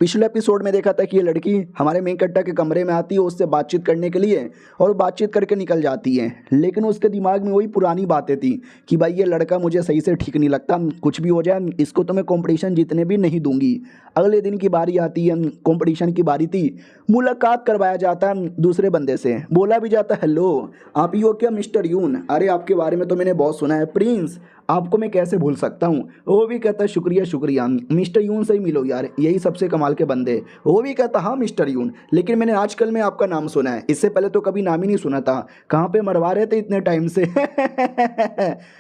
पिछले एपिसोड में देखा था कि ये लड़की हमारे मेन कट्टा के कमरे में आती है उससे बातचीत करने के लिए और बातचीत करके निकल जाती है, लेकिन उसके दिमाग में वही पुरानी बातें थी कि भाई ये लड़का मुझे सही से ठीक नहीं लगता, कुछ भी हो जाए इसको तो मैं कंपटीशन जीतने भी नहीं दूंगी। अगले दिन की बारी आती है, कंपटीशन की बारी थी, मुलाकात करवाया जाता है दूसरे बंदे से, बोला भी जाता है हेलो आप ही हो क्या मिस्टर यून, अरे आपके बारे में तो मैंने बहुत सुना है प्रिंस, आपको मैं कैसे भूल सकता हूँ। वो भी कहता है शुक्रिया शुक्रिया, मिस्टर यून से ही मिलो यार, यही सबसे कमाल के बंदे। वो भी कहता हाँ मिस्टर यून, लेकिन मैंने आजकल में आपका नाम सुना है, इससे पहले तो कभी नाम ही नहीं सुना था, कहाँ पे मरवा रहे थे इतने टाइम से।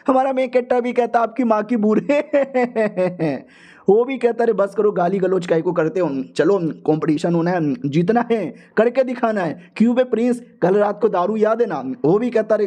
हमारा मेकेट्टा भी कहता आपकी माँ की बूढ़े। वो भी कहता है बस करो गाली गलौज काहे को करते हो, चलो कंपटीशन होना है, जीतना है, करके दिखाना है। क्यों बे प्रिंस, कल रात को दारू याद है ना। वो भी कहता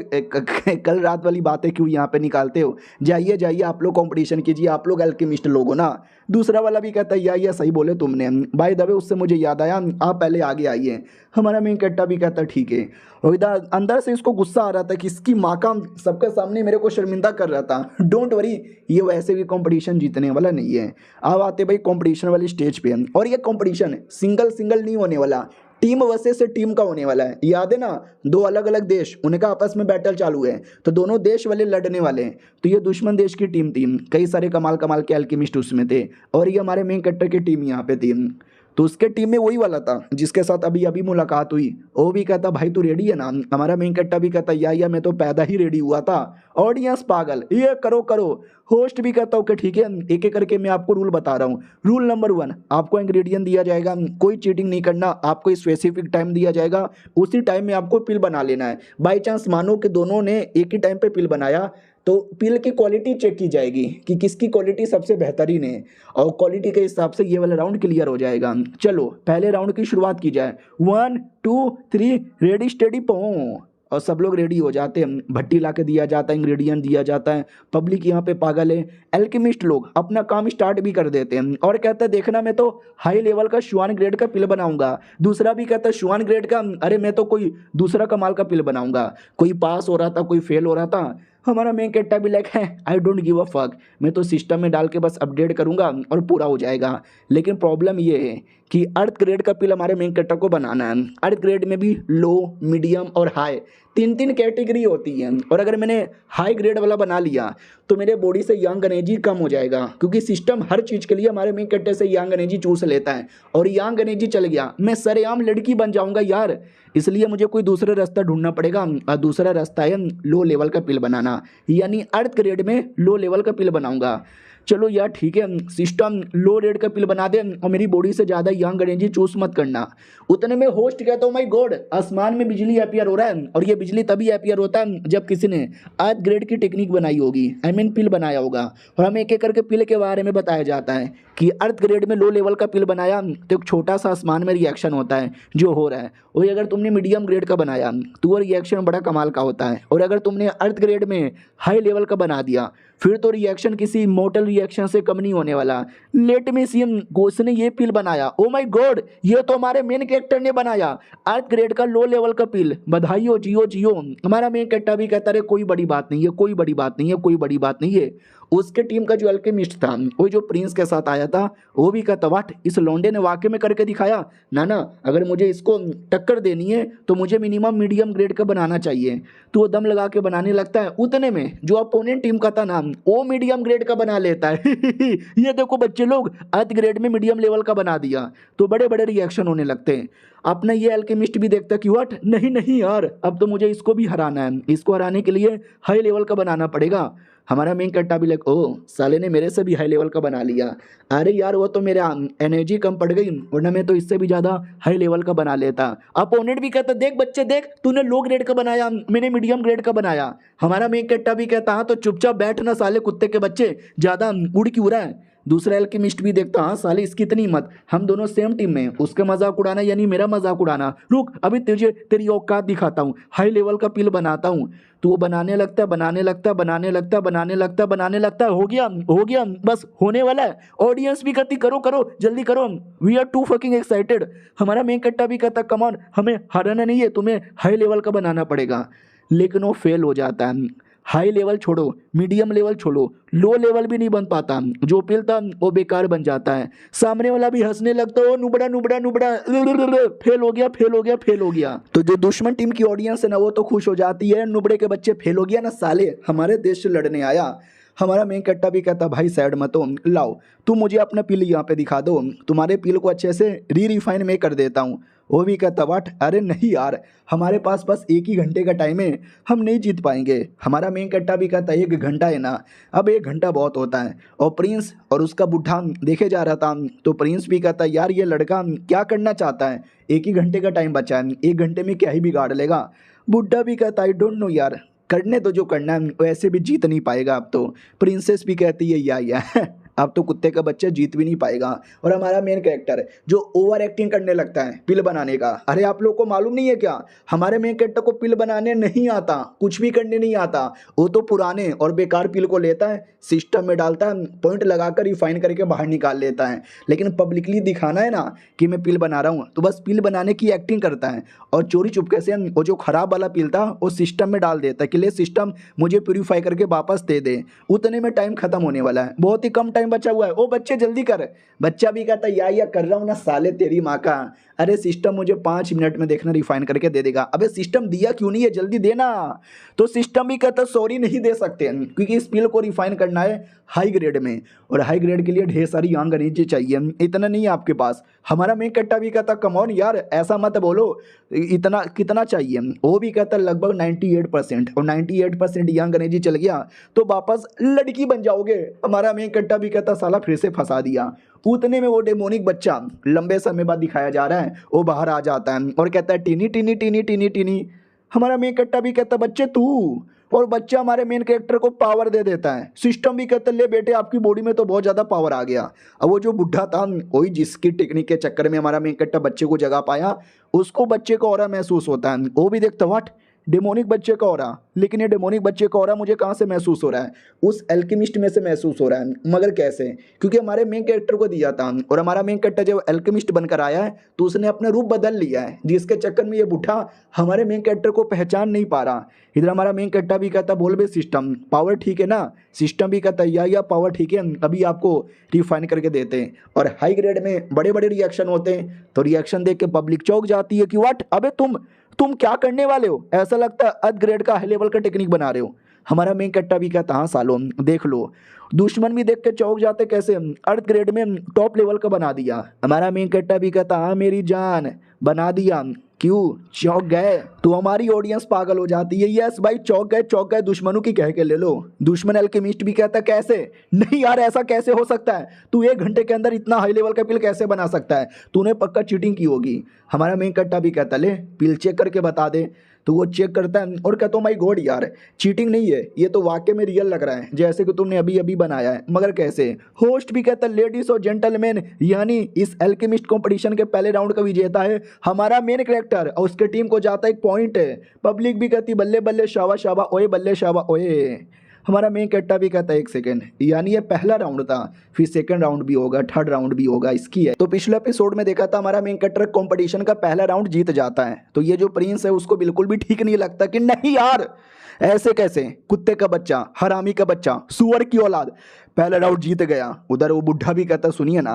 है कल रात वाली बातें क्यों यहाँ पे निकालते हो, जाइए जाइए आप लोग कंपटीशन कीजिए, आप लोग अल्केमिस्ट लोग हो ना। दूसरा वाला भी कहता है या सही बोले तुमने, बाय द वे उससे मुझे याद आया आप पहले आगे आइए। हमारा मेन कट्टा भी कहता ठीक है, और इधर अंदर से इसको गुस्सा आ रहा था कि इसकी माँ का सबके सामने मेरे को शर्मिंदा कर रहा था। डोंट वरी, ये वैसे भी कंपटीशन जीतने वाला नहीं है। अब आते भाई कंपटीशन वाली स्टेज पे, और ये कंपटीशन सिंगल सिंगल नहीं होने वाला, टीम वर्सेस टीम का होने वाला है। याद है ना, दो अलग अलग देश, उनका आपस में बैटल चालू है, तो दोनों देश वाले लड़ने वाले हैं। तो ये दुश्मन देश की टीम थी, कई सारे कमाल कमाल के अल्केमिस्ट उसमें थे, और ये हमारे मेन कट्टर की टीम यहाँ पे थी। तो उसके टीम में वही वाला था जिसके साथ अभी अभी मुलाकात हुई। वो भी कहता भाई तू रेडी है ना। हमारा मेन कट्टा भी कहता या मैं तो पैदा ही रेडी हुआ था। ऑडियंस पागल, ये करो करो। होस्ट भी कहता ओके ठीक है, एक एक करके मैं आपको रूल बता रहा हूँ। रूल नंबर 1, आपको इंग्रेडिएंट दिया जाएगा, कोई चीटिंग नहीं करना, आपको स्पेसिफिक टाइम दिया जाएगा, उसी टाइम में आपको पिल बना लेना है। बाई चांस मानो कि दोनों ने एक ही टाइम पे पिल बनाया, तो पिल की क्वालिटी चेक की जाएगी कि किसकी क्वालिटी सबसे बेहतरीन है, और क्वालिटी के हिसाब से ये वाला राउंड क्लियर हो जाएगा। चलो पहले राउंड की शुरुआत की जाए। 1 2 3 रेडी स्टेडी पो, और सब लोग रेडी हो जाते हैं, भट्टी ला के दिया जाता है, इंग्रेडिएंट दिया जाता है, पब्लिक यहाँ पे पागल है। एल्केमिस्ट लोग अपना काम स्टार्ट भी कर देते हैं और कहते हैं देखना मैं तो हाई लेवल का शुआन ग्रेड का पिल बनाऊंगा। दूसरा भी कहता है शुआन ग्रेड का, अरे मैं तो कोई दूसरा कमाल का पिल बनाऊंगा। कोई पास हो रहा था, कोई फेल हो रहा था। हमारा मेन कट्टा भी लाइक है I don't give a fuck, मैं तो सिस्टम में डाल के बस अपडेट करूंगा और पूरा हो जाएगा। लेकिन प्रॉब्लम ये है कि अर्थ ग्रेड का पिल हमारे मेन कट्टा को बनाना है। अर्थ ग्रेड में भी लो, मीडियम और हाई, तीन तीन कैटेगरी होती है, और अगर मैंने हाई ग्रेड वाला बना लिया तो मेरे बॉडी से यंग एनर्जी कम हो जाएगा, क्योंकि सिस्टम हर चीज़ के लिए हमारे मेन कट्टे से यंग एनर्जी चूस लेता है, और यंग एनर्जी चल गया मैं सरेआम लड़की बन जाऊंगा यार। इसलिए मुझे कोई दूसरा रास्ता ढूंढना पड़ेगा, और दूसरा रास्ता है लो लेवल का पिल बनाना, यानी अर्थ ग्रेड में लो लेवल का पिल बनाऊंगा। चलो यार ठीक है, सिस्टम लो रेट का पिल बना दे और मेरी बॉडी से ज़्यादा यंग एनर्जी चूस मत करना। उतने में होस्ट कहता हूँ माय गॉड, आसमान में बिजली अपीयर हो रहा है, और ये बिजली तभी अपीयर होता है जब किसी ने अर्थ ग्रेड की टेक्निक बनाई होगी, आई मीन पिल बनाया होगा। और हमें एक एक करके पिल के बारे में बताया जाता है कि अर्थ ग्रेड में लो लेवल का पिल बनाया तो एक छोटा सा आसमान में रिएक्शन होता है जो हो रहा है, वही अगर तुमने मीडियम ग्रेड का बनाया तो वो रिएक्शन बड़ा कमाल का होता है, और अगर तुमने अर्थ ग्रेड में हाई लेवल का बना दिया फिर तो रिएक्शन किसी मोर्टल रिएक्शन से कम नहीं होने वाला। लेट मी सी, उसने ये पिल बनाया, ओ माय गॉड ये तो हमारे मेन कैरेक्टर ने बनाया अर्थ ग्रेड का लो लेवल का पिल, बधाई हो, जियो जियो। हमारा मेन कैरेक्टर भी कहता है कोई बड़ी बात नहीं है, कोई बड़ी बात नहीं है, कोई बड़ी बात नहीं है। उसके टीम का जो अल्केमिस्ट था, वो जो प्रिंस के साथ आया था, वो भी कहता वाट इस लौंडे ने वाकई में करके दिखाया ना, अगर मुझे इसको टक्कर देनी है तो मुझे मिनिमम मीडियम ग्रेड का बनाना चाहिए। तो वो दम लगा के बनाने लगता है, उतने में जो अपोनेंट टीम का था ना वो मीडियम ग्रेड का बना लेता है। ये देखो बच्चे लोग अर्थ ग्रेड में मीडियम लेवल का बना दिया, तो बड़े बड़े रिएक्शन होने लगते हैं। अपना ये अल्केमिस्ट भी देखता कि व्हाट नहीं नहीं यार, अब तो मुझे इसको भी हराना है, इसको हराने के लिए हाई लेवल का बनाना पड़ेगा। हमारा मेन कट्टा भी लाइक ओ साले ने मेरे से भी हाई लेवल का बना लिया, अरे यार वो तो मेरा एनर्जी कम पड़ गई, वरना मैं तो इससे भी ज़्यादा हाई लेवल का बना लेता। अपोनेंट भी कहता देख बच्चे देख, तूने लो ग्रेड का बनाया, मैंने मीडियम ग्रेड का बनाया। हमारा मेन कट्टा भी कहता हाँ तो चुपचाप बैठ ना साले कुत्ते के बच्चे, ज़्यादा उड़ क्यों रहा है। दूसरा एल्केमिस्ट भी देखता हाँ साले इसकी इतनी हिम्मत, हम दोनों सेम टीम में, उसका मजाक उड़ाना यानी मेरा मजाक उड़ाना, रुक अभी तुझे तेरी औकात दिखाता हूँ, हाई लेवल का पिल बनाता हूँ। तो वो बनाने लगता है, बनाने लगता है, बनाने लगता है, बनाने लगता है, बनाने लगता है, हो गया बस होने वाला है। ऑडियंस भी कहती करो करो जल्दी करो, we are too fucking excited. हमारा मेन कट्टा भी कहता कम ऑन, हमें हराना नहीं है, तुम्हें हाई लेवल का बनाना पड़ेगा। लेकिन वो फेल हो जाता है। हाई लेवल छोड़ो, मीडियम लेवल छोड़ो, लो लेवल भी नहीं बन पाता। जो पिल था वो बेकार बन जाता है। सामने वाला भी हंसने लगता है, ओ नुबड़ा नुबड़ा नुबड़ा, फेल हो गया फेल हो गया फेल हो गया। तो जो दुश्मन टीम की ऑडियंस है ना वो तो खुश हो जाती है, नुबड़े के बच्चे फेल हो गया ना साले, हमारे देश से लड़ने आया। हमारा मेन कट्टा भी कहता भाई साइड मत हो, लाओ तुम मुझे अपना पिल यहाँ पे दिखा दो, तुम्हारे पिल को अच्छे से रिफाइन में कर देता हूँ। वो भी कहता वाट, अरे नहीं यार, हमारे पास बस 1 ही घंटे का टाइम है, हम नहीं जीत पाएंगे। हमारा मेन कट्टा भी कहता 1 घंटा है ना, अब 1 घंटा बहुत होता है। और प्रिंस और उसका बुढ़ा देखे जा रहा था, तो प्रिंस भी कहता यार ये लड़का क्या करना चाहता है, 1 ही घंटे का टाइम बचा है, 1 घंटे में क्या ही बिगाड़ लेगा। बुढ़ा भी कहता आई डोंट नो यार, करने तो जो करना है, वैसे भी जीत नहीं पाएगा अब तो। प्रिंसेस भी कहती है या अब तो कुत्ते का बच्चा जीत भी नहीं पाएगा। और हमारा मेन कैरेक्टर जो ओवर एक्टिंग करने लगता है पिल बनाने का, अरे आप लोग को मालूम नहीं है क्या, हमारे मेन कैरेक्टर को पिल बनाने नहीं आता, कुछ भी करने नहीं आता। वो तो पुराने और बेकार पिल को लेता है, सिस्टम में डालता है, पॉइंट लगाकर रिफाइन करके बाहर निकाल लेता है। लेकिन पब्लिकली दिखाना है ना कि मैं पिल बना रहा हूँ, तो बस पिल बनाने की एक्टिंग करता है। और चोरी चुपके से वो जो खराब वाला पिल था वो सिस्टम में डाल देता है कि ले सिस्टम मुझे प्यूरीफाई करके वापस दे दे। उतने में टाइम खत्म होने वाला है, बहुत ही कम टाइम बचा हुआ है। ओ बच्चे जल्दी कर। बच्चा भी कहता या कर रहा हूँ ना साले तेरी माँ का, अरे सिस्टम मुझे 5 मिनट में देखना रिफाइन करके दे देगा। अबे सिस्टम दिया क्यों नहीं है, जल्दी देना। तो सिस्टम भी कहता सॉरी नहीं दे सकते, क्योंकि इस पिल को रिफाइन करना है हाई ग्रेड में, और हाई ग्रेड के लिए ढेर सारी यांग एनर्जी चाहिए, इतना नहीं है आपके पास। हमारा मेन कट्टा भी कहता कम ऑन यार, ऐसा मत बोलो, इतना कितना चाहिए। वो भी कहता लगभग 98%, और 98% यांग एनर्जी चल गया तो वापस लड़की बन जाओगे। हमारा मेन कट्टा भी कहता साला फिर से फंसा दिया। उतने में वो डेमोनिक बच्चा लंबे समय बाद दिखाया जा रहा है, वो बाहर आ जाता है और कहता है tiny tiny tiny tiny tiny. हमारा मेन कट्टा भी कहता बच्चे तू, और बच्चा हमारे मेन कैरेक्टर को पावर दे देता है। सिस्टम भी कहता ले बेटे आपकी बॉडी में तो बहुत ज़्यादा पावर आ गया। अब वो जो बुढ़ा था, वही जिसकी टेक्निक के चक्कर में हमारा मेन कैरेक्टर बच्चे को जगा पाया, उसको बच्चे का ऑरा महसूस होता है। वो भी देखता व्हाट, डेमोनिक बच्चे का ऑरा, लेकिन ये डेमोनिक बच्चे का ऑरा मुझे कहाँ से महसूस हो रहा है, उस एल्केमिस्ट में से महसूस हो रहा है। मगर कैसे, क्योंकि हमारे मेन कैरेक्टर को दिया था, और हमारा मेन कैरेक्टर जब एल्केमिस्ट बनकर आया है तो उसने अपना रूप बदल लिया है, जिसके चक्कर में ये बूढ़ा हमारे मेन कैरेक्टर को पहचान नहीं पा रहा। इधर हमारा मेन कैरेक्टर भी कहता बोल बे सिस्टम पावर ठीक है ना, सिस्टम भी कहता या पावर ठीक है, अभी आपको रिफाइन करके देते हैं। और हाई ग्रेड में बड़े बड़े रिएक्शन होते हैं, तो रिएक्शन देख के पब्लिक चौंक जाती है कि व्हाट, अबे तुम क्या करने वाले हो, ऐसा लगता है अर्थ ग्रेड का हाई लेवल का टेक्निक बना रहे हो। हमारा मेन कट्टा भी कहता हाँ सालों देख लो। दुश्मन भी देख के चौंक जाते, कैसे अर्थ ग्रेड में टॉप लेवल का बना दिया। हमारा मेन कट्टा भी कहता हाँ मेरी जान बना दिया, क्यों चौंक गए। तो हमारी ऑडियंस पागल हो जाती है, यस भाई चौंक गए दुश्मनों की कह के ले लो। दुश्मन एल्केमिस्ट भी कहता कैसे, नहीं यार ऐसा कैसे हो सकता है, तू 1 घंटे के अंदर इतना हाई लेवल का पिल कैसे बना सकता है, तूने पक्का चीटिंग की होगी। हमारा मेन कट्टा भी कहता ले पिल चेक करके बता दे। तो वो चेक करता है और कहता हूँ माई गॉड यार चीटिंग नहीं है, ये तो वाकई में रियल लग रहा है, जैसे कि तुमने अभी अभी बनाया है। मगर कैसे। होस्ट भी कहता है लेडीज और जेंटलमैन, यानी इस एल्केमिस्ट कंपटीशन के पहले राउंड का विजेता है हमारा मेन कैरेक्टर, और उसके टीम को जाता है 1 पॉइंट है। पब्लिक भी कहती बल्ले बल्ले शाबा शाबा ओए बल्ले शाबा ओए। हमारा मेन कैरेक्टर भी कहता है 1 सेकेंड, यानी ये पहला राउंड था, फिर सेकंड राउंड भी होगा, थर्ड राउंड भी होगा, इसकी है। तो पिछले एपिसोड में देखा था हमारा मेन कैरेक्टर कंपटीशन का पहला राउंड जीत जाता है, तो ये जो प्रिंस है उसको बिल्कुल भी ठीक नहीं लगता कि नहीं यार ऐसे कैसे, कुत्ते का बच्चा, हरामी का बच्चा, सुअर की औलाद पहला राउंड जीत गया। उधर वो बुढ़ा भी कहता सुनिए ना,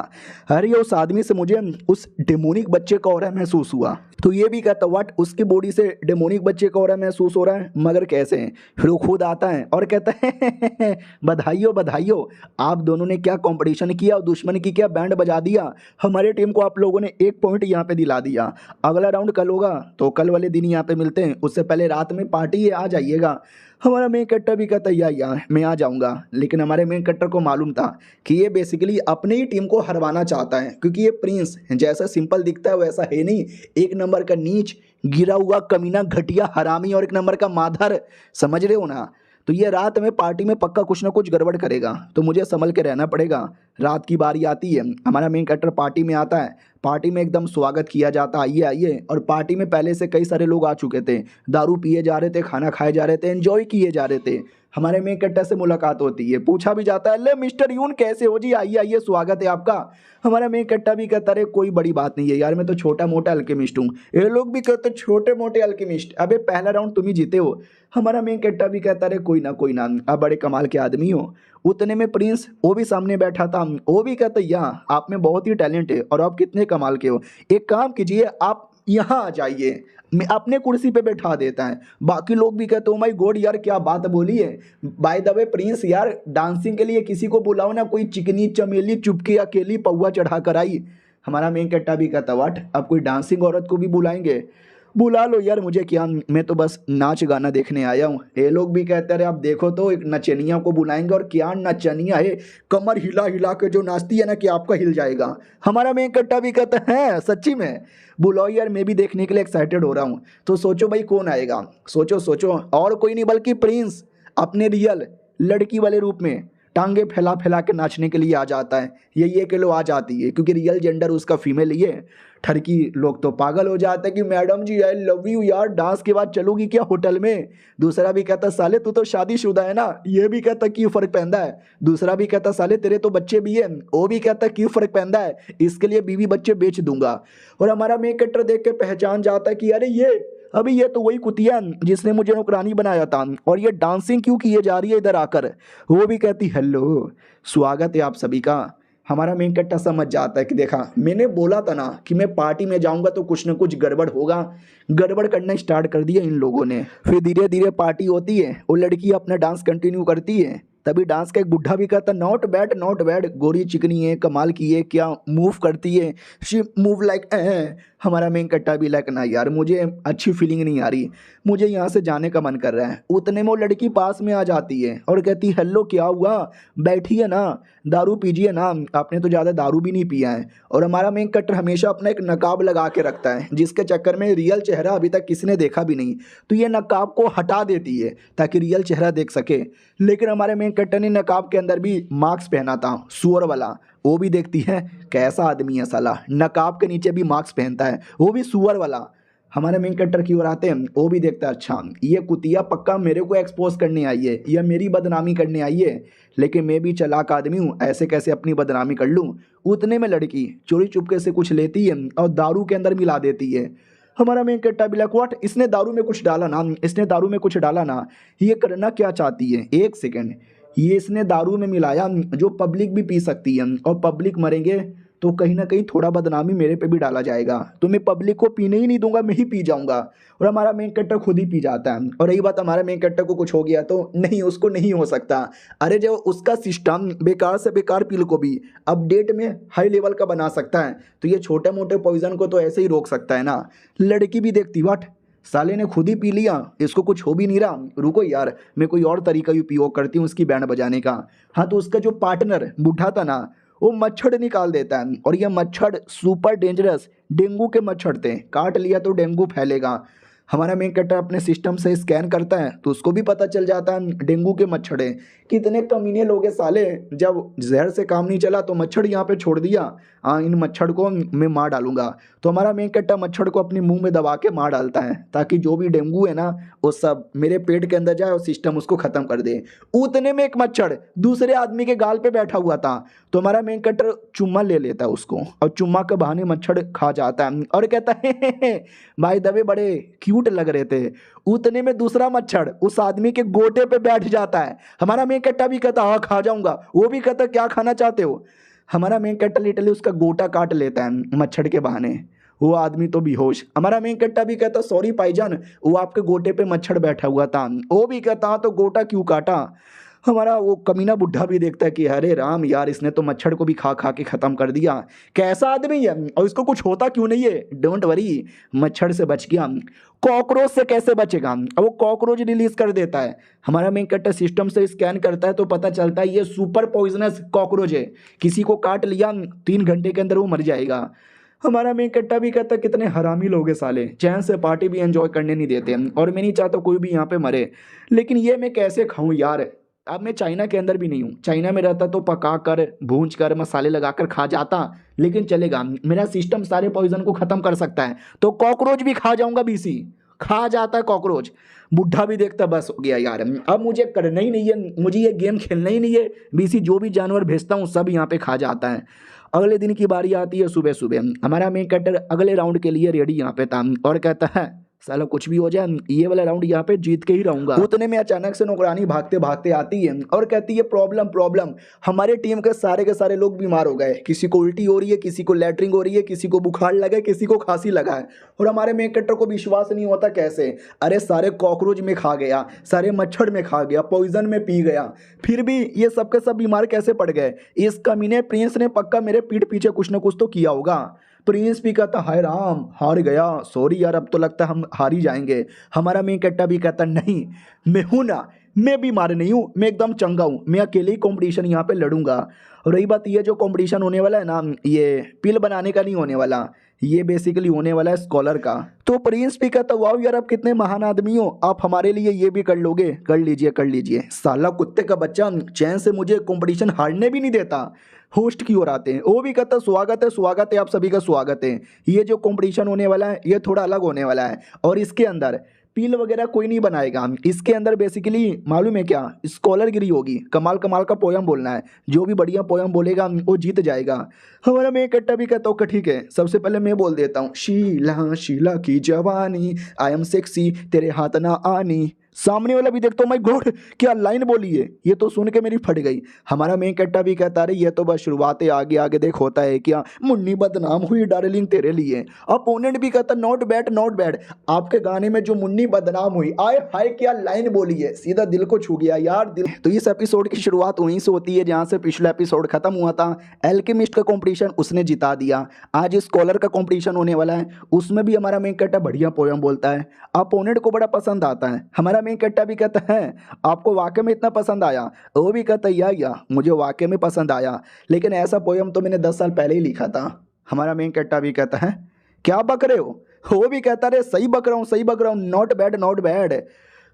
अरे उस आदमी से मुझे उस डेमोनिक बच्चे का ऑरा महसूस हुआ। तो ये भी कहता व्हाट, उसकी बॉडी से डेमोनिक बच्चे का ऑरा महसूस हो रहा है, मगर कैसे। फिर वो खुद आता है और कहता है बधाइयों बधाइयों, आप दोनों ने क्या कंपटीशन किया और दुश्मन की क्या बैंड बजा दिया, हमारे टीम को आप लोगों ने 1 पॉइंट यहाँ पे दिला दिया। अगला राउंड कल होगा, तो कल वाले दिन यहाँ पे मिलते हैं, उससे पहले रात में पार्टी है, आ जाइएगा। हमारा मेन कैरेक्टर भी कहता है या मैं आ जाऊंगा, लेकिन हमारे मेन कैरेक्टर को मालूम था कि ये बेसिकली अपनी ही टीम को हरवाना चाहता है, क्योंकि ये प्रिंस जैसा सिंपल दिखता है वैसा है नहीं, 1 नंबर का नीच गिरा हुआ कमीना घटिया हरामी और 1 नंबर का माधर, समझ रहे हो ना। तो ये रात में पार्टी में पक्का कुछ ना कुछ गड़बड़ करेगा, तो मुझे संभल के रहना पड़ेगा। रात की बारी आती है, हमारा मेन कैरेक्टर पार्टी में आता है, पार्टी में एकदम स्वागत किया जाता आइए आइए, और पार्टी में पहले से कई सारे लोग आ चुके थे, दारू पिए जा रहे थे, खाना खाए जा रहे थे, एंजॉय किए जा रहे थे। हमारे मेन कट्टा से मुलाकात होती है, पूछा भी जाता है, ले मिस्टर यून कैसे हो जी, आइए आइए स्वागत है आपका। हमारा मेन कट्टा भी कहता है कोई बड़ी बात नहीं है यार, मैं तो छोटा मोटा अल्केमिस्ट हूँ। ये लोग भी कहते छोटे मोटे अल्केमिस्ट, अबे पहला राउंड तुम ही जीते हो। हमारा मेन कट्टा भी कहता है कोई ना आप बड़े कमाल के आदमी हो। उतने में प्रिंस वो भी सामने बैठा था, वो भी कहता यार आप में बहुत ही टैलेंट है और आप कितने कमाल के हो, एक काम कीजिए आप यहाँ आ जाइए, मैं अपने कुर्सी पे बैठा देता है। बाकी लोग भी कहते ओ माय गॉड यार क्या बात बोली है। बाय द वे प्रिंस यार डांसिंग के लिए किसी को बुलाओ ना, कोई चिकनी चमेली चुपके अकेली पौवा चढ़ा कर आई। हमारा मेन कट्टा भी कहता वाट अब कोई डांसिंग औरत को भी बुलाएंगे, बुला लो यार, मुझे क्या, मैं तो बस नाच गाना देखने आया हूँ। ये लोग भी कहते रहे आप देखो तो एक नचनिया को बुलाएंगे, और क्या नचनिया है, कमर हिला हिला के जो नाचती है ना कि आपका हिल जाएगा। हमारा मेन कट्टा भी कहता है सच्ची में, बुलाओ यार, मैं भी देखने के लिए एक्साइटेड हो रहा हूँ। तो सोचो भाई कौन आएगा, सोचो सोचो, और कोई नहीं बल्कि प्रिंस अपने रियल लड़की वाले रूप में टांगे फैला फैला के नाचने के लिए आ जाता है। ये के लो आ जाती है क्योंकि रियल जेंडर उसका फीमेल ही है। ठरकी लोग तो पागल हो जाते हैं कि madam ji I love you यार, डांस के बाद चलोगी क्या होटल में। दूसरा भी कहता साले तू तो शादीशुदा है ना, ये भी कहता क्यों फर्क पैंदा है। दूसरा भी कहता साले तेरे तो बच्चे भी है, वो भी कहता क्यों फर्क पैंदा है, इसके लिए बीवी बच्चे बेच दूंगा। और हमारा मेक कटर देख के पहचान जाता है कि अरे ये अभी ये तो वही कुतिया जिसने मुझे नौकरानी बनाया था, और ये डांसिंग क्यों किए जा रही है इधर आकर। वो भी कहती हेलो स्वागत है आप सभी का। हमारा मेन कट्टा समझ जाता है कि देखा मैंने बोला था ना कि मैं पार्टी में जाऊंगा तो कुछ ना कुछ गड़बड़ होगा। गड़बड़ करना स्टार्ट कर दिया इन लोगों ने। फिर धीरे धीरे पार्टी होती है, वो लड़की अपना डांस कंटिन्यू करती है। तभी डांस का एक बुढ़ा भी कहता नॉट बैड, गोरी चिकनी है, कमाल की है, क्या मूव करती है, शी मूव लाइक। हमारा मेन कट्टा भी लाइक ना यार मुझे अच्छी फीलिंग नहीं आ रही, मुझे यहाँ से जाने का मन कर रहा है। उतने में वो लड़की पास में आ जाती है और कहती हेलो क्या हुआ, बैठिए ना, दारू पीजिए ना, आपने तो ज़्यादा दारू भी नहीं पिया है। और हमारा मेन कट्टर हमेशा अपना एक नकाब लगा के रखता है जिसके चक्कर में रियल चेहरा अभी तक किसी ने देखा भी नहीं, तो ये नकाब को हटा देती है ताकि रियल चेहरा देख सके। लेकिन हमारे मेन कट्टर ने नकाब के अंदर भी मास्क पहना था सुअर वाला, वो भी देखती है कैसा आदमी है साला, नकाब के नीचे भी मास्क पहनता है, वो भी सुअर वाला। हमारे मेन कट्टर की ओर आते हैं, वो भी देखता है अच्छा ये कुतिया पक्का मेरे को एक्सपोज करने आई है या मेरी बदनामी करने आई है, लेकिन मैं भी चालाक आदमी हूँ, ऐसे कैसे अपनी बदनामी कर लूँ। उतने में लड़की चोरी चुपके से कुछ लेती है और दारू के अंदर मिला देती है। हमारा मेन कट्टा भी लाइक व्हाट, इसने दारू में कुछ डाला ना, इसने दारू में कुछ डाला ना, ये करना क्या चाहती है, एक सेकेंड, ये इसने दारू में मिलाया जो पब्लिक भी पी सकती है, और पब्लिक मरेंगे तो कहीं ना कहीं थोड़ा बदनामी मेरे पे भी डाला जाएगा, तो मैं पब्लिक को पीने ही नहीं दूंगा, मैं ही पी जाऊंगा। और हमारा मेन कट्टर खुद ही पी जाता है। और रही बात हमारे मेन कट्टर को कुछ हो गया तो नहीं, उसको नहीं हो सकता। अरे जो उसका सिस्टम बेकार से बेकार पिल को भी अपडेट में हाई लेवल का बना सकता है, तो ये छोटे मोटे पॉइजन को तो ऐसे ही रोक सकता है ना। लड़की भी देखती वाट साले ने खुद ही पी लिया, इसको कुछ हो भी नहीं रहा, रुको यार मैं कोई और तरीका उपयोग करती हूँ उसकी बैंड बजाने का। हाँ तो उसका जो पार्टनर बूढ़ा था ना, वो मच्छर निकाल देता है, और ये मच्छर सुपर डेंजरस डेंगू के मच्छर थे, काट लिया तो डेंगू फैलेगा। हमारा मेन कट्टर अपने सिस्टम से स्कैन करता है तो उसको भी पता चल जाता है डेंगू के मच्छर है। कितने कमीने लोग हैं साले, जब जहर से काम नहीं चला तो मच्छर यहाँ पे छोड़ दिया, हाँ इन मच्छर को मैं मार डालूंगा। तो हमारा मेन कट्टा मच्छर को अपने मुंह में दबा के मार डालता है ताकि जो भी डेंगू है ना वो सब मेरे पेट के अंदर जाए और सिस्टम उसको ख़त्म कर दे। उतने में एक मच्छर दूसरे आदमी के गाल पे बैठा हुआ था, तो हमारा मेन कट्टर चुम्मा ले लेता है उसको, और चुम्मा के बहाने मच्छर खा जाता है और कहता है भाई दबे बड़े क्यूट लग रहे थे। उतने में दूसरा मच्छर उस आदमी के गोटे पे बैठ जाता है। हमारा मेन कट्टा भी कहता हाँ खा जाऊंगा, वो भी कहता क्या खाना चाहते हो। हमारा मेन कट्टा लिटरली उसका गोटा काट लेता है मच्छर के बहाने, वो आदमी तो बेहोश। हमारा मेन कट्टा भी कहता सॉरी भाईजान, वो आपके गोटे पे मच्छर बैठा हुआ था, वो भी कहता हाँ तो गोटा क्यों काटा। हमारा वो कमीना बुढ़ा भी देखता है कि अरे राम यार इसने तो मच्छर को भी खा खा के ख़त्म कर दिया, कैसा आदमी है और इसको कुछ होता क्यों नहीं है। डोंट वरी, मच्छर से बच गया, कॉकरोच से कैसे बचेगा, अब वो कॉकरोच रिलीज कर देता है। हमारा मेन कट्टर सिस्टम से स्कैन करता है तो पता चलता है ये सुपर पॉइजनस कॉकरोच है, किसी को काट लिया 3 घंटे के अंदर वो मर जाएगा। हमारा मेन कट्टा भी कहता कितने हरामी लोग हैं साले, चैन से पार्टी भी एंजॉय करने नहीं देते, और मैं नहीं चाहता कोई भी यहाँ पे मरे, लेकिन ये मैं कैसे खाऊं यार। अब मैं चाइना के अंदर भी नहीं हूँ, चाइना में रहता तो पका कर भूंज कर मसाले लगाकर खा जाता, लेकिन चलेगा मेरा सिस्टम सारे पॉइजन को ख़त्म कर सकता है, तो कॉकरोच भी खा जाऊंगा बीसी। खा जाता है कॉकरोच। बुढ़ा भी देखता बस हो गया यार, अब मुझे करना ही नहीं है, मुझे ये गेम खेलना ही नहीं है, बीसी जो भी जानवर भेजता हूँ सब यहाँ पे खा जाता है। अगले दिन की बारी आती है सुबह सुबह, हमारा मेन कैरेक्टर अगले राउंड के लिए रेडी यहाँ पे था और कहता है साला कुछ भी हो जाए ये वाला राउंड यहाँ पे जीत के ही रहूंगा। उतने में अचानक से नौकरानी भागते भागते आती है और कहती है प्रॉब्लम प्रॉब्लम, हमारे टीम के सारे लोग बीमार हो गए, किसी को उल्टी हो रही है, किसी को लैटरिंग हो रही है, किसी को बुखार लगा है, किसी को खांसी लगा है। और हमारे मेन कैरेक्टर को विश्वास नहीं होता कैसे, अरे सारे कॉकरोच में खा गया, सारे मच्छर में खा गया, पॉइजन में पी गया, फिर भी ये सब के सब बीमार कैसे पड़ गए। इस कमीने प्रिंस ने पक्का मेरे पीठ पीछे कुछ ना कुछ तो किया होगा। प्रिंस भी कहता हाय राम हार गया, सॉरी यार अब तो लगता है हम हार ही जाएंगे। हमारा मेन कैरेक्टर भी कहता नहीं मैं हूं ना, मैं बीमार नहीं हूँ, मैं एकदम चंगा हूँ, मैं अकेले ही कंपटीशन यहाँ पे लड़ूंगा। और रही बात ये जो कंपटीशन होने वाला है ना, ये पिल बनाने का नहीं होने वाला, ये बेसिकली होने वाला है स्कॉलर का। तो प्रिंस भी कहता वाओ यार आप कितने महान आदमी हो, आप हमारे लिए ये भी कर लोगे, कर लीजिए कर लीजिए। साला कुत्ते का बच्चा चैन से मुझे कंपटीशन हारने भी नहीं देता। होस्ट की ओर आते हैं, वो भी कहता स्वागत है आप सभी का स्वागत है। ये जो कंपटीशन होने वाला है ये थोड़ा अलग होने वाला है और इसके अंदर पील वगैरह कोई नहीं बनाएगा। इसके अंदर बेसिकली मालूम है क्या, स्कॉलरगिरी होगी, कमाल कमाल का पोयम बोलना है, जो भी बढ़िया पोयम बोलेगा वो जीत जाएगा। हमारा मैं इकट्ठा भी कहता हूँ ठीक है, सबसे पहले मैं बोल देता हूँ शीला शीला की जवानी, आई एम सेक्सी तेरे हाथ ना आनी। सामने वाला भी देखता हूँ माय गॉड क्या लाइन बोली है, ये तो सुन के मेरी फट गई। हमारा मेन कैरेक्टर भी कहता रही ये तो बस शुरुआत है, आगे आगे देख होता है क्या, मुन्नी बदनाम हुई डार्लिंग तेरे लिए। अपोनेंट भी कहता नॉट बैड, आपके गाने में जो मुन्नी बदनाम हुई, आए हाय क्या लाइन बोली है, सीधा दिल को छू गया यार दिल। तो इस एपिसोड की शुरुआत वहीं से होती है जहाँ से पिछला एपिसोड खत्म हुआ था। एल्केमिस्ट का कॉम्पिटिशन उसने जिता दिया, आज स्कॉलर का कॉम्पिटिशन होने वाला है, उसमें भी हमारा मेन कैरेक्टर बढ़िया पोयम बोलता है, अपोनेंट को बड़ा पसंद आता है। हमारा मेन कैरेक्टर भी कहता है आपको वाकई में इतना पसंद आया, वो भी कहता है या मुझे वाकई में पसंद आया, लेकिन ऐसा पोयम तो मैंने 10 साल पहले ही लिखा था। हमारा मेन कैरेक्टर भी कहता है क्या बक रहे हो, वो भी कहता है सही बक रहा हूँ, नॉट बैड।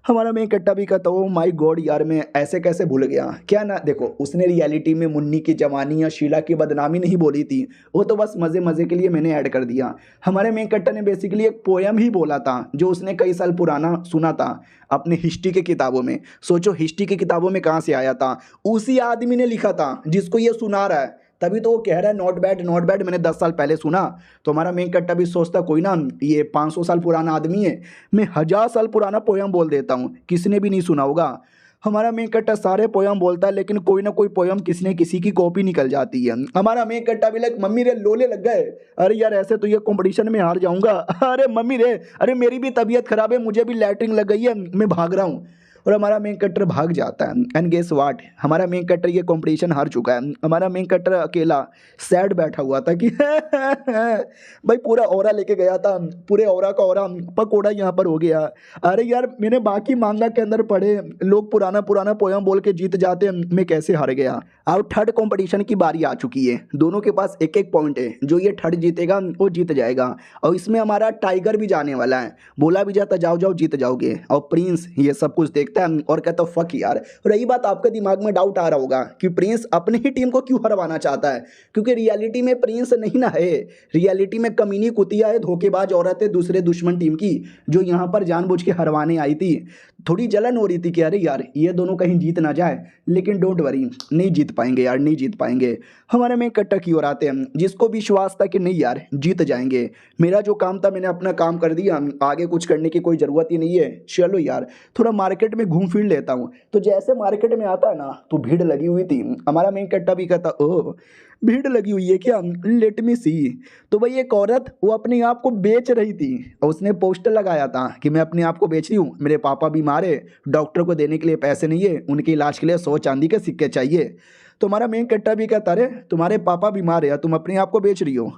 हमारा मेन कैरेक्टर भी कहता ओ माय गॉड यार मैं ऐसे कैसे भूल गया क्या ना। देखो उसने रियलिटी में मुन्नी की जवानी या शीला की बदनामी नहीं बोली थी, वो तो बस मज़े के लिए मैंने ऐड कर दिया। हमारे मेन कैरेक्टर ने बेसिकली एक पोयम ही बोला था जो उसने कई साल पुराना सुना था अपने हिस्ट्री के किताबों में। सोचो हिस्ट्री की किताबों में कहाँ से आया था, उसी आदमी ने लिखा था जिसको ये सुना रहा है, तभी तो वो कह रहा है नॉट बैड मैंने 10 साल पहले सुना। तो हमारा मेन कैरेक्टर भी सोचता कोई ना ये 500 साल पुराना आदमी है, मैं 1000 साल पुराना पोयम बोल देता हूँ, किसी ने भी नहीं सुना होगा। हमारा मेन कैरेक्टर सारे पोयम बोलता है लेकिन कोई ना कोई पोयम किसी न किसी की कॉपी निकल जाती है। हमारा मेन कैरेक्टर भी लाइक मम्मी रे लोले लग गए, अरे यार ऐसे तो ये कंपटीशन में हार जाऊंगा, अरे मम्मी रे अरे मेरी भी तबीयत खराब है, मुझे भी लैटरिन लग गई है, मैं भाग रहा हूँ। और हमारा मेन कैरेक्टर भाग जाता है एंड गेस व्हाट, हमारा मेन कैरेक्टर ये कंपटीशन हार चुका है। हमारा मेन कैरेक्टर अकेला सैड बैठा हुआ था कि भाई पूरा ऑरा लेके गया था, पूरे ऑरा का ऑरा पकोड़ा यहाँ पर हो गया। अरे यार मैंने बाकी मांगा के अंदर पढ़े लोग पुराना पोयम बोल के जीत जाते, मैं कैसे हार गया। अब थर्ड कंपटीशन की बारी आ चुकी है, दोनों के पास एक एक पॉइंट है, जो ये थर्ड जीतेगा वो जीत जाएगा। और इसमें हमारा टाइगर भी जाने वाला है, बोला भी जाता जाओ जीत जाओगे। और प्रिंस ये सब कुछ देखता है और कहता फक यार। रही बात आपके दिमाग में डाउट आ रहा होगा कि प्रिंस अपनी ही टीम को क्यों हरवाना चाहता है, क्योंकि रियलिटी में प्रिंस नहीं ना है, रियलिटी में कमीनी कुतिया है, धोखेबाज औरत है दूसरे दुश्मन टीम की जो यहाँ पर जानबूझ के हरवाने आई थी। थोड़ी जलन हो रही थी कि अरे यार ये दोनों कहीं जीत ना जाए, लेकिन डोंट वरी नहीं जीत पाएंगे यार, नहीं जीत पाएंगे। हमारे में कट्टा की ओर आते हैं जिसको विश्वास था कि नहीं यार जीत जाएंगे, मेरा जो काम था मैंने अपना काम कर दिया, आगे कुछ करने की कोई ज़रूरत ही नहीं है, चलो यार थोड़ा मार्केट में घूम फिर लेता हूँ। तो जैसे मार्केट में आता है ना तो भीड़ लगी हुई थी। हमारा मेन कट्टा भी कहता ओह भीड़ लगी हुई है क्या, लेट मी सी। तो भाई एक औरत वो अपने आप को बेच रही थी और उसने पोस्टर लगाया था कि मैं अपने आप को बेच रही हूँ, मेरे पापा बीमार है, डॉक्टर को देने के लिए पैसे नहीं है, उनके इलाज के लिए 100 चांदी के सिक्के चाहिए। तो हमारा मेन कट्टा भी कहता अरे तुम्हारे पापा बीमार है, तुम अपने आप को बेच रही हो,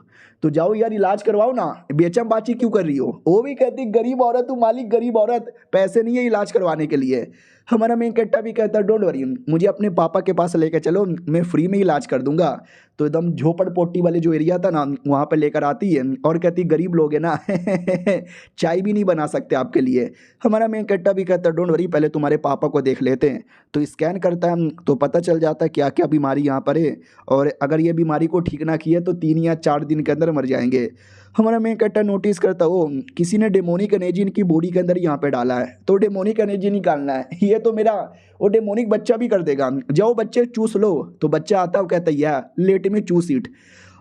तो जाओ यार इलाज करवाओ ना, बेचम बाची क्यों कर रही हो। वो भी कहती गरीब औरत, तू मालिक गरीब औरत, पैसे नहीं है इलाज करवाने के लिए। हमारा मेन कट्टा भी कहता है डोंट वरी, मुझे अपने पापा के पास लेकर चलो, मैं फ्री में इलाज कर दूंगा। तो एकदम झोपड़पट्टी वाले जो एरिया था ना वहाँ पे लेकर आती है और कहती गरीब लोग है ना चाय भी नहीं बना सकते आपके लिए। हमारा मेन कट्टा भी कहता है डोंट वरी, पहले तुम्हारे पापा को देख लेते हैं। तो स्कैन करता है तो पता चल जाता है क्या क्या बीमारी यहाँ पर है, और अगर ये बीमारी को ठीक ना किया तो 3 या 4 दिन के अंदर मर जाएंगे। हमारा मेन कट्टा नोटिस करता हो किसी ने डेमोनिक एनर्जी इनकी बॉडी के अंदर यहाँ पे डाला है, तो डेमोनिक एनर्जी निकालना है, ये तो मेरा वो डेमोनिक बच्चा भी कर देगा। जाओ बच्चे चूस लो। तो बच्चा आता है, वो कहता है या लेट में चूस इट।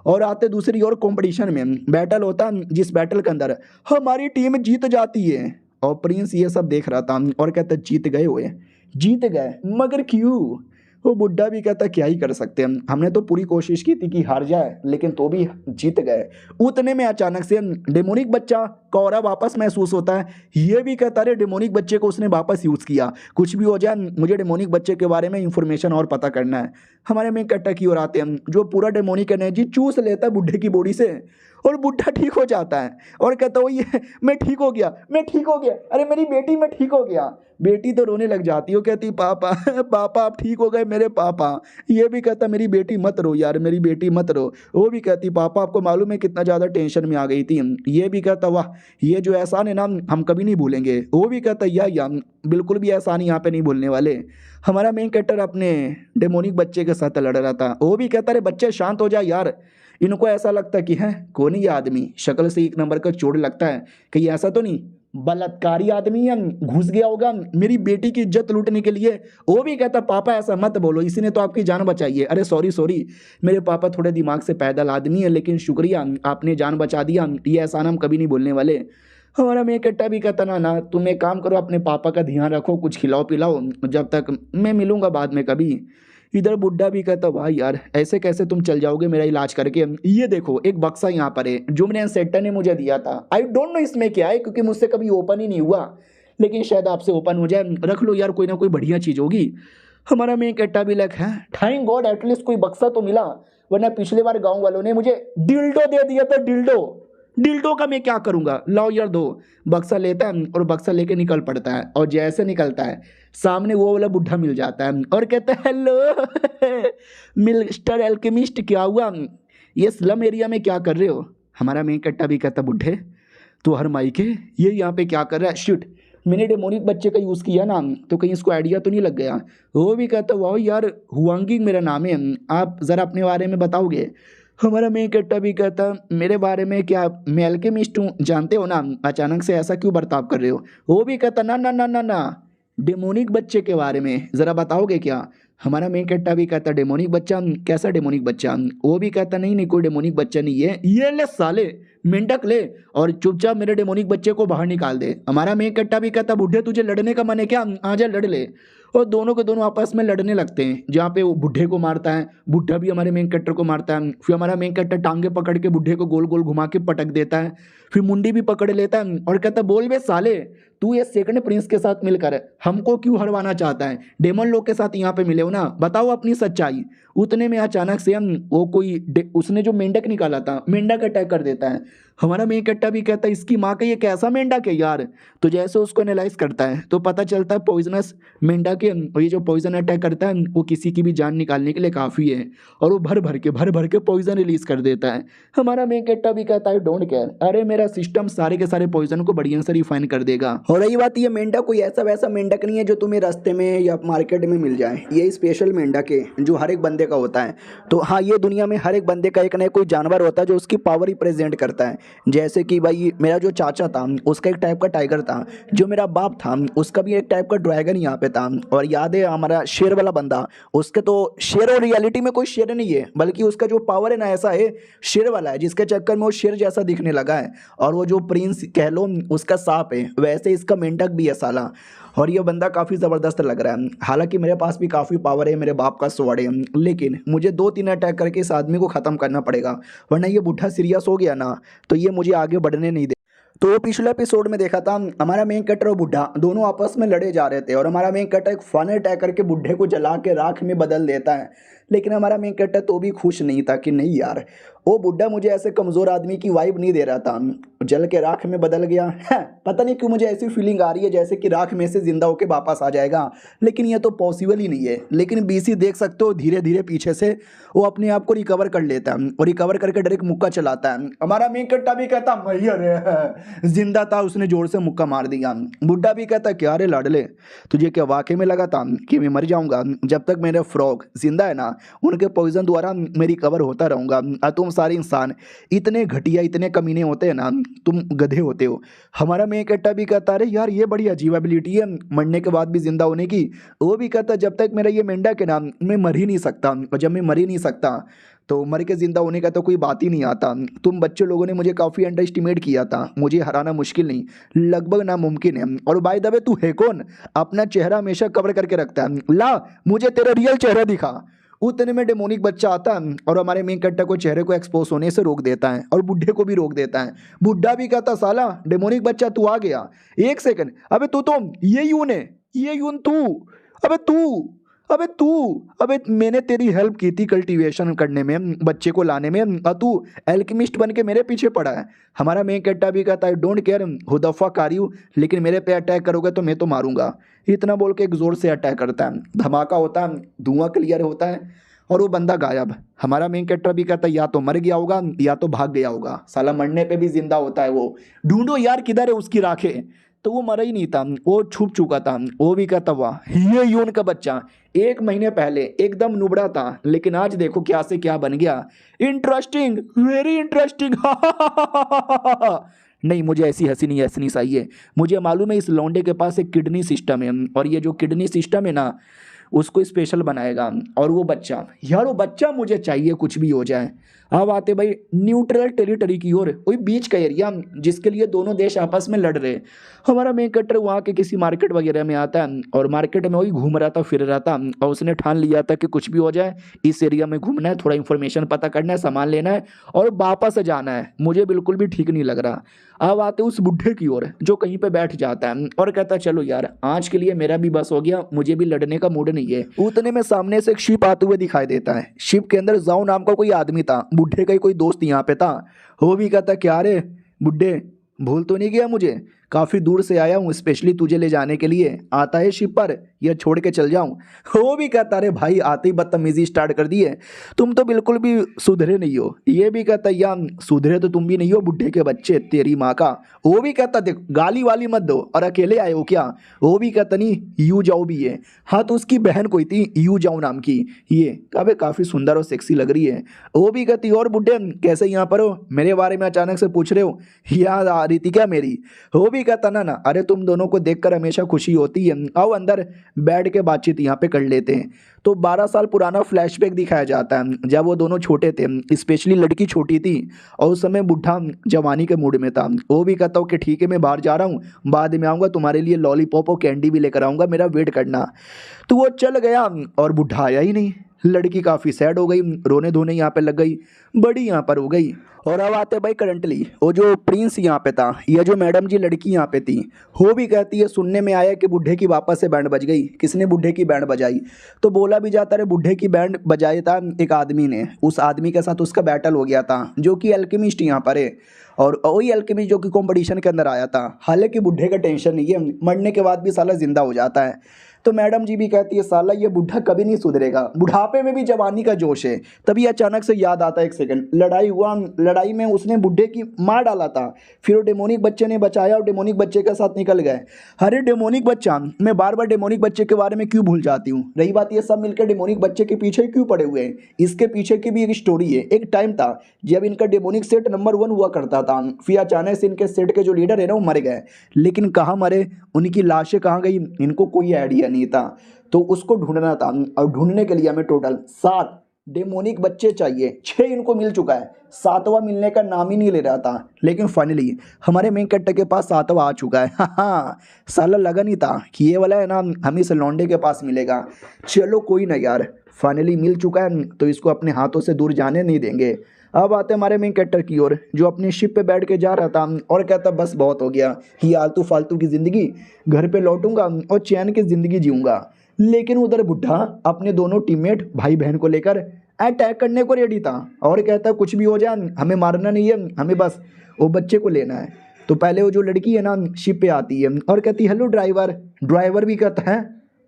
और आते दूसरी ओर कंपटीशन में बैटल होता है, जिस बैटल के अंदर हमारी टीम जीत जाती है। और प्रिंस ये सब देख रहा था और कहता जीत गए हुए, जीत गए मगर क्यों। वो बुड्ढा भी कहता क्या ही कर सकते हैं, हमने तो पूरी कोशिश की थी कि हार जाए लेकिन तो भी जीत गए। उतने में अचानक से डेमोनिक बच्चा कौरा वापस महसूस होता है। ये भी कहता है डेमोनिक बच्चे को उसने वापस यूज़ किया, कुछ भी हो जाए मुझे डेमोनिक बच्चे के बारे में इंफॉर्मेशन और पता करना है। हमारे में कट्टा की ओर आते हैं जो पूरा डेमोनिक एनर्जी चूस लेता है बुढ़े की बॉडी से, और बुढ़ा ठीक हो जाता है और कहता है ये मैं ठीक हो गया, मैं ठीक हो गया, अरे मेरी बेटी मैं ठीक हो गया। बेटी तो रोने लग जाती है, वो कहती पापा पापा आप ठीक हो गए मेरे पापा। ये भी कहता मेरी बेटी मत रो यार, मेरी बेटी मत रो। वो भी कहती पापा आपको मालूम है कितना ज़्यादा टेंशन में आ गई थी। ये भी कहता वाह ये जो एहसान है ना हम कभी नहीं भूलेंगे। वो भी कहता या बिल्कुल भी एहसान यहाँ पे नहीं भूलने वाले। हमारा मेन कैरेक्टर अपने डेमोनिक बच्चे के साथ लड़ रहा था। वो भी कहता अरे बच्चे शांत हो जाए यार। इनको ऐसा लगता कि है कौन ही आदमी, शक्ल से 1 नंबर का चोर लगता है, कहीं ऐसा तो नहीं बलात्कारी आदमी या घुस गया होगा मेरी बेटी की इज्जत लूटने के लिए। वो भी कहता पापा ऐसा मत बोलो, इसी ने तो आपकी जान बचाई है। अरे सॉरी सॉरी मेरे पापा थोड़े दिमाग से पैदल आदमी है, लेकिन शुक्रिया आपने जान बचा दिया, ये एहसान हम कभी नहीं भूलने वाले। हमारा मेरे कट्टा भी कहता ना तुम एक काम करो अपने पापा का ध्यान रखो, कुछ खिलाओ पिलाओ, जब तक मैं मिलूंगा बाद में कभी। इधर बुड्ढा भी कहता वाह यार ऐसे कैसे तुम चल जाओगे मेरा इलाज करके। ये देखो एक बक्सा यहाँ पर है जो मेरे सेटर ने मुझे दिया था, आई डोंट नो इसमें क्या है क्योंकि मुझसे कभी ओपन ही नहीं हुआ, लेकिन शायद आपसे ओपन हो जाए, रख लो यार कोई ना कोई बढ़िया चीज़ होगी। हमारा मेन कट्टा भी लग है थैंक गॉड एटलीस्ट कोई बक्सा तो मिला, वरना पिछले बार गाँव वालों ने मुझे डिल्डो दे दिया था। डिल्डो का मैं क्या करूंगा, लाओ यार दो। बक्सा लेता है और बक्सा लेके निकल पड़ता है, और जैसे निकलता है सामने वो वाला बुढ़ा मिल जाता है और कहता है हेलो मिस्टर एल्केमिस्ट क्या हुआ, ये स्लम एरिया में क्या कर रहे हो। हमारा मेन कट्टा भी कहता बुढ़े तो हर माइक है ये यहाँ पे क्या कर रहा है, शिट मैंने डेमोनिक बच्चे का यूज़ किया ना तो कहीं इसको आइडिया तो नहीं लग गया। वो भी कहता वाह यार हुआंगी मेरा नाम है, आप ज़रा अपने बारे में बताओगे। हमारा मेन कट्टा भी कहता मेरे बारे में क्या, मैं अल्केमिस्ट हूँ जानते हो ना, अचानक से ऐसा क्यों बर्ताव कर रहे हो। वो भी कहता ना ना ना ना ना डेमोनिक बच्चे के बारे में ज़रा बताओगे क्या। हमारा मेन कट्टा भी कहता डेमोनिक बच्चा, कैसा डेमोनिक बच्चा। वो भी कहता नहीं नहीं कोई डेमोनिक बच्चा नहीं है, ये ले साले मेंढक ले और चुपचाप मेरे डेमोनिक बच्चे को बाहर निकाल दे। हमारा मेन कट्टा भी कहता बुढ़े तुझे लड़ने का मन है क्या, आजा लड़ ले। और दोनों के दोनों आपस में लड़ने लगते हैं, जहाँ पे वो बुढ़े को मारता है, बुढ़ा भी हमारे मेन कट्टर को मारता है। फिर हमारा मेन कट्टर टांगे पकड़ के बुढ़े को गोल गोल घुमा के पटक देता है, फिर मुंडी भी पकड़ लेता है और कहता बोल बे साले तू ये सेकंड प्रिंस के साथ मिलकर हमको क्यों हरवाना चाहता है, डेमन लोग के साथ यहाँ पे मिले हो ना, बताओ अपनी सच्चाई। उतने में अचानक से हम वो कोई उसने जो मेंढक निकाला था मेंढक अटैक कर देता है। हमारा मेन कट्टा भी कहता है इसकी माँ का ये कैसा मेंढक है यार। तो जैसे उसको एनालाइज करता है तो पता चलता है पॉइजनस मेंढक है, और ये जो पॉइजन अटैक करता है वो किसी की भी जान निकालने के लिए काफ़ी है, और वो भर भर के पॉइजन रिलीज कर देता है। हमारा मेन कट्टा भी कहता है डोंट केयर, अरे मेरा सिस्टम सारे के सारे पॉइजन को बढ़िया से रिफाइन कर देगा। और रही बात ये मेंढक कोई ऐसा वैसा मेंढक नहीं है जो तुम्हें रास्ते में या मार्केट में मिल जाए, ये स्पेशल मेंढक है जो हर एक बंदे का होता है। तो हाँ ये दुनिया में हर एक बंदे का एक ना कोई जानवर होता है जो उसकी पावर रिप्रेजेंट करता है। जैसे कि भाई मेरा जो चाचा था उसका एक टाइप का टाइगर था, जो मेरा बाप था उसका भी एक टाइप का ड्रैगन यहाँ पे था, और याद है हमारा शेर वाला बंदा उसके तो शेर और रियलिटी में कोई शेर नहीं है, बल्कि उसका जो पावर है ना ऐसा है शेर वाला है, जिसके चक्कर में वो शेर जैसा दिखने लगा है। और वो जो प्रिंस कह लो उसका सांप है, वैसे इसका मेंढक भी है साला। और ये बंदा काफ़ी ज़बरदस्त लग रहा है। हालांकि मेरे पास भी काफ़ी पावर है, मेरे बाप का स्वॉर्ड है, लेकिन मुझे 2-3 अटैक करके इस आदमी को ख़त्म करना पड़ेगा, वरना ये बुढ़ा सीरियस हो गया ना तो ये मुझे आगे बढ़ने नहीं दे। तो पिछले एपिसोड में देखा था हमारा मेन कटर और बुढ़ा दोनों आपस में लड़े जा रहे थे, और हमारा मेन कटर एक फन अटैक करके बुढ़े को जला के राख में बदल देता है, लेकिन हमारा मेन कैरेक्टर तो भी खुश नहीं था कि नहीं यार, वो बुड्ढा मुझे ऐसे कमज़ोर आदमी की वाइब नहीं दे रहा था, जल के राख में बदल गया है। पता नहीं क्यों मुझे ऐसी फीलिंग आ रही है जैसे कि राख में से जिंदा होकर वापस आ जाएगा, लेकिन ये तो पॉसिबल ही नहीं है। लेकिन बीसी देख सकते हो धीरे धीरे पीछे से वो अपने आप को रिकवर कर लेता है और रिकवर करके डायरेक्ट मुक्का चलाता है। हमारा मेन कैरेक्टर भी कहता मैं अरे जिंदा था, उसने जोर से मुक्का मार दिया। बुड्ढा भी कहता क्या रे लाडले, तुझे क्या वाकई में लगा था कि मैं मर जाऊंगा? जब तक मेरे फ्रॉग जिंदा है ना, उनके पॉइजन द्वारा मैं रिकवर होता रहूंगा। और तुम सारे इंसान इतने घटिया इतने कमीने होते हैं ना, तुम गधे होते हो। हमारा मेन कैरेक्टर भी कहता अरे यार ये बड़ी अजीब एबिलिटी है मरने के बाद भी जिंदा होने की। वो भी कहता जब तक मेरा ये मेंढक है ना, मैं मर ही नहीं सकता, और जब मैं मर ही नहीं सकता तो मर के जिंदा होने का तो कोई बात ही नहीं आता। तुम बच्चे लोगों ने मुझे काफ़ी अंडर एस्टिमेट किया था, मुझे हराना मुश्किल नहीं लगभग नामुमकिन है। और बाय द वे तू है कौन? अपना चेहरा हमेशा कवर करके रखता है, ला मुझे तेरा रियल चेहरा दिखा। उतने में डेमोनिक बच्चा आता है और हमारे मेन कैरेक्टर को चेहरे को एक्सपोज होने से रोक देता है और बुढ़े को भी रोक देता है। बुढ़ा भी कहता साला डेमोनिक बच्चा तू आ गया, एक सेकंड, अबे तू तो ये यून है, ये यून तू, अबे तू, अबे तू, अबे मैंने तेरी हेल्प की थी कल्टीवेशन करने में, बच्चे को लाने में, और तू एल्केमिस्ट बन के मेरे पीछे पड़ा है। हमारा मेन कैरेक्टर भी कहता है don't care who the fuck are you, लेकिन मेरे पे अटैक करोगे तो मैं तो मारूंगा। इतना बोल के एक जोर से अटैक करता है, धमाका होता है, धुआं क्लियर होता है और वो बंदा गायब। हमारा मेन कैरेक्टर भी कहता है या तो मर गया होगा या तो भाग गया होगा, साला मरने पे भी जिंदा होता है वो, ढूंढो यार किधर है उसकी राखें। तो वो मरा ही नहीं था, वो छुप चुका था। वो भी कहता वाह ये यून का बच्चा 1 महीने पहले एकदम नुबड़ा था, लेकिन आज देखो क्या से क्या बन गया। Interesting, very interesting. नहीं मुझे ऐसी हंसी नहीं हंसनी चाहिए, मुझे मालूम है इस लौंडे के पास एक किडनी सिस्टम है और ये जो किडनी सिस्टम है ना उसको स्पेशल बनाएगा। और वो बच्चा यार, वो बच्चा मुझे चाहिए कुछ भी हो जाए। अब आते भाई न्यूट्रल टेरिटरी की ओर, वही बीच का एरिया जिसके लिए दोनों देश आपस में लड़ रहे। हमारा मेन कैरेक्टर वहाँ के किसी मार्केट वगैरह में आता है और मार्केट में वही घूम रहा था फिर रहा था और उसने ठान लिया था कि कुछ भी हो जाए इस एरिया में घूमना है, थोड़ा इन्फॉर्मेशन पता करना है, सामान लेना है और वापस जाना है। मुझे बिल्कुल भी ठीक नहीं लग रहा। अब आते उस बुढ़े की ओर जो कहीं पे बैठ जाता है और कहता है चलो यार आज के लिए मेरा भी बस हो गया, मुझे भी लड़ने का मूड नहीं है। उतने में सामने से एक शिप आते हुए दिखाई देता है। शिप के अंदर जाओ नाम का कोई आदमी था, बुढ़े का ही कोई दोस्त यहाँ पे था। वो भी कहता क्या रे बुढ़े, भूल तो नहीं गया मुझे? काफ़ी दूर से आया हूँ स्पेशली तुझे ले जाने के लिए, आता है शिप पर या छोड़ के चल जाऊँ? वो भी कहता रे भाई आते ही बदतमीजी स्टार्ट कर दी है, तुम तो बिल्कुल भी सुधरे नहीं हो। ये भी कहता या सुधरे तो तुम भी नहीं हो बुढ़े के बच्चे, तेरी माँ का। वो भी कहता देख गाली वाली मत दो, और अकेले आए हो क्या? वो भी कहता नहीं यू जाओ भी है। हाँ तो उसकी बहन कोई थी यू जाओ नाम की, ये अबे काफ़ी सुंदर और सेक्सी लग रही है। वो भी कहती और बुढ़े कैसे यहाँ पर हो, मेरे बारे में अचानक से पूछ रहे हो, याद आ रही थी क्या मेरी? वो भी कहता ना अरे तुम दोनों को देखकर हमेशा खुशी होती है, आओ अंदर बैठ के बातचीत यहाँ पे कर लेते हैं। तो 12 साल पुराना फ्लैशबैक दिखाया जाता है जब वो दोनों छोटे थे, स्पेशली लड़की छोटी थी और उस समय बुढ़ा जवानी के मूड में था। वो भी कहता हूँ कि ठीक है मैं बाहर जा रहा हूँ, बाद में आऊँगा, तुम्हारे लिए लॉलीपॉप और कैंडी भी लेकर आऊँगा, मेरा वेट करना। तो वो चल गया और बुढ़ा आया ही नहीं। लड़की काफ़ी सैड हो गई, रोने धोने यहाँ पे लग गई, बड़ी यहाँ पर हो गई। और अब आते भाई करंटली वो जो प्रिंस यहाँ पे था, या जो मैडम जी लड़की यहाँ पे थी, वो भी कहती है सुनने में आया कि बुढ़े की वापस से बैंड बज गई। किसने बुढ़े की बैंड बजाई? तो बोला भी जाता है बुढ़े की बैंड बजाया था एक आदमी ने, उस आदमी के साथ उसका बैटल हो गया था जो कि एल्केमिस्ट यहाँ पर है, और वही एल्केमिस्ट जो कि कंपटीशन के अंदर आया था। हालांकि बुढ़े का टेंशन नहीं है, मरने के बाद भी साला जिंदा हो जाता है। तो मैडम जी भी कहती है साला ये बुढ़ा कभी नहीं सुधरेगा, बुढ़ापे में भी जवानी का जोश है। तभी अचानक से याद आता है एक सेकंड, लड़ाई हुआ, लड़ाई में उसने बुढ़े की मार डाला था, फिर वो डेमोनिक बच्चे ने बचाया और डेमोनिक बच्चे के साथ निकल गए। अरे डेमोनिक बच्चा, मैं बार बार डेमोनिक बच्चे के बारे में क्यों भूल जाती हूँ? रही बात ये सब मिलकर डेमोनिक बच्चे के पीछे क्यों पड़े हुए हैं, इसके पीछे की भी एक स्टोरी है। एक टाइम था जब इनका डेमोनिक सेट नंबर 1 हुआ करता था, फिर अचानक से इनके सेट के जो लीडर है ना वो मर गए। लेकिन कहाँ मरे, उनकी लाशें कहाँ गई, इनको कोई आइडिया नहीं था। तो उसको ढूंढना था और ढूंढने के लिए हमें टोटल 7 डेमोनिक बच्चे चाहिए। 6 इनको मिल चुका है, 7वां मिलने का नाम ही नहीं ले रहा था। लेकिन फाइनली हमारे मेन कैरेक्टर के पास 7वां आ चुका है। हाँ साला लगा नहीं था कि ये वाला है ना हम इस लौंडे के पास मिलेगा। चलो कोई ना यार, फाइनली मिल चुका है तो इसको अपने हाथों से दूर जाने नहीं देंगे। अब आते हमारे मेन कैरेक्टर की ओर जो अपनी शिप पे बैठ के जा रहा था और कहता बस बहुत हो गया ये आलतू फालतू की ज़िंदगी, घर पे लौटूंगा और चैन की ज़िंदगी जीऊँगा। लेकिन उधर बुढ़ा अपने दोनों टीममेट भाई बहन को लेकर अटैक करने को रेडी था और कहता कुछ भी हो जाए हमें मारना नहीं है, हमें बस वो बच्चे को लेना है। तो पहले वो जो लड़की है ना शिप पे आती है और कहती हेलो ड्राइवर। ड्राइवर भी कहता है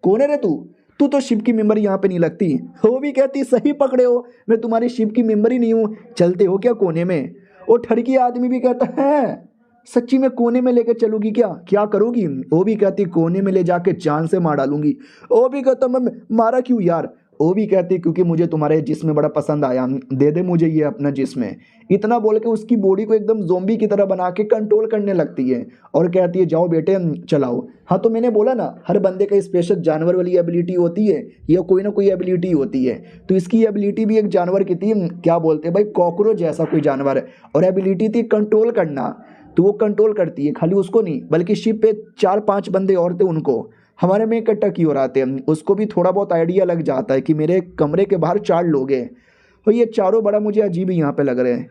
कौन है रे तू, तू तो शिप की मेंबर यहाँ पे नहीं लगती। वो भी कहती सही पकड़े हो, मैं तुम्हारी शिप की मेंबर ही नहीं हूँ, चलते हो क्या कोने में। वो ठड़की आदमी भी कहता है सच्ची में कोने में लेकर चलूगी क्या, क्या करोगी। वो भी कहती कोने में ले जाके जान से मार डालूंगी। वो भी कहता मैं मारा क्यों यार। वो भी कहती क्योंकि मुझे तुम्हारे जिस्म बड़ा पसंद आया, दे दे मुझे ये अपना जिस्म है। इतना बोल के उसकी बॉडी को एकदम जोम्बी की तरह बना के कंट्रोल करने लगती है और कहती है जाओ बेटे चलाओ। हाँ तो मैंने बोला ना हर बंदे का स्पेशल जानवर वाली एबिलिटी होती है या कोई ना कोई एबिलिटी होती है। तो इसकी एबिलिटी भी एक जानवर की थी, क्या बोलते हैं भाई कॉकरोच जैसा कोई जानवर, और एबिलिटी थी कंट्रोल करना। तो वो कंट्रोल करती है, खाली उसको नहीं बल्कि शिप पे 4-5 बंदे और थे उनको हमारे में इकट्ठा की ओर आते हैं। उसको भी थोड़ा बहुत आइडिया लग जाता है कि मेरे कमरे के बाहर 4 लोग हैं और ये चारों बड़ा मुझे अजीब ही यहाँ पे लग रहे हैं।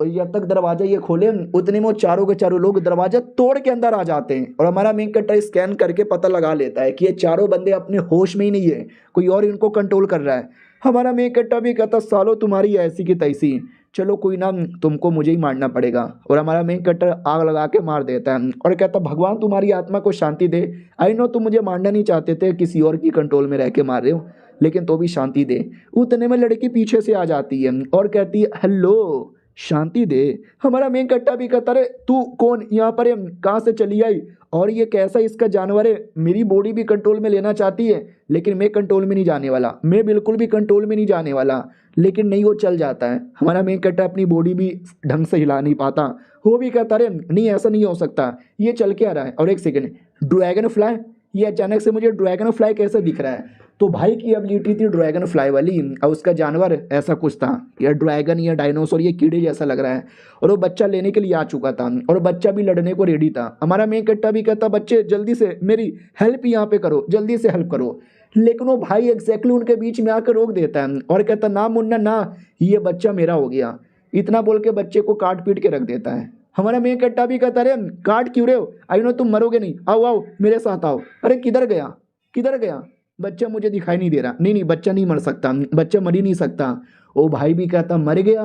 और जब तक दरवाज़ा ये खोले उतने में वो चारों के चारों लोग दरवाज़ा तोड़ के अंदर आ जाते हैं और हमारा मेन कट्टा स्कैन करके पता लगा लेता है कि ये चारों बंदे अपने होश में ही नहीं है, कोई और इनको कंट्रोल कर रहा है। हमारा मेन कट्टा भी कहता सालो तुम्हारी ऐसी की तैसी, चलो कोई ना तुमको मुझे ही मारना पड़ेगा। और हमारा मेन कट्टर आग लगा के मार देता है और कहता भगवान तुम्हारी आत्मा को शांति दे। आई नो तुम मुझे मारना नहीं चाहते थे, किसी और की कंट्रोल में रह के मार रहे हो, लेकिन तो भी शांति दे। उतने में लड़की पीछे से आ जाती है और कहती है हेलो शांति दे। हमारा मेन कट्टा भी कहता रे तू कौन, यहाँ पर कहाँ से चली आई और ये कैसा इसका जानवर है, मेरी बॉडी भी कंट्रोल में लेना चाहती है लेकिन मैं कंट्रोल में नहीं जाने वाला, मैं बिल्कुल भी कंट्रोल में नहीं जाने वाला। लेकिन नहीं वो चल जाता है। हमारा मेन कट्टा अपनी बॉडी भी ढंग से हिला नहीं पाता। वो भी कहता रे नहीं ऐसा नहीं हो सकता, ये चल के आ रहा है। और एक सेकेंड ड्रैगन फ्लाई, ये अचानक से मुझे ड्रैगन फ्लाई कैसे दिख रहा है। तो भाई की एबिलिटी थी ड्रैगन फ्लाई वाली और उसका जानवर ऐसा कुछ था या ड्रैगन या डायनासोर ये कीड़े जैसा लग रहा है। और वो बच्चा लेने के लिए आ चुका था और बच्चा भी लड़ने को रेडी था। हमारा मेन कट्टा भी कहता बच्चे जल्दी से मेरी हेल्प यहाँ पे करो, जल्दी से हेल्प करो। लेकिन वो भाई एग्जैक्टली उनके बीच में आकर रोक देता है और कहता ना मुन्ना ना, ये बच्चा मेरा हो गया। इतना बोल के बच्चे को काट पीट के रख देता है। हमारा मेन कट्टा भी कहता अरे काट क्यों रहे हो, आई नो तुम मरोगे नहीं, आओ आओ मेरे साथ आओ। अरे किधर गया किधर गया, बच्चा मुझे दिखाई नहीं दे रहा। नहीं नहीं बच्चा नहीं मर सकता, बच्चा मर ही नहीं सकता। ओ भाई भी कहता मर गया,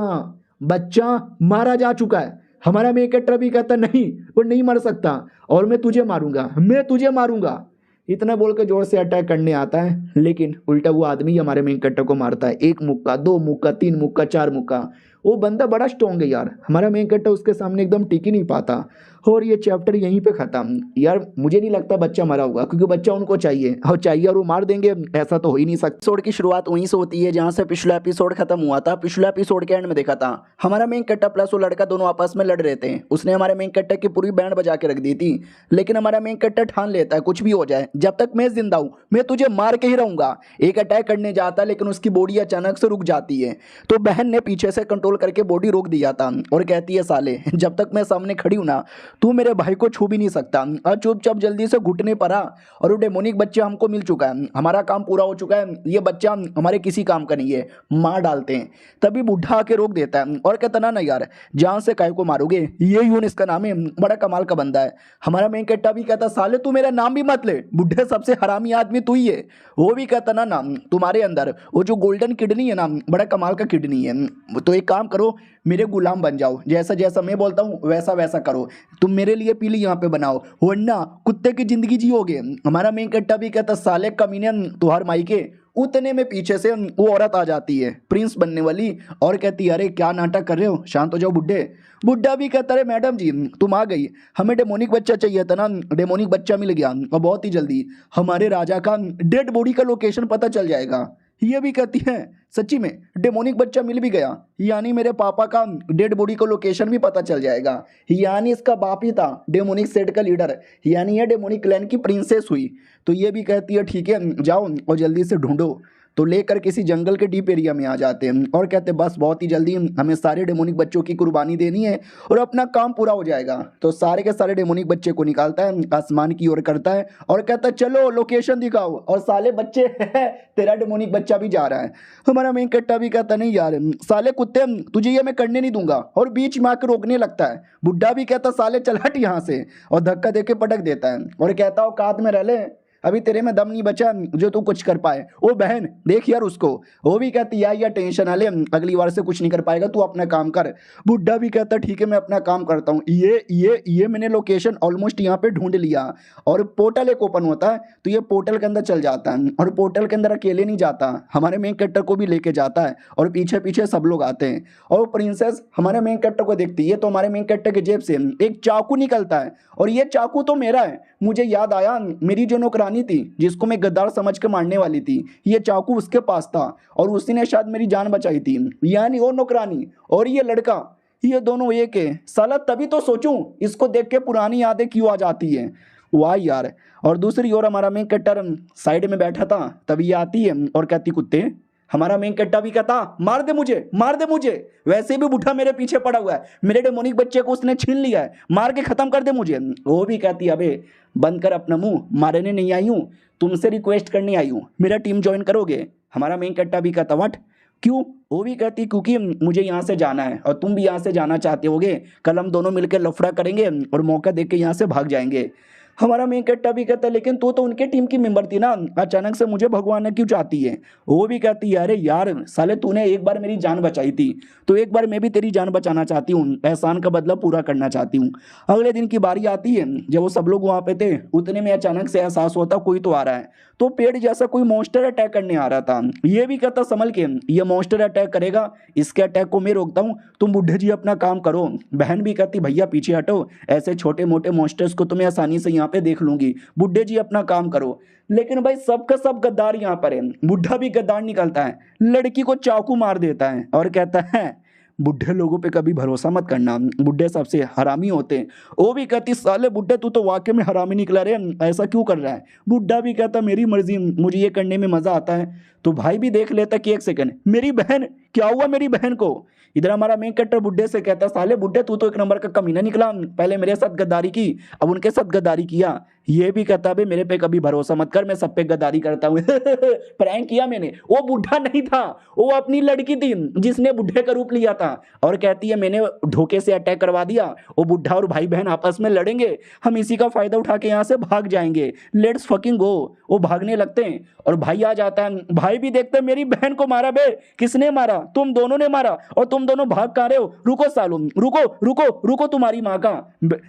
बच्चा मारा जा चुका है। हमारा मेन कट्टा भी कहता नहीं वो नहीं मर सकता और मैं तुझे मारूंगा, मैं तुझे मारूंगा। इतना बोल के जोर से अटैक करने आता है लेकिन उल्टा वो आदमी हमारे मेन कट्टर को मारता है। 1 मुक्का 2 मुक्का 3 मुक्का 4 मुक्का। वो बंदा बड़ा स्ट्रॉन्ग है यार, हमारा मेन कट्टर उसके सामने एकदम टिक ही नहीं पाता। और ये चैप्टर यहीं पे खत्म। यार मुझे नहीं लगता बच्चा मरा होगा क्योंकि बच्चा उनको चाहिए और वो मार देंगे, ऐसा तो हो ही नहीं सकता। एपिसोड की शुरुआत वहीं से होती है जहाँ से पिछला एपिसोड खत्म हुआ था। पिछला एपिसोड के एंड में देखा था हमारा मेन कट्टा प्लस वो लड़का दोनों आपस में लड़ रहे थे। उसने हमारे मेन कट्टा की पूरी बैंड बजा के रख दी थी। लेकिन हमारा मेन कट्टा ठान लेता है कुछ भी हो जाए जब तक मैं जिंदा हूँ मैं तुझे मार के ही रहूंगा। एक अटैक करने जाता है लेकिन उसकी बॉडी अचानक से रुक जाती है। तो बहन ने पीछे से कंट्रोल करके बॉडी रोक दिया था और कहती है साले जब तक मैं सामने खड़ी हूं ना तू मेरे भाई को छू भी नहीं सकता। और चुपचाप जल्दी से घुटने पड़ा और वो डेमोनिक बच्चा हमको मिल चुका है, हमारा काम पूरा हो चुका है, ये बच्चा हमारे किसी काम का नहीं है, मार डालते हैं। तभी बुढ़ा आके रोक देता है और कहता ना यार जान से काय को मारोगे, ये यून इसका नाम है, बड़ा कमाल का बंदा है। हमारा मेन कट्टा भी कहता साले तू मेरा नाम भी मत ले, बुढ़े सबसे हरामी आदमी तू ही है। वो भी कहता ना तुम्हारे अंदर वो जो गोल्डन किडनी है ना बड़ा कमाल का किडनी है, तो एक काम करो मेरे गुलाम बन जाओ, जैसा जैसा मैं बोलता हूँ वैसा वैसा करो, तुम मेरे लिए पीली यहाँ पे बनाओ वरना कुत्ते की जिंदगी जियोगे। हमारा मेन कट्टा भी कहता साले कमीने तुहार माई के। उतने में पीछे से वो औरत आ जाती है प्रिंस बनने वाली और कहती है अरे क्या नाटक कर रहे हो, शांत हो जाओ बुड्ढे। बुड्ढा भी कहता है मैडम जी तुम आ गई, हमें डेमोनिक बच्चा चाहिए था ना, डेमोनिक बच्चा मिल गया और बहुत ही जल्दी हमारे राजा का डेड बॉडी का लोकेशन पता चल जाएगा। ये भी कहती है सच्ची में डेमोनिक बच्चा मिल भी गया, यानी मेरे पापा का डेड बॉडी का लोकेशन भी पता चल जाएगा, यानी इसका बाप ही था डेमोनिक सेट का लीडर, यानी ये डेमोनिक क्लैन की प्रिंसेस हुई। तो ये भी कहती है ठीक है जाओ और जल्दी से ढूंढो। तो लेकर किसी जंगल के डीप एरिया में आ जाते हैं और कहते हैं बस बहुत ही जल्दी हमें सारे डेमोनिक बच्चों की कुर्बानी देनी है और अपना काम पूरा हो जाएगा। तो सारे के सारे डेमोनिक बच्चे को निकालता है, आसमान की ओर करता है और कहता है चलो लोकेशन दिखाओ, और साले बच्चे तेरा डेमोनिक बच्चा भी जा रहा है। हमारा मेन कट्टा भी कहता नहीं यार साले कुत्ते तुझे ये मैं करने नहीं दूंगा, और बीच में आकर रोकने लगता है। बुड्ढा भी कहता साले चल हट यहाँ से और धक्का देके पटक देता है और कहता औकात में रह ले, अभी तेरे में दम नहीं बचा जो तू कुछ कर पाए। ओ बहन देख यार उसको, वो भी कहती यार टेंशन आले, अगली बार से कुछ नहीं कर पाएगा, तू अपना काम कर। बुड्ढा भी कहता ठीक है मैं अपना काम करता हूँ। ये मैंने लोकेशन ऑलमोस्ट यहाँ पे ढूंढ लिया, और पोर्टल एक ओपन होता है तो ये पोर्टल के अंदर चल जाता है, और पोर्टल के अंदर अकेले नहीं जाता, हमारे मेन कैरेक्टर को भी लेके जाता है, और पीछे पीछे सब लोग आते हैं। और प्रिंसेस हमारे मेन कैरेक्टर को देखती है तो हमारे मेन कैरेक्टर के जेब से एक चाकू निकलता है, और ये चाकू तो मेरा है। मुझे याद आया मेरी जो नौकरानी थी जिसको मैं गद्दार समझ के मारने वाली थी, ये चाकू उसके पास था और उसी ने शायद मेरी जान बचाई थी। यानी वो नौकरानी और ये लड़का, ये दोनों एक है साला। तभी तो सोचूं इसको देख के पुरानी यादें क्यों आ जाती है, वाह यार। और दूसरी ओर हमारा मेन कैरेक्टर साइड में बैठा था, तभी ये आती है और कहती कुत्ते। हमारा मेन कैरेक्टर भी कहता मार दे मुझे, मार दे मुझे, वैसे भी बुढ़ा मेरे पीछे पड़ा हुआ है, मेरे डेमोनिक बच्चे को उसने छीन लिया है, मार के खत्म कर दे मुझे। वो भी कहती अबे बंद कर अपना मुंह, मारने नहीं आई हूँ, तुमसे रिक्वेस्ट करने आई हूँ, मेरा टीम ज्वाइन करोगे। हमारा मेन कैरेक्टर भी कहता व्हाट, क्यों। वो भी कहती क्योंकि मुझे यहाँ से जाना है और तुम भी यहाँ से जाना चाहते होगे, कल हम दोनों मिलकर लफड़ा करेंगे और मौका देख के यहाँ से भाग जाएंगे। हमारा मेन कैरेक्टर भी कहता है लेकिन तू तो उनके टीम की मेंबर थी ना, अचानक से मुझे भगवान क्यों चाहती है। वो भी कहती है अरे यार साले तूने एक बार मेरी जान बचाई थी तो एक बार मैं भी तेरी जान बचाना चाहती हूँ, एहसान का बदला पूरा करना चाहती हूँ। अगले दिन की बारी आती है जब वो सब लोग वहाँ पे थे, उतने में अचानक से एहसास होता कोई तो आ रहा है, तो पेड़ जैसा कोई मॉन्स्टर अटैक करने आ रहा था। ये भी कहता संभल के, ये मॉन्स्टर अटैक करेगा, इसके अटैक को मैं रोकता हूँ, तुम बुढ़े जी अपना काम करो। बहन भी कहती भैया पीछे हटो, ऐसे छोटे मोटे मॉन्स्टर्स को तो मैं आसानी से यहाँ पे देख लूंगी, बुढ़े जी अपना काम करो। लेकिन भाई सबका सब गद्दार यहाँ पर है। बुढ़ा भी गद्दार निकलता है, लड़की को चाकू मार देता है और कहता है बुढ़े लोगों पे कभी भरोसा मत करना, बुढ़े सबसे हरामी होते हैं। वो भी कहती साले बुढ़े तू तो वाकई में हरामी निकला रे, ऐसा क्यों कर रहा है। बुढ़ा भी कहता मेरी मर्जी, मुझे ये करने में मजा आता है। तो भाई भी देख लेता कि एक सेकंड मेरी बहन, क्या हुआ मेरी बहन को। इधर हमारा मेन कैरेक्टर बुढ़े से कहता साले बुढ़े तू तो एक नंबर का कमीना निकला, पहले मेरे साथ गद्दारी की अब उनके साथ गद्दारी किया। ये भी कहता बे मेरे पे कभी भरोसा मत कर, मैं सब पे गद्दारी करता हूँ प्रैंक किया मैंने। वो बुढ़ा नहीं था, वो अपनी लड़की थी जिसने बुढ़े का रूप लिया था, और कहती है मैंने धोखे से अटैक करवा दिया, वो बुढ़ा और भाई बहन आपस में लड़ेंगे, हम इसी का फायदा उठा के यहाँ से भाग जाएंगे, लेट्स फकिंग गो। वो भागने लगते हैं और भाई आ जाता है। भाई भी देखते मेरी बहन को मारा बे, किसने मारा, तुम दोनों ने मारा, और तुम दोनों भाग कहाँ रहे हो, रुको सालो, रुको रुको रुको तुम्हारी माँ का।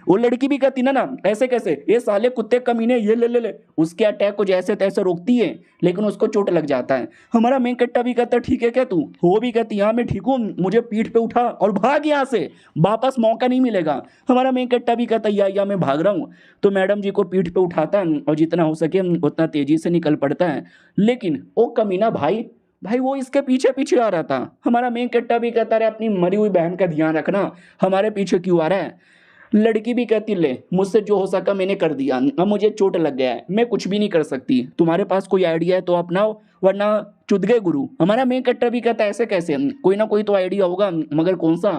वो लड़की भी कहती ना ऐसे कैसे, ये साले कुत्ते कमीने, ये ले उसके अटैक को जैसे तैसे रोकती है लेकिन उसको चोट लग जाता है। हमारा मेन कैरेक्टर भी कहता ठीक है क्या तू, वो भी कहती हाँ मैं ठीक हूँ, मुझे पीठ पे उठा और भाग यहाँ से, वापस मौका नहीं मिलेगा। हमारा मेन कैरेक्टर भी कहता या मैं भाग रहा हूँ। तो मैडम जी को पीठ पे उठाता है और जितना हो सके उतना तेजी से निकल पड़ता है। लेकिन वो कमीना भाई वो इसके पीछे पीछे आ रहा था। हमारा मेन कैरेक्टर भी कहता रहे अपनी मरी हुई बहन का ध्यान रखना, हमारे पीछे क्यों आ रहा है। लड़की भी कहती ले मुझसे जो हो सका मैंने कर दिया, अब मुझे चोट लग गया है, मैं कुछ भी नहीं कर सकती, तुम्हारे पास कोई आइडिया है तो अपनाओ वरना चुद गए गुरु। हमारा मेन कैरेक्टर भी कहता है ऐसे कैसे, कोई ना कोई तो आइडिया होगा मगर कौन सा।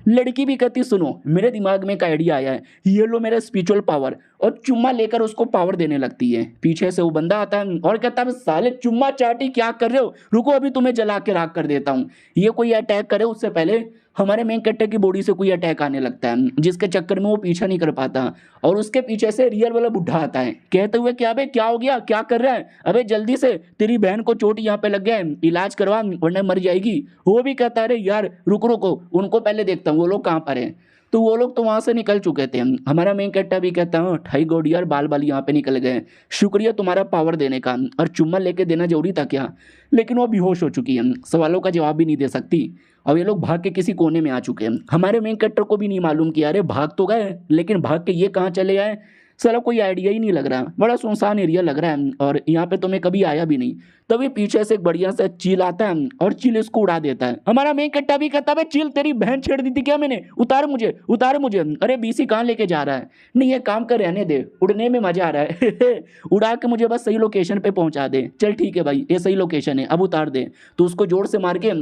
लड़की भी कहती सुनो मेरे दिमाग में एक आइडिया आया है, ये लो मेरा स्पिरिचुअल पावर, और चुम्मा लेकर उसको पावर देने लगती है। पीछे से वो बंदा आता है और कहता है साले चुम्मा चाटी क्या कर रहे हो, रुको अभी तुम्हें जला के राख कर देता हूँ। ये कोई अटैक करे उससे पहले हमारे मेन कैरेक्टर की बॉडी से कोई अटैक आने लगता है, जिसके चक्कर में वो पीछा नहीं कर पाता, और उसके पीछे से रियल वाला बुढ़ा आता है कहते हुए क्या बे क्या हो गया, क्या कर रहा है, अबे जल्दी से तेरी बहन को चोट यहाँ पे लग गया है, इलाज करवा वरना मर जाएगी। वो भी कहता है अरे यार रुको उनको पहले देखता हूँ वो लोग कहाँ पर है। तो वो लोग तो वहां से निकल चुके थे। हमारा मेन कैरेक्टर भी कहता है ठाई गोड यार बाल यहाँ पे निकल गए, शुक्रिया तुम्हारा पावर देने का, और चुम्मा लेके देना जरूरी था क्या। लेकिन वो बेहोश हो चुकी है, सवालों का जवाब भी नहीं दे सकती, और ये लोग भाग के किसी कोने में आ चुके हैं। हमारे मेन कैरेक्टर को भी नहीं मालूम कि अरे भाग तो गए लेकिन भाग के ये कहाँ चले आए, साला कोई आइडिया ही नहीं लग रहा, बड़ा सुनसान एरिया लग रहा है और यहाँ पे तो मैं कभी आया भी नहीं। तभी पीछे से एक बढ़िया सा चील आता है और चील इसको उड़ा देता है। हमारा मेन कैरेक्टर भी कहता है चील तेरी बहन छेड़ दी थी क्या मैंने, उतार मुझे। अरे बीसी कहाँ लेके जा रहा है, नहीं ये काम कर रहने दे, उड़ने में मजा आ रहा है उड़ा के मुझे बस सही लोकेशन पे पहुंचा दे। चल ठीक है भाई ये सही लोकेशन है, अब उतार दे। तो उसको जोर से मार के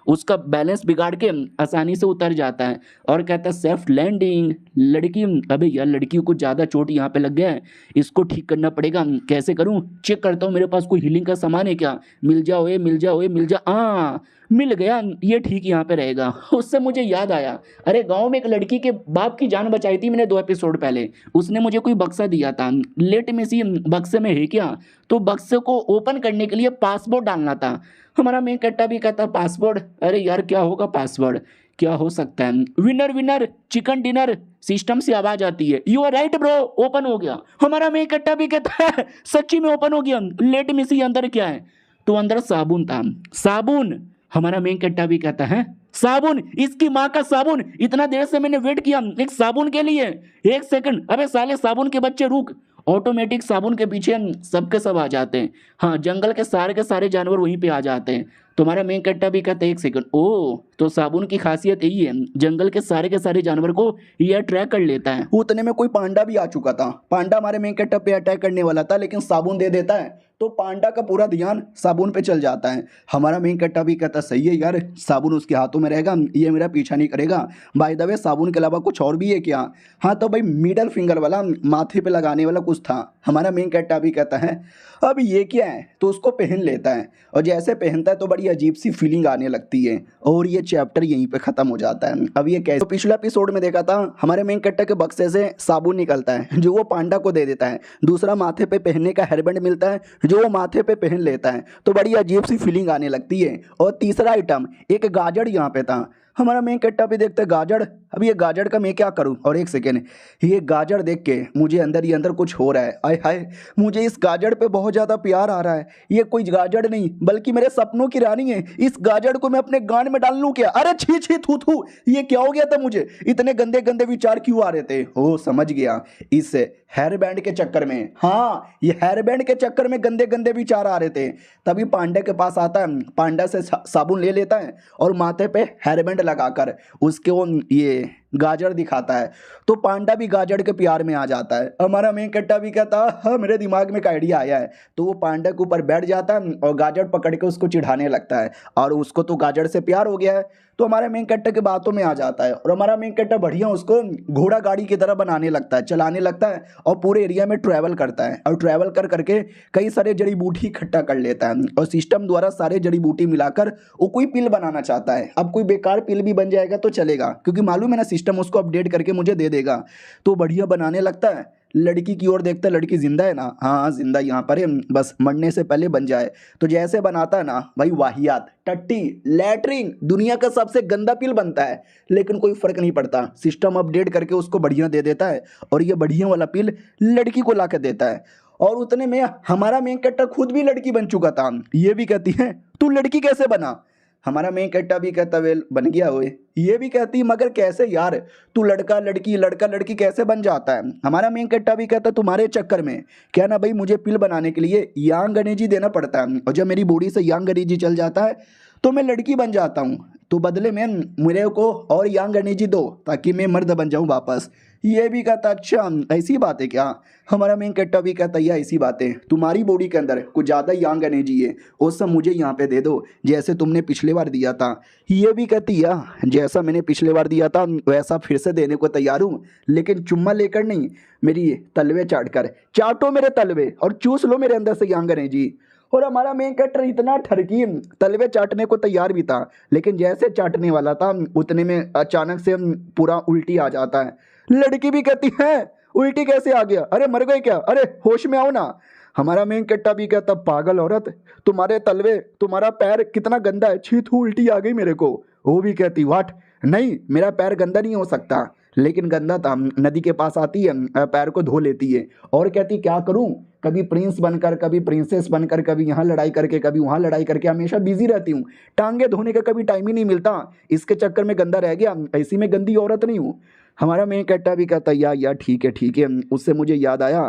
उसका बैलेंस बिगाड़ के आसानी से उतर जाता है और कहता है सेफ लैंडिंग। लड़की अबे यार लड़की को ज़्यादा चोट यहाँ पे लग गया है, इसको ठीक करना पड़ेगा, कैसे करूँ, चेक करता हूँ मेरे पास कोई हीलिंग का सामान है क्या, मिल जाओ। हाँ मिल गया, ये ठीक यहाँ पे रहेगा। उससे मुझे याद आया, अरे गांव में एक लड़की के बाप की जान बचाई थी मैंने 2 एपिसोड पहले। उसने मुझे कोई बक्सा दिया था, लेट में सी बक्से में है क्या, तो बक्से को ओपन करने के लिए पासवर्ड डालना था। हमारा मेन कट्टा भी कहता पासवर्ड, अरे यार क्या होगा पासवर्ड, क्या हो सकता है, winner winner chicken dinner, system से आवाज आती है, you are right bro, open हो गया। हमारा मेन कट्टा भी कहता है सच्ची में ओपन हो गया, लेट में सी अंदर क्या है, तो अंदर साबुन था, साबुन। हमारा मेन कट्टा भी कहता है साबुन, इसकी माँ का साबुन, इतना देर से मैंने वेट किया एक साबुन के लिए, 1 सेकंड, अबे साले साबुन के बच्चे रुक। ऑटोमेटिक साबुन के पीछे सबके सब आ जाते हैं। हाँ, जंगल के सारे जानवर वहीं पे आ जाते हैं। तुम्हारा मेन कट्टा भी कहता है 1 सेकंड, ओ तो साबुन की खासियत यही है, जंगल के सारे जानवर को ये अट्रैक्ट कर लेता है। उतने में कोई पांडा भी आ चुका था। पांडा हमारे मेन कट्टा पे अटैक करने वाला था, लेकिन साबुन दे देता है तो पांडा का पूरा ध्यान साबुन पे चल जाता है। हमारा मेन कट्टा भी कहता सही है यार, साबुन उसके हाथों में रहेगा, ये मेरा पीछा नहीं करेगा। बाय द वे साबुन के अलावा कुछ और भी है क्या? हाँ तो भाई मिडल फिंगर वाला, माथे पे लगाने वाला कुछ था। हमारा मेन कट्टा भी कहता है अब ये क्या है, तो उसको पहन लेता है और जैसे पहनता है तो बड़ी अजीब सी फीलिंग आने लगती है और ये चैप्टर यहीं पे खत्म हो जाता है। अब ये कैसे, तो पिछले एपिसोड में देखा था हमारे मेन कट्टा के बक्से से साबुन निकलता है जो वो पांडा को दे देता है, दूसरा माथे पे पहनने का हेयरबैंड मिलता है जो वो माथे पे पहन लेता है, तो बड़ी अजीब सी फीलिंग आने लगती है। और तीसरा आइटम एक गाजर यहाँ पे था। हमारा मेन कट्टा भी देखते गाजर, अब ये गाजर का मैं क्या करूं, और 1 सेकेंड, ये गाजर देख के मुझे अंदर ही अंदर कुछ हो रहा है। आय हाय, मुझे इस गाजर पे बहुत ज़्यादा प्यार आ रहा है। ये कोई गाजर नहीं बल्कि मेरे सपनों की रानी है। इस गाजर को मैं अपने गांड में डाल लूं क्या? अरे छी छी थू थू, ये क्या हो गया था मुझे, इतने गंदे गंदे विचार क्यों आ रहे थे? ओ समझ गया, इस हेयर बैंड के चक्कर में। हाँ, ये हेयर बैंड के चक्कर में गंदे गंदे विचार आ रहे थे। तभी पांडा के पास आता है, पांडा से साबुन ले लेता है और माथे पे हेयर बैंड लगाकर उसके वो ये गाजर दिखाता है, तो पांडा भी गाजर के प्यार में आ जाता है। हमारा मेन कट्टा भी कहता है हाँ मेरे दिमाग में एक आइडिया आया है, तो वो पांडा के ऊपर बैठ जाता है और गाजर पकड़ के उसको चिढ़ाने लगता है और उसको तो गाजर से प्यार हो गया है, तो हमारे मेन कट्टा के बातों में आ जाता है और हमारा मेन कट्टा बढ़िया उसको घोड़ा गाड़ी की तरह बनाने लगता है, चलाने लगता है और पूरे एरिया में ट्रैवल करता है और ट्रैवल कर करके कई सारे जड़ी बूटी इकट्ठा कर लेता है और सिस्टम द्वारा सारे जड़ी बूटी मिलाकर वो कोई पिल बनाना चाहता है। अब कोई बेकार पिल भी बन जाएगा तो चलेगा, क्योंकि मालूम है ना सिस्टम उसको अपडेट करके मुझे दे देगा, तो बढ़िया बनाने लगता है। लड़की की ओर देखता है, लड़की जिंदा है ना? हाँ जिंदा यहाँ पर है, बस मरने से पहले बन जाए। तो जैसे बनाता है ना भाई, वाहियात टट्टी लैटरिन दुनिया का सबसे गंदा पिल बनता है, लेकिन कोई फर्क नहीं पड़ता, सिस्टम अपडेट करके उसको बढ़िया दे देता है और ये बढ़िया वाला पिल लड़की को ला कर देता है। और उतने में हमारा मेन कट्टा खुद भी लड़की बन चुका था। ये भी कहती है तू लड़की कैसे बना? हमारा मेन कट्टा भी कहता वेल बन गया हुए। ये भी कहती मगर कैसे यार, तू लड़का लड़की कैसे बन जाता है? हमारा मेन कट्टा भी कहता तुम्हारे चक्कर में क्या ना भाई, मुझे पिल बनाने के लिए यांग एनर्जी देना पड़ता है और जब मेरी बॉडी से यांग एनर्जी चल जाता है तो मैं लड़की बन जाता हूँ, तो बदले में मेरे को और यांग एनर्जी दो ताकि मैं मर्द बन जाऊँ वापस। ये भी कहता अच्छा ऐसी बात है क्या? हमारा मेन कट्टा भी कहता है ऐसी बात है, तुम्हारी बॉडी के अंदर कुछ ज़्यादा यांग एनर्जी है, वो सब मुझे यहाँ पे दे दो जैसे तुमने पिछले बार दिया था। ये भी कहती है जैसा मैंने पिछले बार दिया था वैसा फिर से देने को तैयार हूँ, लेकिन चुम्मा लेकर नहीं, मेरी तलवे चाट कर, चाटो मेरे तलवे और चूस लो मेरे अंदर से यांग एनर्जी। और हमारा मेन कैरेक्टर इतना ठरकी तलवे चाटने को तैयार भी था, लेकिन जैसे चाटने वाला था उतने में अचानक से पूरा उल्टी आ जाता है। लड़की भी कहती है उल्टी कैसे आ गया, अरे मर गए क्या, अरे होश में आओ ना। हमारा मेन कट्टा भी कहता पागल औरत, तुम्हारे तलवे तुम्हारा पैर कितना गंदा है, छी थू उल्टी आ गई मेरे को। वो भी कहती वाट, नहीं मेरा पैर गंदा नहीं हो सकता, लेकिन गंदा था। नदी के पास आती है, पैर को धो लेती है और कहती क्या करूं, कभी प्रिंस बनकर कभी प्रिंसेस बनकर, कभी यहाँ लड़ाई करके कभी वहाँ लड़ाई करके हमेशा बिजी रहती हूँ, टांगे धोने का कभी टाइम ही नहीं मिलता, इसके चक्कर में गंदा रह गया, ऐसी में गंदी औरत नहीं हूँ। हमारा मेन कट्टा भी कहता यार ठीक है। उससे मुझे याद आया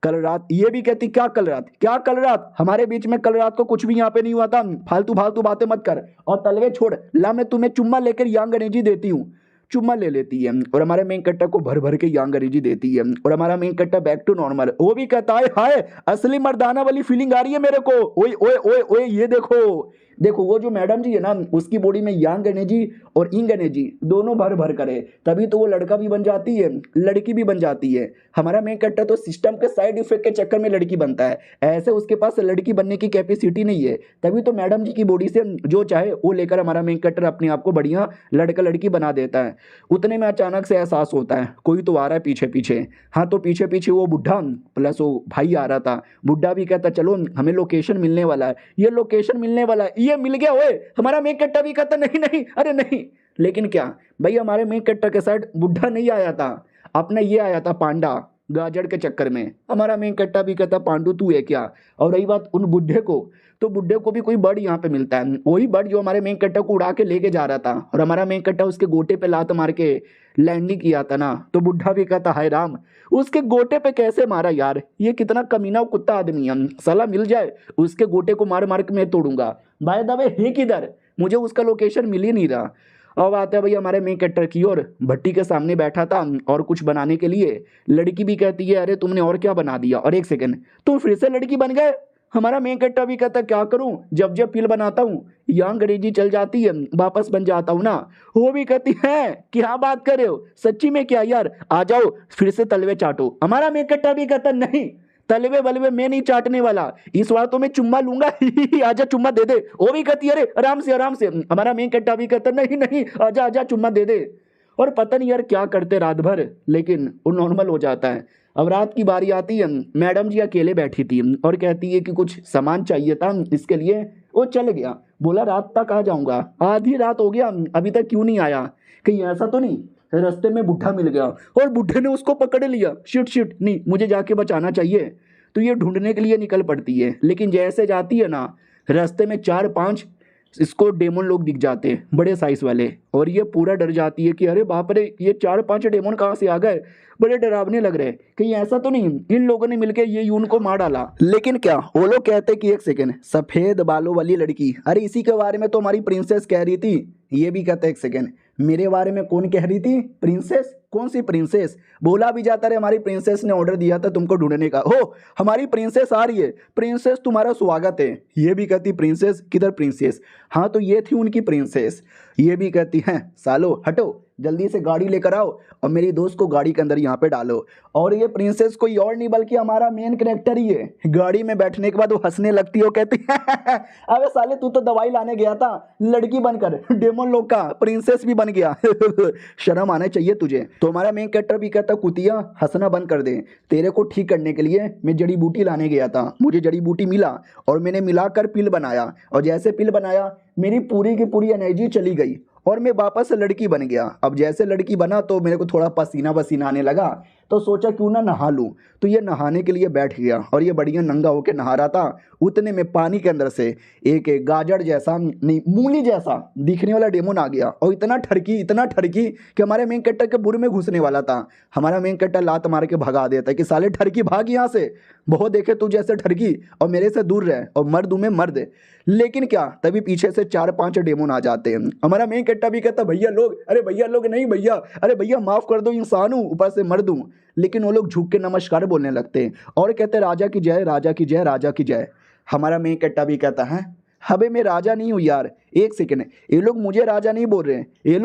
कल रात। ये भी कहती क्या कल रात, क्या कल रात, हमारे बीच में कल रात को कुछ भी यहाँ पे नहीं हुआ था, फालतू फालतू बातें मत कर और तलवे छोड़, ला मैं तुम्हें चुम्मा लेकर यांग एनर्जी देती हूँ। चुम्मा ले लेती है और हमारे मेन कट्टा को भर भर के यांग अंग्रेजी देती है और हमारा मेन कट्टा बैक टू नॉर्मल। वो भी कहता है हाय असली मर्दाना वाली फीलिंग आ रही है मेरे को। ओए ओए ओए ओए ये देखो देखो वो जो मैडम जी है ना उसकी बॉडी में यांग एनर्जी और इंग एनर्जी दोनों भर भर करे, तभी तो वो लड़का भी बन जाती है लड़की भी बन जाती है। हमारा मेन कट्टा तो सिस्टम के साइड इफेक्ट के चक्कर में लड़की बनता है, ऐसे उसके पास लड़की बनने की कैपेसिटी नहीं है, तभी तो मैडम जी की बॉडी से जो चाहे वो लेकर हमारा मेन कट्टर अपने आप को बढ़िया लड़का लड़की बना देता है। उतने में अचानक से एहसास होता है कोई तो आ रहा है पीछे पीछे। हाँ तो पीछे पीछे वो बुढ़ा प्लस वो भाई आ रहा था। बुढ़ा भी कहता चलो हमें लोकेशन मिलने वाला है, ये लोकेशन मिलने वाला है, ये मिल गया। ओए हमारा मेन कट्टा भी कहता नहीं नहीं अरे नहीं। लेकिन क्या भाई हमारे मेन कट्टा के साइड बुढ़ा नहीं आया था, अपना ये आया था पांडा गाजर के चक्कर में। हमारा मेन कट्टा भी कहता पांडू तू है क्या। और रही बात उन बुढ़े को, तो बुढ़े को भी कोई बर्ड यहाँ पे मिलता है, वही बर्ड जो हमारे मेन कट्टा को उड़ा के लेके जा रहा था और हमारा मेन कट्टा उसके गोटे पे लात मार के लैंडिंग किया था ना। तो बुढ़ा भी कहता हाय राम उसके गोटे पे कैसे मारा यार, ये कितना कमीना कुत्ता आदमी है, साला मिल जाए उसके गोटे को मार मार के मैं तोड़ूंगा। बाय द वे है किधर, मुझे उसका लोकेशन मिल ही नहीं रहा। अब आता है भाई हमारे मेन कट्टर की ओर, भट्टी के सामने बैठा था और कुछ बनाने के लिए। लड़की भी कहती है अरे तुमने और क्या बना दिया, और एक सेकंड तुम फिर से लड़की बन गए। हमारा मेन कट्टा भी कहता क्या करूं, जब जब पिल बनाता हूँ या अंग्रेजी चल जाती है वापस बन जाता हूँ ना। वो भी कहती है क्या बात कर रहे हो सच्ची में क्या यार, आ जाओ फिर से तलवे चाटो। हमारा मेन कट्टा भी कहता नहीं तलवे बलवे मैं नहीं चाटने वाला, इस बार तो मैं चुम्मा लूंगा आजा चुम्मा दे दे। वो भी कहती है अरे आराम से आराम से। हमारा मेन कट्टा भी कहता नहीं नहीं आजा आजा चुम्मा दे दे। और पता नहीं यार क्या करते रात भर, लेकिन वो नॉर्मल हो जाता है। अब रात की बारी आती है, मैडम जी अकेले बैठी थी और कहती है कि कुछ सामान चाहिए था इसके लिए। वो चल गया, बोला रात तक आ जाऊंगा। आधी रात हो गया अभी तक क्यों नहीं आया, कहीं ऐसा तो नहीं रास्ते में बुढ़ा मिल गया और बुढ़े ने उसको पकड़ लिया। शिट शिट नहीं मुझे जाके बचाना चाहिए। तो ये ढूंढने के लिए निकल पड़ती है, लेकिन जैसे जाती है ना रास्ते में 4-5 इसको डेमन लोग दिख जाते हैं बड़े साइज वाले, और ये पूरा डर जाती है कि अरे बाप रे ये 4-5 डेमन कहाँ से आ गए, बड़े डरावने लग रहे हैं, कहीं ऐसा तो नहीं इन लोगों ने मिलकर ये यून को मार डाला। लेकिन क्या वो लोग कहते कि एक सेकंड सफेद बालों वाली लड़की, अरे इसी के बारे में तो हमारी प्रिंसेस कह रही थी। ये भी कहते एक सेकंड मेरे बारे में कौन कह रही थी, प्रिंसेस कौन सी प्रिंसेस। बोला भी जाता है हमारी प्रिंसेस ने ऑर्डर दिया था तुमको ढूंढने का, हो हमारी प्रिंसेस आ रही है, प्रिंसेस तुम्हारा स्वागत है। ये भी कहती प्रिंसेस किधर प्रिंसेस, हाँ तो ये थी उनकी प्रिंसेस। ये भी कहती हैं सालो हटो जल्दी से गाड़ी लेकर आओ और मेरी दोस्त को गाड़ी के अंदर यहाँ पे डालो। और ये प्रिंसेस कोई और नहीं बल्कि हमारा मेन कैरेक्टर ही है। गाड़ी में बैठने के बाद वो हंसने लगती है, वो कहती है अबे साले तू तो दवाई लाने गया था लड़की बनकर, डेमन लोग का प्रिंसेस भी बन गया शर्म आना चाहिए तुझे। तो हमारा मेन कैरेक्टर भी कहता कुतिया हंसना बंद कर दे, तेरे को ठीक करने के लिए मैं जड़ी बूटी लाने गया था, मुझे जड़ी बूटी मिला और मैंने मिलाकर पिल बनाया, और जैसे पिल बनाया मेरी पूरी की पूरी एनर्जी चली गई और मैं वापस लड़की बन गया। अब जैसे लड़की बना तो मेरे को थोड़ा पसीना पसीना आने लगा, तो सोचा क्यों ना नहा लूं। तो ये नहाने के लिए बैठ गया और ये बढ़िया नंगा होके नहा रहा था। उतने में पानी के अंदर से एक गाजर जैसा नहीं मूली जैसा दिखने वाला डेमन आ गया और इतना ठरकी कि हमारे मेन कट्टर के बुर में घुसने वाला था। हमारा मेन कट्टर लात मार के भगा देता है कि साले ठरकी भाग यहाँ से, बहुत देखे तू जैसे ठरकी और मेरे से दूर रहे, और मर्द हूं मैं मर्द। लेकिन क्या तभी पीछे से 4-5 डेमन आ जाते हैं। हमारा मेन कट्टा भी कहता भैया लोग, अरे भैया लोग नहीं भैया, अरे भैया माफ कर दो इंसान हूँ ऊपर से मर्द हूँ। लेकिन वो लोग झुक के नमस्कार बोलने लगते हैं और कहते राजा की जय राजा की जय राजा की जय। हमारा मेन कट्टा भी कहता है अबे मैं राजा नहीं हूँ यार, एक सेकंड ये लोग मुझे राजा नहीं बोल रहे हैं, ये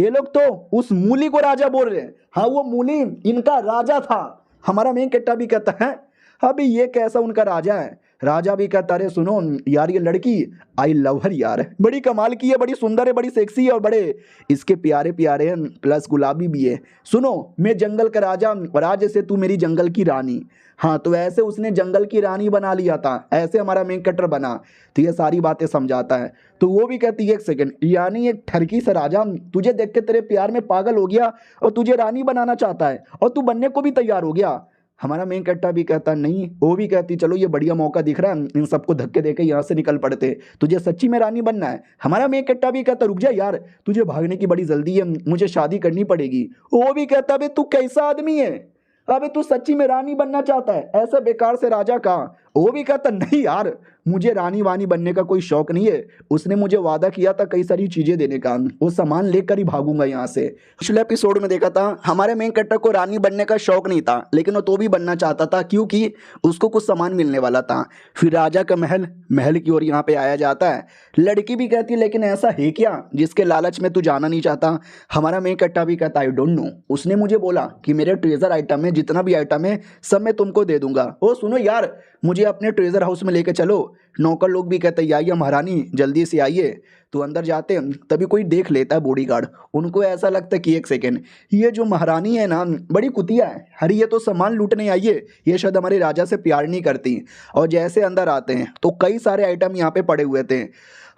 लोग तो उस मूली को राजा बोल रहे हैं। हाँ वो मूली इनका राजा था। हमारा मेन कट्टा भी कहता है अभी ये कैसा उनका राजा है। राजा भी कहता अरे सुनो यार ये लड़की आई लव हर यार, बड़ी कमाल की है, बड़ी सुंदर है, बड़ी सेक्सी है और बड़े इसके प्यारे प्यारे हैं प्लस गुलाबी भी है। सुनो मैं जंगल का राजा और आज से तू मेरी जंगल की रानी। हाँ तो ऐसे उसने जंगल की रानी बना लिया था, ऐसे हमारा मेन कटर बना। तो ये सारी बातें समझाता है। तो वो भी कहती है एक सेकंड यानी एक ठरकी सा राजा तुझे देख के तेरे प्यार में पागल हो गया और तुझे रानी बनाना चाहता है और तू बनने को भी तैयार हो गया। हमारा मेन कट्टा भी कहता नहीं, वो भी कहती चलो ये बढ़िया मौका दिख रहा है, इन सबको धक्के देके यहाँ से निकल पड़ते, तुझे सच्ची में रानी बनना है। हमारा मेन कट्टा भी कहता रुक जा यार तुझे भागने की बड़ी जल्दी है, मुझे शादी करनी पड़ेगी। वो भी कहता अबे तू कैसा आदमी है, अबे तू सच्ची में रानी बनना चाहता है, ऐसा बेकार से राजा का। वो भी कहता नहीं यार मुझे रानी वानी बनने का कोई शौक नहीं है। उसने मुझे वादा किया था कई सारी चीजें देने का, वो सामान लेकर ही भागूंगा यहाँ से। पिछले एपिसोड में देखा था हमारे मेन कैरेक्टर को रानी बनने का शौक नहीं था, लेकिन वो तो भी बनना चाहता था क्योंकि उसको कुछ सामान मिलने वाला था। फिर राजा का महल की ओर यहाँ पे आया जाता है। लड़की भी कहती है लेकिन ऐसा है क्या जिसके लालच में तू जाना नहीं चाहता। हमारा मेन कैरेक्टर भी कहता आई डोंट नो। उसने मुझे बोला कि मेरे ट्रेजर आइटम में जितना भी आइटम है सब मैं तुमको दे दूंगा। ओ सुनो यार, मुझे अपने ट्रेजर हाउस में लेके चलो। नौकर लोग भी कहते हैं आइए महारानी जल्दी से आइए। तो अंदर जाते हैं तभी कोई देख लेता है बॉडीगार्ड। उनको ऐसा लगता है कि एक सेकेंड, ये जो महारानी है ना बड़ी कुतिया है, अरे ये तो सामान लूटने आई है, ये शायद हमारे राजा से प्यार नहीं करती। और जैसे अंदर आते हैं तो कई सारे आइटम यहाँ पे पड़े हुए थे।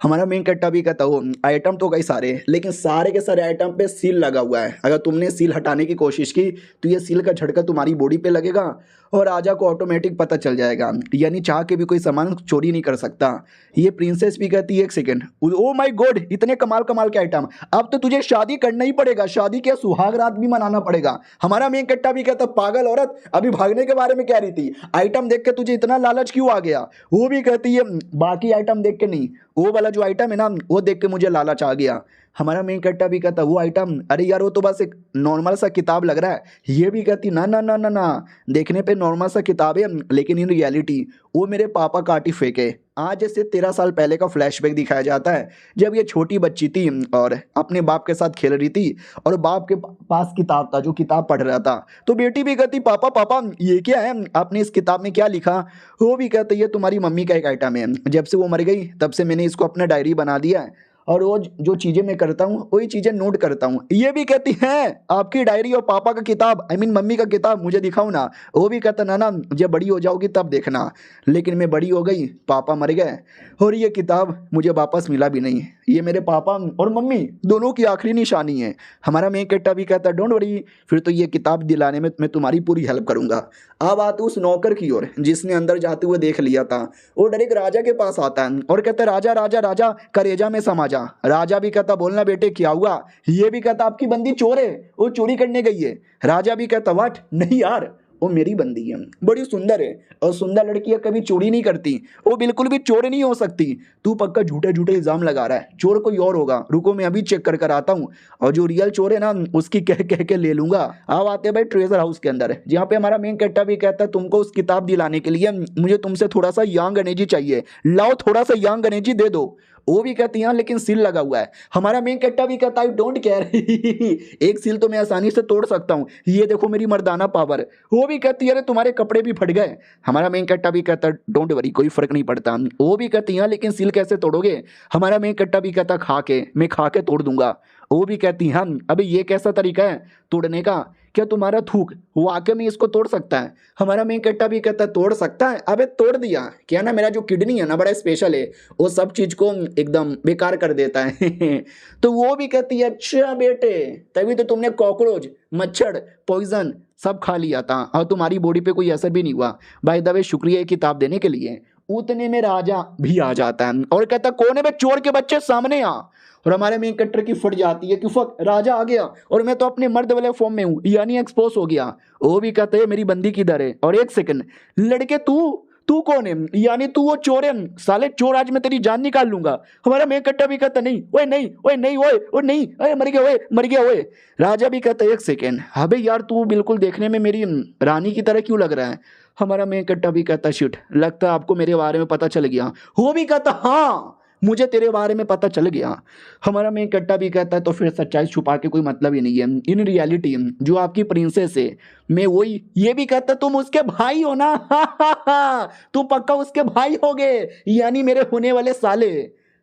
हमारा मेन कैरेक्टर भी कहता हो आइटम तो कई सारे हैं, लेकिन सारे के सारे आइटम पे सील लगा हुआ है। अगर तुमने सील हटाने की कोशिश की तो ये सील का झटका तुम्हारी बॉडी पे लगेगा और राजा को ऑटोमेटिक पता चल जाएगा, यानी चाह के भी कोई सामान चोरी नहीं कर सकता। ये प्रिंसेस भी कहती है एक सेकेंड, ओ माय गॉड इतने कमाल कमाल के आइटम, अब तो तुझे शादी करना ही पड़ेगा, शादी के सुहाग रात भी मनाना पड़ेगा। हमारा मेन कैरेक्टर भी कहता पागल औरत अभी भागने के बारे में कह रही थी, आइटम देख के तुझे इतना लालच क्यों आ गया। वो भी कहती है बाकी आइटम देख के नहीं, वो वाला जो आइटम है ना वो देख के मुझे लालच आ गया। हमारा मेन कैरेक्टर भी कहता वो आइटम, अरे यार वो तो बस एक नॉर्मल सा किताब लग रहा है। ये भी कहती ना ना ना ना ना, देखने पे नॉर्मल सा किताब है लेकिन इन रियलिटी वो मेरे पापा का आर्टिफैक्ट है। आज से 13 साल पहले का फ्लैशबैक दिखाया जाता है जब ये छोटी बच्ची थी और अपने बाप के साथ खेल रही थी और बाप के पास किताब था जो किताब पढ़ रहा था। तो बेटी भी कहती पापा पापा ये क्या है, आपने इस किताब में क्या लिखा। वो भी कहते ये तुम्हारी मम्मी का एक आइटम है, जब से वो मर गई तब से मैंने इसको अपना डायरी बना दिया है और रोज जो चीजें मैं करता हूँ वही चीजें नोट करता हूँ। ये भी कहती है आपकी डायरी और पापा का किताब आई मीन मम्मी का किताब मुझे दिखाओ ना। वो भी कहता ना ना जब बड़ी हो जाओगी तब देखना, लेकिन मैं बड़ी हो गई, पापा मर गए और ये किताब मुझे वापस मिला भी नहीं। ये मेरे पापा और मम्मी दोनों की आखिरी निशानी है। हमारा मेन कैरेक्टर भी कहता डोंट वरी, फिर तो ये किताब दिलाने में मैं तुम्हारी पूरी हेल्प करूंगा। अब आते उस नौकर की ओर जिसने अंदर जाते हुए देख लिया था। वो डायरेक्ट राजा के पास आता है और कहता राजा राजा राजा करेजा में समा जा। राजा भी कहता बोलना बेटे क्या हुआ। ये भी कहता आपकी बंदी चोर है, वो चोरी करने गई है। राजा भी कहता व्हाट, नहीं यार वो मेरी बंदी है, बड़ी सुंदर है और सुंदर लड़कियां कभी चोरी नहीं करती, वो बिल्कुल भी चोर नहीं हो सकती। तू पक्का झूठे झूठे इल्जाम लगा रहा है, चोर कोई और होगा, रुको मैं अभी चेक कर कर आता हूँ और जो रियल चोर है ना उसकी कह कह के ले लूंगा। अब आते भाई ट्रेजर हाउस के अंदर जहाँ पे हमारा मेन कैरेक्टर भी कहता है तुमको उस किताब दिलाने के लिए मुझे तुमसे थोड़ा सा यंग एनर्जी चाहिए, लाओ थोड़ा सा यंग एनर्जी दे दो। वो भी कहती है लेकिन सील लगा हुआ है। हमारा मेन कैरेक्टर भी कहता है डोंट केयर एक सील तो मैं आसानी से तोड़ सकता हूँ, ये देखो मेरी मर्दाना पावर। वो भी कहती है अरे तुम्हारे कपड़े भी फट गए। हमारा मेन कैरेक्टर भी कहता है डोंट वरी कोई फर्क नहीं पड़ता। वो भी कहती है लेकिन सील कैसे तोड़ोगे। हमारा मेन कैरेक्टर भी कहता खा के, मैं खा के तोड़ दूंगा। वो भी कहती है अबे ये कैसा तरीका है तोड़ने का, क्या तुम्हारा थूक वाकई में इसको तोड़ सकता है। हमारा मेन कैरेक्टर भी कहता है तोड़ सकता है, अबे तोड़ दिया क्या ना, मेरा जो किडनी है ना बड़ा स्पेशल है, वो सब चीज को एकदम बेकार कर देता है तो वो भी कहती है अच्छा बेटे तभी तो तुमने कॉकरोच मच्छर पॉइजन सब खा लिया था और तुम्हारी बॉडी पे कोई असर भी नहीं हुआ। बाय द वे शुक्रिया ये किताब देने के लिए। उतने में राजा भी आ जाता है और कहता कौन है बे चोर के बच्चे सामने आ। और हमारे मेन कैरेक्टर की फट जाती है कि फक राजा आ गया और मैं तो अपने मर्द वाले फॉर्म में हूँ यानी एक्सपोज हो गया। वो भी कहते हैं मेरी बंदी किधर है। और एक सेकंड लड़के तू कौन है, यानी तू वो चोर है, साले चोर आज मैं तेरी जान निकाल लूंगा। हमारा मेन कैरेक्टर भी कहता नहीं ओए नहीं ओए नहीं ओए ओ नहीं अरे मर गया ओए मर गया ओए। राजा भी कहता एक सेकंड अबे यार तू बिल्कुल देखने में मेरी रानी की तरह क्यों लग रहा है। हमारा मेन कैरेक्टर भी कहता शिट लगता है आपको मेरे बारे में पता चल गया। वो भी कहता हाँ मुझे तेरे बारे में पता चल गया। हमारा मेन कैरेक्टर भी कहता है तो फिर सच्चाई छुपा के कोई मतलब ही नहीं है, इन रियलिटी जो आपकी प्रिंसेस है मैं वही। ये भी कहता तुम उसके भाई हो ना तुम पक्का उसके भाई होगे यानी मेरे होने वाले साले।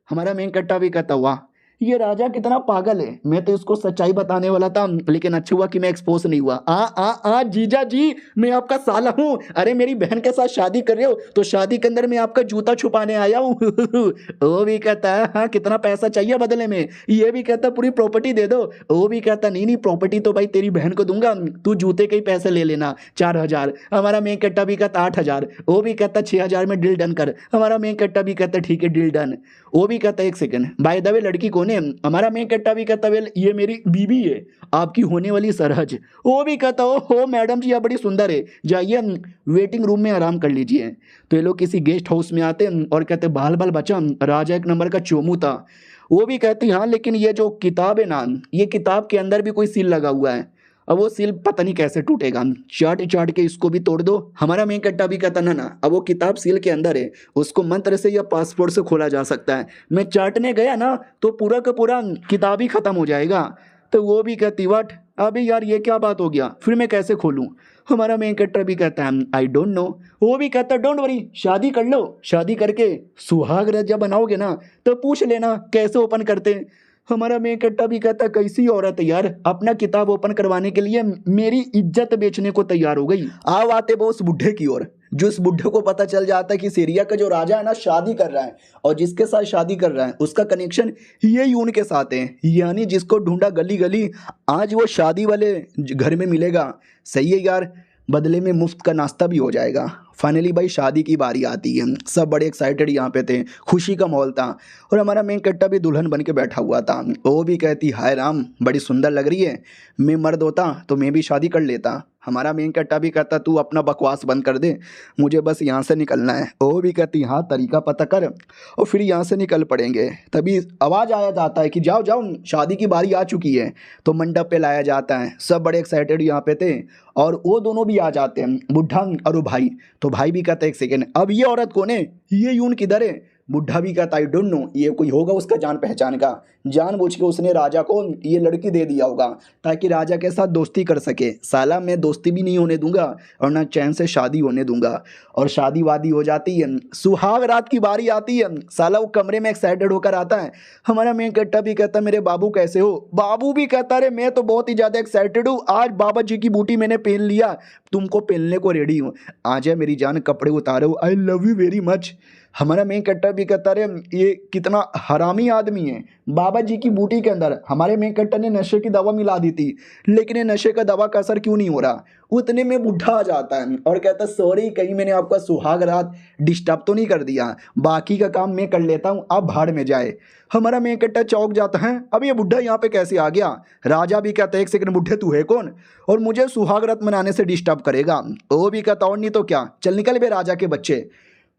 हमारा मेन कैरेक्टर भी कहता वाह ये राजा कितना पागल है, मैं तो इसको सच्चाई बताने वाला था लेकिन अच्छा हुआ कि मैं एक्सपोज नहीं हुआ। आ जीजा जी मैं आपका साला हूँ, अरे मेरी बहन के साथ शादी कर रहे हो तो शादी के अंदर मैं आपका जूता छुपाने आया हूँ वो भी कहता है हाँ कितना पैसा चाहिए बदले में। ये भी कहता पूरी प्रॉपर्टी दे दो। वो भी कहता नहीं प्रॉपर्टी तो भाई तेरी बहन को दूंगा, तू जूते के ही पैसे ले लेना 4000। हमारा मेन कैरेक्टर भी कहता 8000। वो भी कहता 6000 में डील डन कर। हमारा मेन कैरेक्टर भी कहता ठीक है डील डन। वो भी कहता एक सेकंड बाय द वे लड़की कौन है कौन है? हमारा मेन कट्टा भी कहता वेल ये मेरी बीवी है, आपकी होने वाली सरहज। वो भी कहता हो मैडम जी आप बड़ी सुंदर है, जाइए वेटिंग रूम में आराम कर लीजिए। तो ये लोग किसी गेस्ट हाउस में आते हैं और कहते बाल बाल बच्चा राजा एक नंबर का चोमू था। वो भी कहती हाँ लेकिन ये जो किताब है ना, ये किताब के अंदर भी कोई सील लगा हुआ है, अब वो सील पता नहीं कैसे टूटेगा, चाट चाट के इसको भी तोड़ दो। हमारा मेन कट्टा भी कहता ना अब वो किताब सील के अंदर है, उसको मंत्र से या पासपोर्ट से खोला जा सकता है, मैं चाटने गया ना तो पूरा का पूरा किताब ही खत्म हो जाएगा। तो वो भी कहती वट अभी यार ये क्या बात हो गया, फिर मैं कैसे खोलूं? हमारा मेन कैरेक्टर भी कहता है आई डोंट नो। वो भी कहता है डोंट वरी, शादी कर लो, शादी करके सुहाग रात जब बनाओगे ना तो पूछ लेना कैसे ओपन करते हैं। हमारा मेन कैरेक्टर भी कहता है कैसी औरत है यार, अपना किताब ओपन करवाने के लिए मेरी इज्जत बेचने को तैयार हो गई। अब आते वो उस बुढ़े की ओर, जो इस बुढ़े को पता चल जाता है कि सीरिया का जो राजा है ना शादी कर रहा है, और जिसके साथ शादी कर रहा है उसका कनेक्शन ये यून के साथ है, यानी जिसको ढूंढा गली गली आज वो शादी वाले घर में मिलेगा। सही है यार, बदले में मुफ्त का नाश्ता भी हो जाएगा। फाइनली भाई शादी की बारी आती है, सब बड़े एक्साइटेड यहाँ पे थे, खुशी का माहौल था, और हमारा मेन कट्टा भी दुल्हन बन के बैठा हुआ था। वो भी कहती हाय राम बड़ी सुंदर लग रही है, मैं मर्द होता तो मैं भी शादी कर लेता। हमारा मेन कट्टा भी कहता तू अपना बकवास बंद कर दे, मुझे बस यहाँ से निकलना है। वो भी कहती हाँ तरीका पता कर और फिर यहाँ से निकल पड़ेंगे। तभी आवाज़ आया जाता है कि जाओ जाओ शादी की बारी आ चुकी है। तो मंडप पे लाया जाता है, सब बड़े एक्साइटेड यहाँ पे थे, और वो दोनों भी आ जाते हैं, बुढ़ा और वो भाई। तो भाई भी कहता है एक सेकेंड अब ये औरत कौन है, ये यून किधर है? बुढ़ा भी कहता आई डोंट नो, ये कोई होगा उसका जान पहचान का, जानबूझ के उसने राजा को ये लड़की दे दिया होगा ताकि राजा के साथ दोस्ती कर सके। साला मैं दोस्ती भी नहीं होने दूंगा और ना चैन से शादी होने दूंगा। और शादी वादी हो जाती है, सुहाग रात की बारी आती है, साला वो कमरे में एक्साइटेड होकर आता है। हमारा मेन कट्टा भी कहता मेरे बाबू कैसे हो? बाबू भी कहता अरे मैं तो बहुत ही ज़्यादा एक्साइटेड हूँ, आज बाबा जी की बूटी मैंने पहन लिया, तुमको पहनने को रेडी हूँ, आ जाए मेरी जान कपड़े उतारो, आई लव यू वेरी मच। हमारा मेन कट्टा भी कहता रे ये कितना हरामी आदमी है, बाबा जी की बूटी के अंदर हमारे मेन कट्टा ने नशे की दवा मिला दी थी, लेकिन ये नशे का दवा का असर क्यों नहीं हो रहा? उतने में बुढ़ा आ जाता है और कहता सॉरी कहीं मैंने आपका सुहाग रात डिस्टर्ब तो नहीं कर दिया, बाकी का काम मैं कर लेता हूँ, आप भाड़ में जाए। हमारा मेन कट्टा चौंक जाता है, अब ये बुढ़ा यहाँ पे कैसे आ गया? राजा भी कहता है एक सेकंड बुढ़े तू है कौन और मुझे सुहाग रात मनाने से डिस्टर्ब करेगा? वो भी कहता और नहीं तो क्या, चल निकल बे राजा के बच्चे।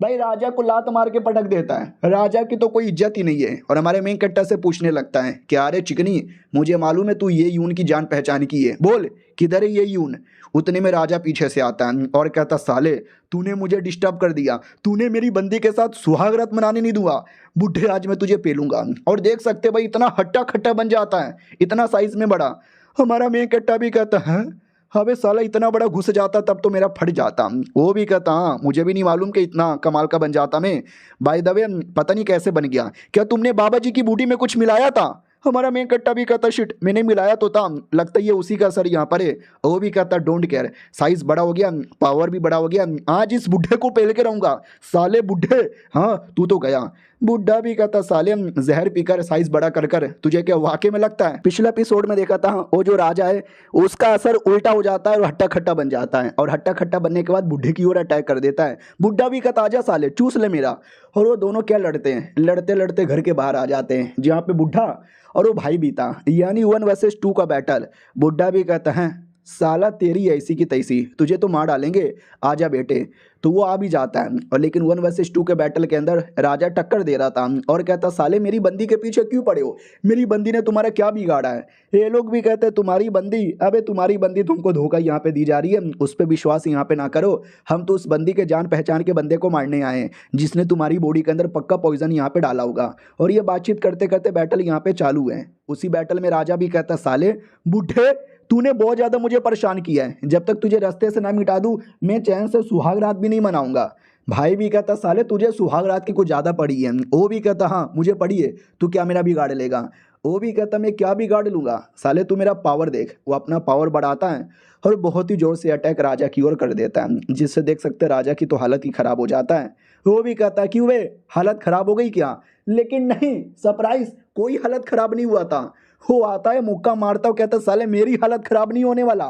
भाई राजा को लात मार के पटक देता है, राजा की तो कोई इज्जत ही नहीं है। और हमारे मेन कट्टा से पूछने लगता है क्या अरे चिकनी मुझे मालूम है तू ये यून की जान पहचान की है, बोल किधर है ये यून? उतने में राजा पीछे से आता है और कहता साले तूने मुझे डिस्टर्ब कर दिया, तूने मेरी बंदी के साथ सुहाग रात मनाने नहीं दूंगा, बुढ़े आज मैं तुझे पेलूंगा। और देख सकते भाई इतना हट्टा खट्टा बन जाता है, इतना साइज में बड़ा। हमारा मेन कट्टा भी कहता है अबे साला इतना बड़ा घुस जाता तब तो मेरा फट जाता। वो भी कहता हाँ मुझे भी नहीं मालूम कि इतना कमाल का बन जाता मैं, बाय द वे पता नहीं कैसे बन गया, क्या तुमने बाबा जी की बूटी में कुछ मिलाया था? हमारा मेन कट्टा भी कहता शिट मैंने मिलाया तो था, लगता है ये उसी का असर यहाँ पर है। वो भी कहता डोंट केयर, साइज बड़ा हो गया, पावर भी बड़ा हो गया, आज इस बुढ़े को पहल के रहूंगा। साले बुढ़े हाँ तू तो गया। बुढ़ा भी कहता साले जहर पीकर साइज बड़ा कर कर तुझे क्या वाकई में लगता है? पिछले एपिसोड में देखा था वो जो राजा है उसका असर उल्टा हो जाता है और हट्टा खट्टा बन जाता है, और हट्टा खट्टा बनने के बाद बुढ़े की ओर अटैक कर देता है। बुढ़ा भी कहता आजा साले चूस ले मेरा। और वो दोनों क्या लड़ते हैं, लड़ते लड़ते घर के बाहर आ जाते हैं जहाँ पे बुढ़ा और वो भाई भी था, यानी 1 वर्सेस 2 का बैटल। बुढ़ा भी कहता है साला तेरी ऐसी की तैसी, तुझे तो मार डालेंगे, आजा बेटे। तो वो आ भी जाता है, और लेकिन 1 वर्सेस 2 के बैटल के अंदर राजा टक्कर दे रहा था और कहता साले मेरी बंदी के पीछे क्यों पड़े हो, मेरी बंदी ने तुम्हारा क्या बिगाड़ा है? ये लोग भी कहते हैं तुम्हारी बंदी, अबे तुम्हारी बंदी तुमको धोखा यहाँ पे दी जा रही है, उस पर विश्वास यहाँ पे ना करो, हम तो उस बंदी के जान पहचान के बंदे को मारने आए हैं जिसने तुम्हारी बॉडी के अंदर पक्का पॉइजन यहाँ पे डाला होगा। और ये बातचीत करते करते बैटल यहाँ पे चालू है। उसी बैटल में राजा भी कहता साले बुढ़े तूने बहुत ज़्यादा मुझे परेशान किया है, जब तक तुझे रास्ते से ना मिटा दूं मैं चैन से सुहाग रात भी नहीं मनाऊंगा। भाई भी कहता साले तुझे सुहाग रात की कुछ ज़्यादा पड़ी है। वो भी कहता हाँ मुझे पड़ी है, तू क्या मेरा बिगाड़ लेगा? वो भी कहता मैं क्या बिगाड़ लूँगा, साले तू मेरा पावर देख। वो अपना पावर बढ़ाता है और बहुत ही ज़ोर से अटैक राजा की ओर कर देता है, जिससे देख सकते राजा की तो हालत ही ख़राब हो जाता है। वो भी कहता है क्यों वे हालत ख़राब हो गई क्या? लेकिन नहीं, सरप्राइज, कोई हालत ख़राब नहीं हुआ था। वो आता है मुक्का मारता हूँ, कहता साले मेरी हालत ख़राब नहीं होने वाला।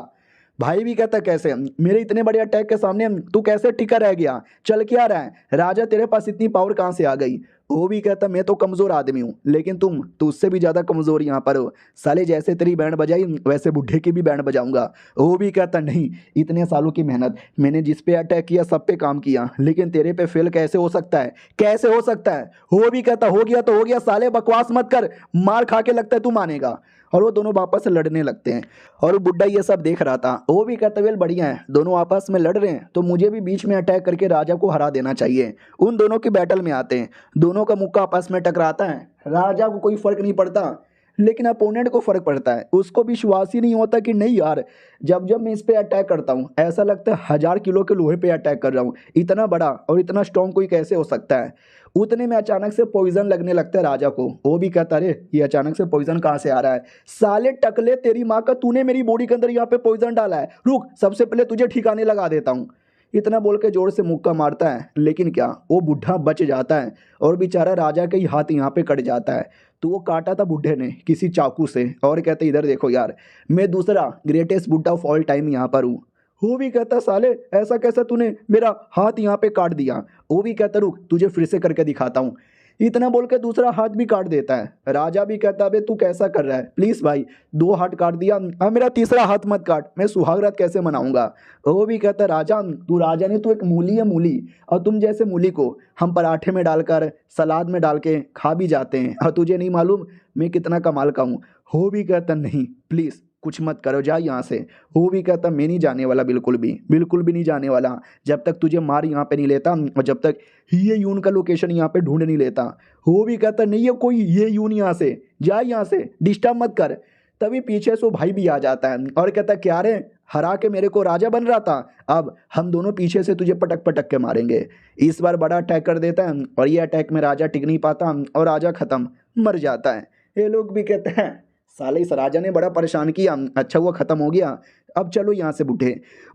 भाई भी कहता कैसे, मेरे इतने बड़े अटैक के सामने तू कैसे टिका रह गया, चल क्या रहा है राजा, तेरे पास इतनी पावर कहाँ से आ गई। वो भी कहता मैं तो कमजोर आदमी हूँ, लेकिन तुम तो उससे भी ज्यादा कमजोर यहाँ पर हो साले, जैसे तेरी बैंड बजाई वैसे बुढ़े की भी बैंड बजाऊंगा। वो भी कहता नहीं, इतने सालों की मेहनत मैंने जिस पे अटैक किया सब पे काम किया, लेकिन तेरे पे फेल कैसे हो सकता है, कैसे हो सकता है। वो भी कहता हो गया तो हो गया साले, बकवास मत कर, मार खा के लगता है तू मानेगा। और वो दोनों वापस से लड़ने लगते हैं और वो बुड्ढा ये सब देख रहा था। वो भी कहता वेल बढ़िया है, दोनों आपस में लड़ रहे हैं तो मुझे भी बीच में अटैक करके राजा को हरा देना चाहिए। उन दोनों की बैटल में आते हैं, दोनों का मुक्का आपस में टकराता है। राजा को कोई फर्क नहीं पड़ता, लेकिन अपोनेंट को फर्क पड़ता है। उसको विश्वास ही नहीं होता कि नहीं यार, जब जब मैं इस पे अटैक करता हूँ ऐसा लगता है 1000 किलो के लोहे पे अटैक कर रहा हूँ, इतना बड़ा और इतना स्ट्रॉन्ग कोई कैसे हो सकता है। उतने में अचानक से पॉइजन लगने लगता है राजा को। वो भी कहता अरे ये अचानक से पॉइजन कहाँ से आ रहा है, साले टकले तेरी माँ का, तूने मेरी बॉडी के अंदर यहाँ पे पॉइजन डाला है, रुक सबसे पहले तुझे ठिकाने लगा देता हूँ। इतना बोल के जोर से मुक्का मारता है, लेकिन क्या वो बुढ़ा बच जाता है और बेचारा राजा का ही हाथ यहाँ पे कट जाता है। तो वो काटा था बुढ़े ने किसी चाकू से और कहते इधर देखो यार, मैं दूसरा ग्रेटेस्ट बुड्ढा ऑफ ऑल टाइम यहाँ पर हूँ। वो भी कहता साले ऐसा कैसा तूने मेरा हाथ यहाँ पे काट दिया। वो भी कहता रुक तुझे फिर से करके दिखाता हूँ। इतना बोल के दूसरा हाथ भी काट देता है। राजा भी कहता अबे तू कैसा कर रहा है, प्लीज भाई 2 हाथ काट दिया, अब मेरा तीसरा हाथ मत काट, मैं सुहागरात कैसे मनाऊंगा। वो भी कहता राजा तू राजा नहीं, तू एक मूली है मूली, और तुम जैसे मूली को हम पराठे में डालकर सलाद में डाल के खा भी जाते हैं, और तुझे नहीं मालूम मैं कितना कमाल का हूँ। वो भी कहता नहीं प्लीज कुछ मत करो जा यहाँ से। वो भी कहता मैं नहीं जाने वाला, बिल्कुल भी नहीं जाने वाला, जब तक तुझे मार यहाँ पे नहीं लेता और जब तक ये यून का लोकेशन यहाँ पे ढूंढ नहीं लेता। वो भी कहता नहीं है कोई ये यून, यहाँ से जा, यहाँ से डिस्टर्ब मत कर। तभी पीछे से वो भाई भी आ जाता है और कहता क्या रे, हरा के मेरे को राजा बन रहा था, अब हम दोनों पीछे से तुझे पटक पटक के मारेंगे। इस बार बड़ा अटैक कर देता है और ये अटैक में राजा टिक नहीं पाता और राजा खत्म, मर जाता है। ये लोग भी कहते हैं साले इस राजा ने बड़ा परेशान किया, अच्छा हुआ खत्म हो गया, अब चलो यहाँ से बुढ़े।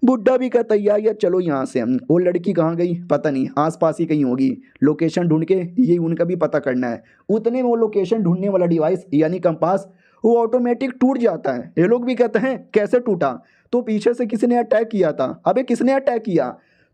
बुढ़ा भी कहता यार चलो यहाँ से। वो लड़की कहाँ गई पता नहीं, आसपास ही कहीं होगी, लोकेशन ढूंढ के ये उनका भी पता करना है। उतने में वो लोकेशन ढूंढने वाला डिवाइस यानी कंपास वो ऑटोमेटिक टूट जाता है। ये लोग भी कहते हैं कैसे टूटा, तो पीछे से किसी ने अटैक किया था। अबे किसने अटैक किया,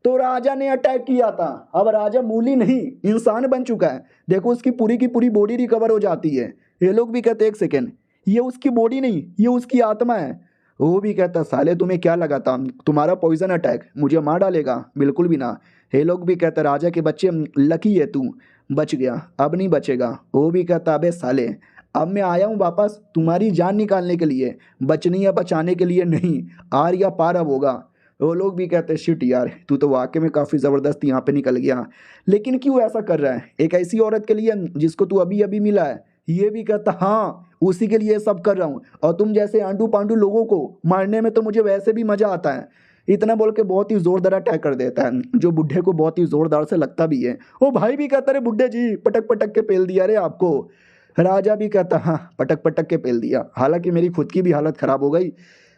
तो राजा ने अटैक किया था। अब राजा मूली नहीं इंसान बन चुका है, देखो उसकी पूरी की पूरी बॉडी रिकवर हो जाती है। ये लोग भी कहते एक सेकेंड, ये उसकी बॉडी नहीं ये उसकी आत्मा है। वो भी कहता साले तुम्हें क्या लगा था तुम्हारा पॉइजन अटैक मुझे मार डालेगा, बिल्कुल भी ना। ये लोग भी कहता राजा के बच्चे लकी है तू, बच गया, अब नहीं बचेगा। वो भी कहता अबे साले अब मैं आया हूँ वापस तुम्हारी जान निकालने के लिए, बचनी या बचाने के लिए नहीं, आर या पार अब होगा। वो लोग भी कहते शिट यार तू तो वाकई में काफ़ी ज़बरदस्त यहाँ पे निकल गया, लेकिन क्यों ऐसा कर रहा है एक ऐसी औरत के लिए जिसको तू अभी अभी मिला है। ये भी कहता हाँ उसी के लिए सब कर रहा हूँ, और तुम जैसे आंडू पांडू लोगों को मारने में तो मुझे वैसे भी मज़ा आता है। इतना बोल के बहुत ही ज़ोरदार अटैक कर देता है जो बुढ़े को बहुत ही ज़ोरदार से लगता भी है। वो भाई भी कहता रे बुढ़े जी पटक पटक के पेल दिया रे आपको। राजा भी कहता हाँ पटक पटक के पेल दिया, हालांकि मेरी खुद की भी हालत ख़राब हो गई,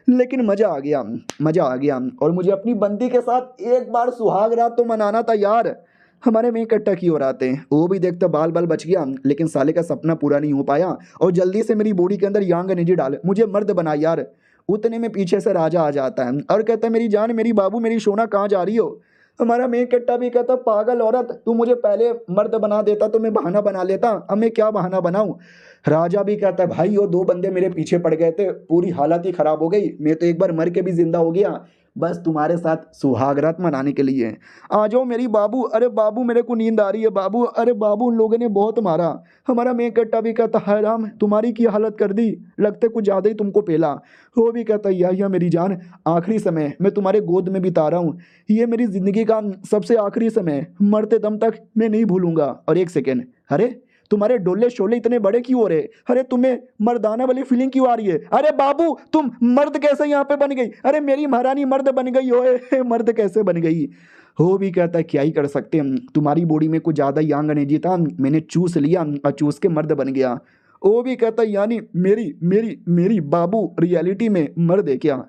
लेकिन मज़ा आ गया, मज़ा आ गया। और मुझे अपनी बंदी के साथ एक बार सुहाग रात तो मनाना था यार। हमारे में इकट्ठा की हो आते हैं, वो भी देखता बाल बाल बच गया, लेकिन साले का सपना पूरा नहीं हो पाया। और जल्दी से मेरी बॉडी के अंदर यांग एनर्जी डाल, मुझे मर्द बना यार। उतने में पीछे से राजा आ जाता है और कहता है मेरी जान मेरी बाबू मेरी सोना कहाँ जा रही हो। हमारा मेन कट्टा भी कहता पागल औरत तू मुझे पहले मर्द बना देता तो मैं बहाना बना लेता, अब मैं क्या बहाना बनाऊं। राजा भी कहता है भाई वो 2 बंदे मेरे पीछे पड़ गए थे, पूरी हालत ही खराब हो गई, मैं तो एक बार मर के भी जिंदा हो गया, बस तुम्हारे साथ सुहागरात मनाने के लिए आ जाओ मेरी बाबू। अरे बाबू मेरे को नींद आ रही है बाबू, अरे बाबू उन लोगों ने बहुत मारा। हमारा मेन कट्टा भी कहता है राम तुम्हारी की हालत कर दी, लगते कुछ ज़्यादा ही तुमको पेला। वो भी कहता या मेरी जान आखिरी समय मैं तुम्हारे गोद में बिता रहा हूँ, ये मेरी ज़िंदगी का सबसे आखिरी समय, मरते दम तक मैं नहीं भूलूंगा। और एक सेकेंड, अरे तुम्हारे डोले शोले इतने बड़े क्यों हो रहे, अरे तुम्हें मर्दाना वाली फीलिंग क्यों आ रही है, अरे बाबू तुम मर्द कैसे यहाँ पे बन गई, अरे मेरी महारानी मर्द बन गई, ओए मर्द कैसे बन गई। वो भी कहता है क्या ही कर सकते हैं, तुम्हारी बॉडी में कुछ ज़्यादा यांग एनर्जी था, मैंने चूस लिया और चूस के मर्द बन गया। वो भी कहता है यानी मेरी मेरी मेरी बाबू रियलिटी में मर्द है क्या।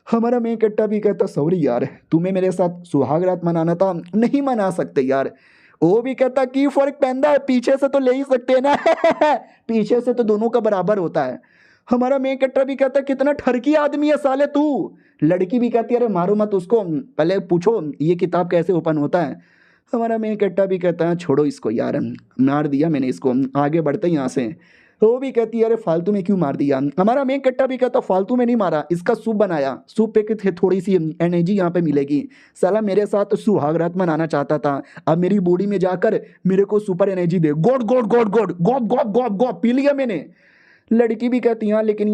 हमारा मैं कट्टा भी कहता सॉरी यार तुम्हें मेरे साथ सुहागरात मनाना था, नहीं मना सकते यार। वो भी कहता की फर्क पैदा है, पीछे से तो ले ही सकते हैं ना पीछे से तो दोनों का बराबर होता है। हमारा मेन कट्टा भी कहता कितना ठरकी आदमी है साले तू, लड़की भी कहती है अरे मारो मत उसको, पहले पूछो ये किताब कैसे ओपन होता है। हमारा मेन कट्टा भी कहता है छोड़ो इसको यार, मार दिया मैंने इसको, आगे बढ़ते हैं यहाँ से। वो भी कहती है अरे फालतू में क्यों मार दिया। हमारा मेन कट्टा भी कहता फालतू में नहीं मारा, इसका सूप बनाया, सूप पे के थोड़ी सी एनर्जी यहाँ पे मिलेगी। साला मेरे साथ सुहाग रात मनाना चाहता था, अब मेरी बॉडी में जाकर मेरे को सुपर एनर्जी दे, गोड गोड गोड गोड गॉप गॉप गॉप गॉप पी लिया मैंने। लड़की भी कहती हाँ लेकिन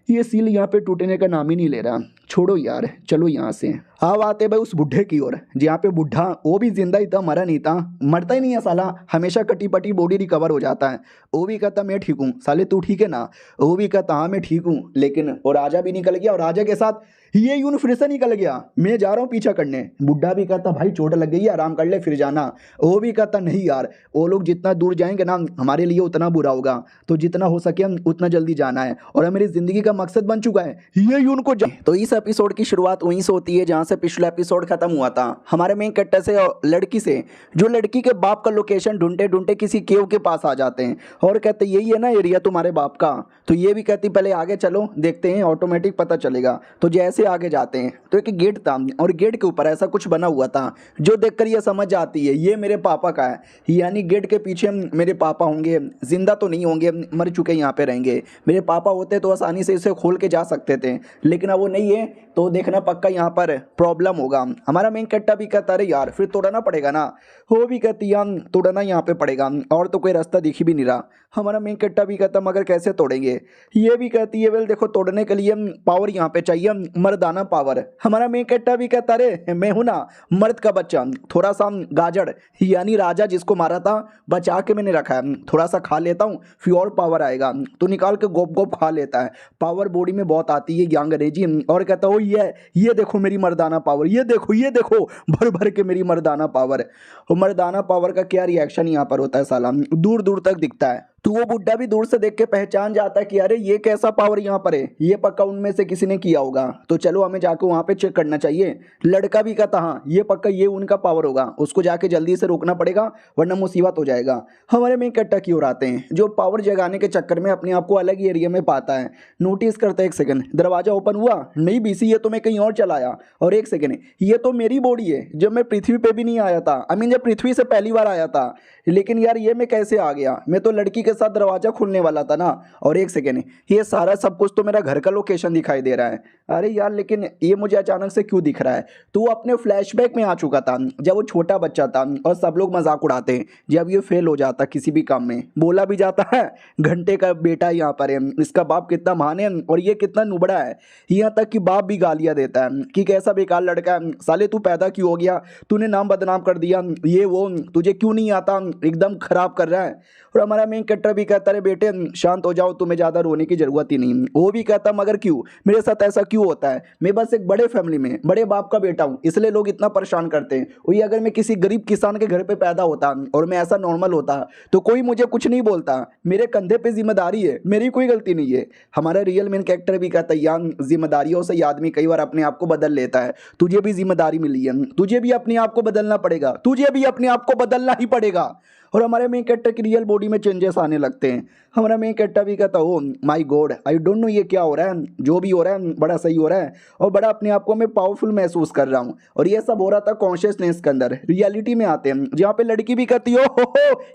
ये सील यहाँ पे टूटने का नाम ही नहीं ले रहा, छोड़ो यार चलो यहाँ से। अब आते भाई उस बुढ़े की ओर, जहाँ पे बुढ़ा वो भी जिंदा ही था, मरा नहीं था, मरता ही नहीं है साला, हमेशा कटी पटी बॉडी रिकवर हो जाता है। वो भी कहता मैं ठीक हूँ, साले तू ठीक है ना। वो भी कहता हाँ मैं ठीक हूँ, लेकिन और राजा भी निकल गया और राजा के साथ ये यून फिर से निकल गया, मैं जा रहा हूँ पीछा करने। बुढ़ा भी कहता भाई चोट लग गई है, आराम कर ले फिर जाना। वो भी कहता नहीं यार, वो लोग जितना दूर जाएंगे ना हमारे लिए उतना बुरा होगा, तो जितना हो सके हम उतना जल्दी जाना है, और अब मेरी जिंदगी का मकसद बन चुका है ये यून को तो इस एपिसोड की शुरुआत वहीं से होती है जहाँ से पिछला एपिसोड खत्म हुआ था, हमारे मेन कट्टर से और लड़की से, जो लड़की के बाप का लोकेशन ढूंढते ढूंढते किसी केव के पास आ जाते हैं और कहते यही है ना एरिया तुम्हारे बाप का। तो ये भी कहती पहले आगे चलो देखते हैं, ऑटोमेटिक पता चलेगा। तो जैसे आगे जाते हैं तो एक गेट था और गेट के ऊपर ऐसा कुछ बना हुआ था जो देखकर ये समझ आती है ये मेरे पापा का है, यानी गेट के पीछे मेरे पापा होंगे, जिंदा तो नहीं होंगे, मर चुके यहाँ पे रहेंगे। मेरे पापा होते तो आसानी से इसे खोल के जा सकते थे, लेकिन अब वो नहीं है, तो देखना पक्का यहाँ पर प्रॉब्लम होगा। हमारा मेन कट्टा भी कहता अरे यार फिर तोड़ना पड़ेगा ना। वो भी कहती है तोड़ना यहाँ पे पड़ेगा, और तो कोई रास्ता दिख भी नहीं रहा। हमारा मेन कट्टा भी कहता मगर कैसे तोड़ेंगे। ये भी कहती है वेल देखो तोड़ने के लिए पावर यहाँ पे चाहिए, मर्दाना पावर। हमारा मेन कट्टा भी कहता अरे मैं हूं ना मर्द का बच्चा, थोड़ा सा गाजर यानी राजा जिसको मारा था बचा के मैंने रखा है, थोड़ा सा खा लेता हूँ फिर और पावर आएगा। तो निकाल के गोप गोप खा लेता है, पावर बॉडी में बहुत आती है यंग अंग्रेजी। और कहता ओ ये देखो मेरी मर्दाना पावर, ये देखो भर भर के मेरी मर्दाना पावर। और मर्दाना पावर का क्या रिएक्शन यहाँ पर होता है साला, दूर दूर तक दिखता है। तो वो बुड्ढा भी दूर से देख के पहचान जाता है कि अरे ये कैसा पावर यहाँ पर है, ये पक्का उनमें से किसी ने किया होगा, तो चलो हमें जाके वहाँ पे चेक करना चाहिए। लड़का भी कहता हाँ ये पक्का ये उनका पावर होगा, उसको जाके जल्दी से रोकना पड़ेगा वरना मुसीबत हो जाएगा। हमारे मेन कट्टा की ओर आते हैं जो पावर जगाने के चक्कर में अपने आप को अलग ही एरिया में पाता है। नोटिस करता है एक सेकंड, दरवाजा ओपन हुआ नहीं बीसी, ये तो मैं कहीं और चला आया, और एक सेकंड ये तो मेरी बॉडी है जब मैं पृथ्वी पे भी नहीं आया था, आई मीन जब पृथ्वी से पहली बार आया था, लेकिन यार ये मैं कैसे आ गया, मैं तो लड़की के साथ दरवाजा खुलने वाला था ना। और एक सेकेंड ये सारा सब कुछ तो मेरा घर का लोकेशन दिखाई दे रहा है, अरे यार लेकिन ये मुझे अचानक से क्यों दिख रहा है। तो वो अपने फ्लैशबैक में आ चुका था जब वो छोटा बच्चा था और सब लोग मजाक उड़ाते हैं जब ये फेल हो जाता किसी भी काम में, बोला भी जाता है घंटे का बेटा यहाँ पर है, इसका बाप कितना महान है और ये कितना नुबड़ा है। यहाँ तक कि बाप भी गालियाँ देता है कि कैसा बेकार लड़का है, साले तू पैदा क्यों हो गया, तूने नाम बदनाम कर दिया, ये वो तुझे क्यों नहीं आता, एकदम खराब कर रहा है। और हमारा मेन कट्टर भी कहता है बेटे शांत हो जाओ, तुम्हें ज़्यादा रोने की जरूरत ही नहीं। वो भी कहता मगर क्यों, मेरे साथ ऐसा क्यों होता है, मैं बस एक बड़े फैमिली में बड़े बाप का बेटा हूँ इसलिए लोग इतना परेशान करते हैं। वही अगर मैं किसी गरीब किसान के घर पे पैदा होता और मैं ऐसा नॉर्मल होता तो कोई मुझे कुछ नहीं बोलता, मेरे कंधे पे जिम्मेदारी है, मेरी कोई गलती नहीं है। हमारा रियल मेन कैरेक्टर भी कहता है यार जिम्मेदारियों से आदमी कई बार अपने आप को बदल लेता है, तुझे भी जिम्मेदारी मिली है, तुझे भी अपने आप को बदलना पड़ेगा, तुझे भी अपने आप को बदलना ही पड़ेगा। और हमारे मेन कैरेक्टर की रियल बॉडी में चेंजेस आने लगते हैं। हमारा मेन कैरेक्टर भी कहता oh my God I don't know ये क्या हो रहा है, जो भी हो रहा है बड़ा सही हो रहा है और बड़ा अपने आप को मैं पावरफुल महसूस कर रहा हूँ। और ये सब हो रहा था कॉन्शियसनेस के अंदर, रियलिटी में आते हैं जहाँ पे लड़की भी कहती हो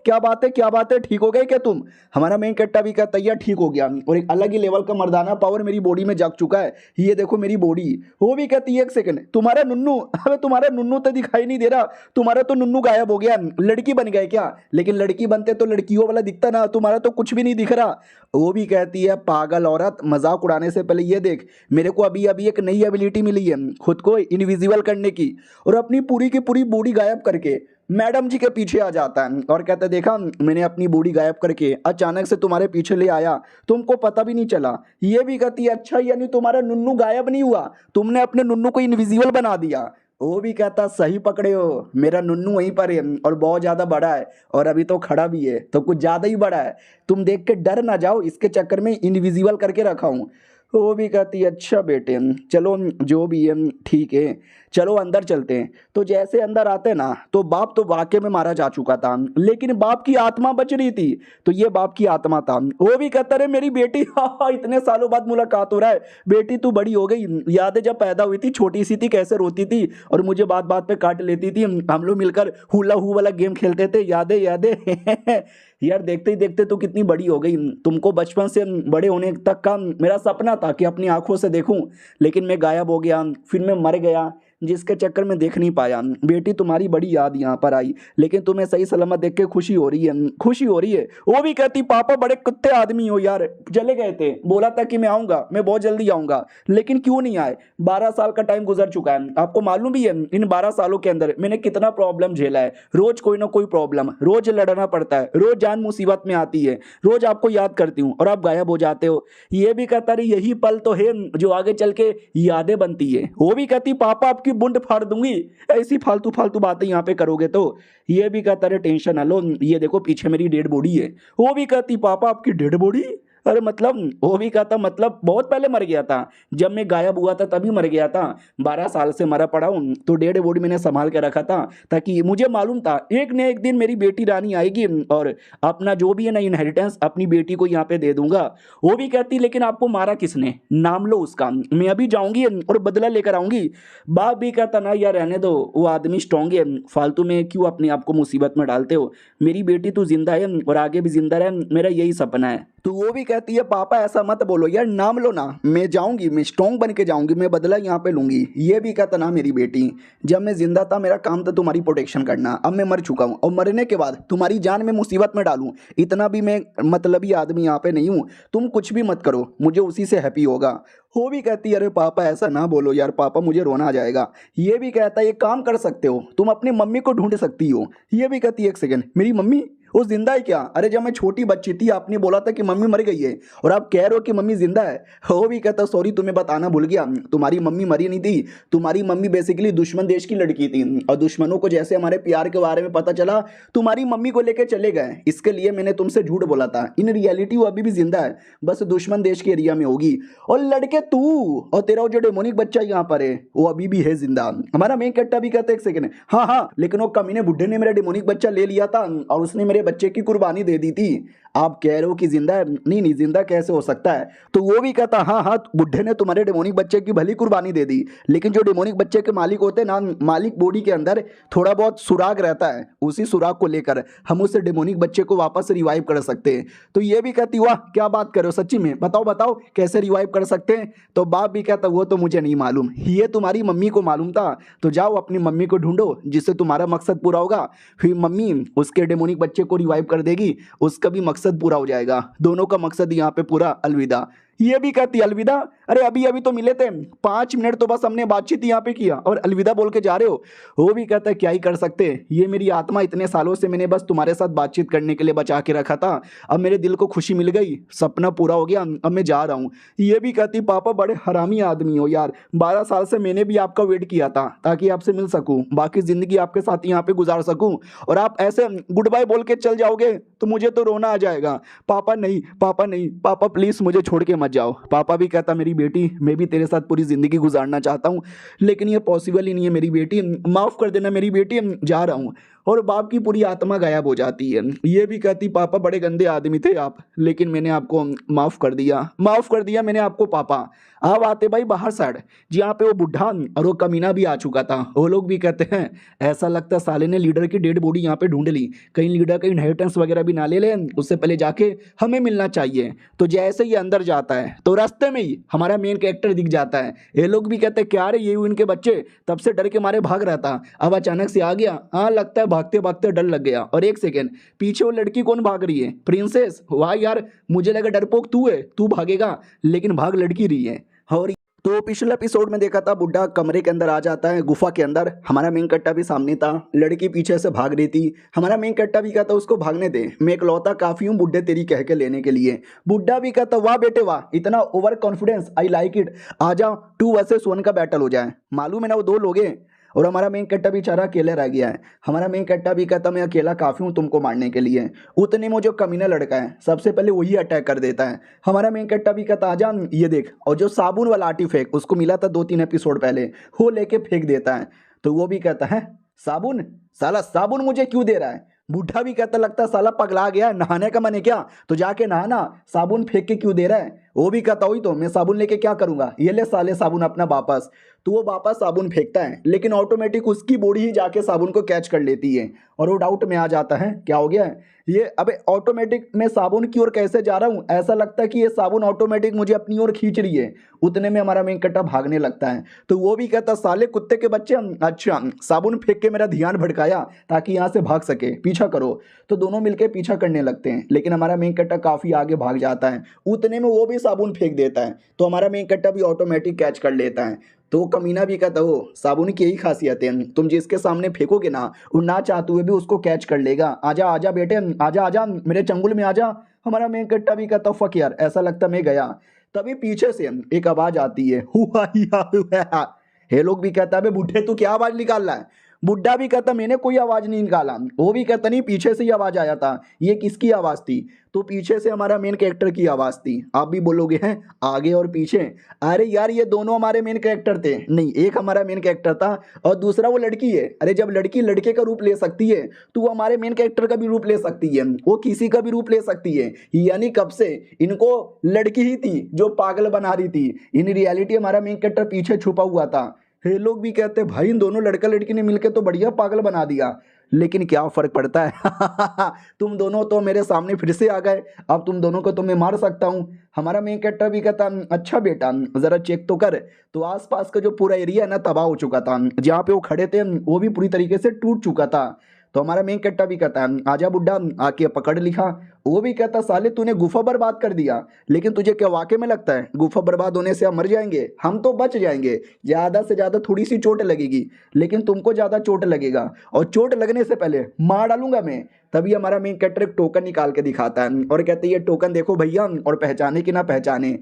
क्या बात है ठीक हो गए क्या तुम। हमारा मेन कैरेक्टर भी कहता है यार ठीक हो गया और एक अलग ही लेवल का मर्दाना पावर मेरी बॉडी में जग चुका है, ये देखो मेरी बॉडी। वो भी कहती है एक सेकंड तुम्हारा नुन्नू, अबे तुम्हारा नुन्नू तो दिखाई नहीं दे रहा, तुम्हारा तो नुन्नू गायब हो गया, लड़की बन गए क्या, लेकिन लड़की बनते तो लड़कियों वाला दिखता ना, तुम्हारा तो कुछ भी नहीं दिख रहा। वो भी कहती है पागल औरत मजाक उड़ाने से पहले ये देख मेरे को अभी अभी एक नई एबिलिटी मिली है खुद को इनविजिबल करने की, और अपनी पूरी की पूरी बॉडी गायब करके मैडम जी के पीछे आ जाता है और कहता है देखा मैंने अपनी बॉडी गायब करके अचानक से तुम्हारे पीछे ले आया, तुमको पता भी नहीं चला। ये भी कहती है अच्छा यानी तुम्हारा नुन्नू गायब नहीं हुआ, तुमने अपने नुन्नू को इनविजिबल बना दिया। वो भी कहता सही पकड़े हो, मेरा नुन्नू वहीं पर है और बहुत ज़्यादा बड़ा है और अभी तो खड़ा भी है तो कुछ ज़्यादा ही बड़ा है, तुम देख के डर ना जाओ, इसके चक्कर में इनविजिबल करके रखा हूँ। वो भी कहती है अच्छा बेटे, चलो जो भी है ठीक है, चलो अंदर चलते हैं। तो जैसे अंदर आते ना तो बाप तो वाकई में मारा जा चुका था, लेकिन बाप की आत्मा बच रही थी। तो ये बाप की आत्मा था। वो भी कहता रहे मेरी बेटी, हाँ इतने सालों बाद मुलाकात हो रहा है, बेटी तू बड़ी हो गई। याद है जब पैदा हुई थी छोटी सी थी, कैसे रोती थी और मुझे बात बात पे काट लेती थी। हम लोग मिलकर हुला हू वाला गेम खेलते थे, याद है याद है। यार देखते ही देखते तू कितनी बड़ी हो गई। तुमको बचपन से बड़े होने तक का मेरा सपना था कि अपनी आंखों से देखूं, लेकिन मैं गायब हो गया, फिर मैं मर गया, जिसके चक्कर में देख नहीं पाया। बेटी तुम्हारी बड़ी याद यहाँ पर आई, लेकिन तुम्हें सही सलामत देख के खुशी हो रही है, खुशी हो रही है। वो भी कहती पापा बड़े कुत्ते आदमी हो यार, चले गए थे, बोला था कि मैं आऊंगा, मैं बहुत जल्दी आऊंगा, लेकिन क्यों नहीं आए। 12 साल का टाइम गुजर चुका है, आपको मालूम भी है इन 12 सालों के अंदर मैंने कितना प्रॉब्लम झेला है। रोज कोई ना कोई प्रॉब्लम, रोज लड़ना पड़ता है, रोज जान मुसीबत में आती है, रोज आपको याद करती हूँ और आप गायब हो जाते हो। ये भी कहता रही यही पल तो है जो आगे चल के यादें बनती है। वो भी कहती पापा आपकी बुंड फाड़ दूंगी, ऐसी फालतू फालतू बातें यहाँ पे करोगे तो। ये भी कहता रहे टेंशन ना लो, ये देखो पीछे मेरी डेड बॉडी है। वो भी कहती पापा आपकी डेड बॉडी, अरे मतलब वो भी कहता मतलब बहुत पहले मर गया था, जब मैं गायब हुआ था तभी मर गया था। 12 साल से मरा पड़ा हूँ, तो डेड बॉडी मैंने संभाल के रखा था, ताकि मुझे मालूम था एक न एक दिन मेरी बेटी रानी आएगी और अपना जो भी है ना इनहेरिटेंस अपनी बेटी को यहाँ पे दे दूंगा। वो भी कहती लेकिन आपको मारा किसने, नाम लो उसका, मैं अभी जाऊंगी और बदला लेकर आऊंगी। बाप भी कहता ना यार रहने दो, वो आदमी स्ट्रांग है, फालतू में क्यों अपने आप को मुसीबत में डालते हो। मेरी बेटी तो जिंदा है और आगे भी जिंदा रहे, मेरा यही सपना है। तो वो भी कहती है पापा ऐसा मत बोलो यार, नाम लो ना, मैं जाऊंगी, मैं स्ट्रांग बन के जाऊंगी, मैं बदला यहाँ पे लूंगी। ये भी कहता ना मेरी बेटी, जब मैं जिंदा था मेरा काम था तुम्हारी प्रोटेक्शन करना, अब मैं मर चुका हूँ और मरने के बाद तुम्हारी जान में मुसीबत में डालूं, इतना भी मैं मतलबी आदमी यहाँ पे नहीं हूँ। तुम कुछ भी मत करो, मुझे उसी से हैप्पी होगा। वो भी कहती है अरे पापा ऐसा ना बोलो यार, पापा मुझे रोना आ जाएगा। ये भी कहता है ये काम कर सकते हो, तुम अपनी मम्मी को ढूंढ सकती हो। ये भी कहती है एक सेकंड, मेरी मम्मी वो जिंदा है क्या? अरे जब मैं छोटी बच्ची थी आपने बोला था कि मम्मी मर गई है और आप कह रहे हो कि मम्मी जिंदा है। वो भी कहता सॉरी तुम्हें बताना भूल गया, तुम्हारी मम्मी मरी नहीं थी, तुम्हारी मम्मी बेसिकली दुश्मन देश की लड़की थी और दुश्मनों को जैसे हमारे प्यार के बारे में पता चला तुम्हारी मम्मी को लेकर चले गए, इसके लिए मैंने तुमसे झूठ बोला था। इन रियलिटी वो अभी भी जिंदा है, बस दुश्मन देश के एरिया में होगी। और लड़के तू और तेरा वो जो डेमोनिक बच्चा यहाँ पर है वो अभी भी है जिंदा। हमारा मेन कट्टा भी कहता है एक सेकंड, हाँ हाँ लेकिन वो कमीने बुड्ढे ने मेरा डेमोनिक बच्चा ले लिया था और उसने मेरे बच्चे की कुर्बानी दे दी थी। आप कह रहे हो कि जिंदा है, नहीं नहीं जिंदा कैसे हो सकता है। तो वो भी कहता हाँ हाँ बुड्ढे ने तुम्हारे डेमोनिक बच्चे की भली कुर्बानी दे दी, लेकिन जो डेमोनिक बच्चे के मालिक होते हैं ना, मालिक बॉडी के अंदर थोड़ा बहुत सुराग रहता है, उसी सुराग को लेकर हम उस डेमोनिक बच्चे को वापस रिवाइव कर सकते हैं। तो ये भी कहती वाह क्या बात करो सच्ची में, बताओ बताओ कैसे रिवाइव कर सकते हैं। तो बाप भी कहता वो तो मुझे नहीं मालूम, ये तुम्हारी मम्मी को मालूम था, तो जाओ अपनी मम्मी को ढूंढो जिससे तुम्हारा मकसद पूरा होगा, फिर मम्मी उसके डेमोनिक बच्चे को रिवाइव कर देगी, उसका भी मकसद पूरा हो जाएगा, दोनों का मकसद यहाँ पे पूरा। अलविदा। ये भी कहती अलविदा, अरे अभी अभी तो मिले थे 5 मिनट तो बस हमने बातचीत यहाँ पे किया और अलविदा बोल के जा रहे हो। वो भी कहता है क्या ही कर सकते हैं, ये मेरी आत्मा इतने सालों से मैंने बस तुम्हारे साथ बातचीत करने के लिए बचा के रखा था, अब मेरे दिल को खुशी मिल गई, सपना पूरा हो गया, अब मैं जा रहा हूँ। ये भी कहती पापा बड़े हरामी आदमी हो यार, 12 साल से मैंने भी आपका वेट किया था ताकि आपसे मिल सकूँ, बाकी जिंदगी आपके साथ यहाँ पे गुजार सकूँ, और आप ऐसे गुड बाय बोल के चल जाओगे तो मुझे तो रोना आ जाएगा। पापा नहीं पापा नहीं, पापा प्लीज़ मुझे छोड़ के मत जाओ। पापा भी कहता मेरी बेटी मैं भी तेरे साथ पूरी ज़िंदगी गुजारना चाहता हूँ, लेकिन ये पॉसिबल ही नहीं है मेरी बेटी, माफ़ कर देना मेरी बेटी, जा रहा हूँ। और बाप की पूरी आत्मा गायब हो जाती है। ये भी कहती पापा बड़े गंदे आदमी थे आप, लेकिन मैंने आपको माफ़ कर दिया मैंने आपको पापा। अब आते भाई बाहर साइड जहाँ पे वो बुढ़ा और वो कमीना भी आ चुका था। वो लोग भी कहते हैं ऐसा लगता साले ने लीडर की डेड बॉडी यहाँ पे ढूंढ ली, कहीं लीडर का इनहेरिटेंस वगैरह भी ना ले ले, उससे पहले जाके हमें मिलना चाहिए। तो जैसे ही अंदर जाता है तो रास्ते में ही हमारा मेन कैरेक्टर दिख जाता है। ये लोग भी कहते हैं क्या रे ये इनके बच्चे, तब से डर के मारे भाग रहा था, अब अचानक से आ गया। हाँ लगता है भागते भागते डर लग गया। और एक सेकेंड पीछे वो लड़की कौन भाग रही है, प्रिंसेस। वाह यार मुझे लगा डरपोक तू है, तू भागेगा, लेकिन भाग लड़की रही है। और तो पिछले एपिसोड में देखा था बुड्ढा कमरे के अंदर आ जाता है, गुफा के अंदर, हमारा मेन कट्टा भी सामने था, लड़की पीछे से भाग रही थी, हमारा मेन कट्टा भी कहता उसको भागने दे, मैं इकलौता काफी हूँ बुड्ढे तेरी कह के लेने के लिए। बुड्ढा भी कहता वाह बेटे वाह, इतना over confidence, I like it, आ जाओ 2 वर्सेस 1 का बैटल हो जाए। मालूम है ना वो 2 लोग हैं, और हमारा मेन कट्टा बेचारा अकेले रह गया है। हमारा मेन कट्टा भी कहता मैं अकेला काफ़ी हूँ तुमको मारने के लिए। उतने में जो कमीना लड़का है सबसे पहले वही अटैक कर देता है। हमारा मेन कट्टा भी कहता आजा ये देख, और जो साबुन वाला आर्टिफैक्ट उसको मिला था 2-3 एपिसोड पहले, वो लेके फेंक देता है। तो वो भी कहता है साबुन, साला साबुन मुझे क्यों दे रहा है। बूढ़ा भी कहता लगता साला पगला गया है, नहाने का मन है क्या, तो जाके नहाना, साबुन फेंक के क्यों दे रहा है। वो भी कहता हुई तो मैं साबुन लेके क्या करूंगा, ये ले साले साबुन अपना वापस। तो वो वापस साबुन फेंकता है, लेकिन ऑटोमेटिक उसकी बॉडी ही जाके साबुन को कैच कर लेती है और वो डाउट में आ जाता है क्या हो गया है ये, अबे ऑटोमेटिक मैं साबुन की ओर कैसे जा रहा हूँ, ऐसा लगता है कि ये साबुन ऑटोमेटिक मुझे अपनी ओर खींच रही है। उतने में हमारा मेन कट्टा भागने लगता है। तो वो भी कहता साले कुत्ते के बच्चे, अच्छा साबुन फेंक के मेरा ध्यान भटकाया ताकि यहाँ से भाग सके, पीछा करो। तो दोनों मिलकर पीछा करने लगते हैं, लेकिन हमारा मेन कट्टा काफ़ी आगे भाग जाता है। उतने में वो भी साबुन फेंक देता है, तो हमारा मेन कट्टा भी ऑटोमेटिक कैच कर लेता है। तो वो कमीना भी कहता हो साबुन की यही खासियत है, तुम जिसके सामने फेंकोगे ना वो ना चाहते हुए भी उसको कैच कर लेगा। आजा आजा बेटे, आजा आजा मेरे चंगुल में आजा। हमारा मेन कट्टा भी कहता फक यार, ऐसा लगता मैं गया। तभी पीछे से एक आवाज आती है, हुआ या हुआ। हे लोग भी कहता है बूढ़े तू क्या आवाज निकाल रहा है। बुड्ढा भी कहता मैंने कोई आवाज नहीं निकाला। वो भी कहता नहीं पीछे से ही आवाज आया था, ये किसकी आवाज थी। तो पीछे से हमारा मेन कैरेक्टर की आवाज थी। आप भी बोलोगे हैं आगे और पीछे, अरे यार ये दोनों हमारे मेन कैरेक्टर थे। नहीं, एक हमारा मेन कैरेक्टर था और दूसरा वो लड़की है। अरे जब लड़की लड़के का रूप ले सकती है तो वो हमारे मेन कैरेक्टर का भी रूप ले सकती है, वो किसी का भी रूप ले सकती है। यानी कब से इनको लड़की ही थी जो पागल बना रही थी, इन रियलिटी हमारा मेन कैरेक्टर पीछे छुपा हुआ था। हे लोग भी कहते भाई इन दोनों लड़का लड़की ने मिलकर तो बढ़िया पागल बना दिया, लेकिन क्या फर्क पड़ता है। तुम दोनों तो मेरे सामने फिर से आ गए, अब तुम दोनों को तो मैं मार सकता हूँ। हमारा मेन कैरेक्टर भी कहता अच्छा बेटा जरा चेक तो कर। तो आसपास का जो पूरा एरिया है ना तबाह हो चुका था, जहाँ पे वो खड़े थे वो भी पूरी तरीके से टूट चुका था। तो हमारा मेन कैरेक्टर भी कहता है आजा बुड्ढा आके पकड़ लिखा। वो भी कहता साले तूने गुफा बर्बाद कर दिया, लेकिन तुझे क्या वाकई में लगता है गुफा बर्बाद होने से हम मर जाएंगे? हम तो बच जाएंगे, ज़्यादा से ज़्यादा थोड़ी सी चोट लगेगी, लेकिन तुमको ज़्यादा चोट लगेगा और चोट लगने से पहले मार डालूंगा मैं। तभी हमारा मेन कैरेक्टर एक टोकन निकाल के दिखाता है और कहते हैं ये टोकन देखो भैया, और पहचाने कि ना पहचाने।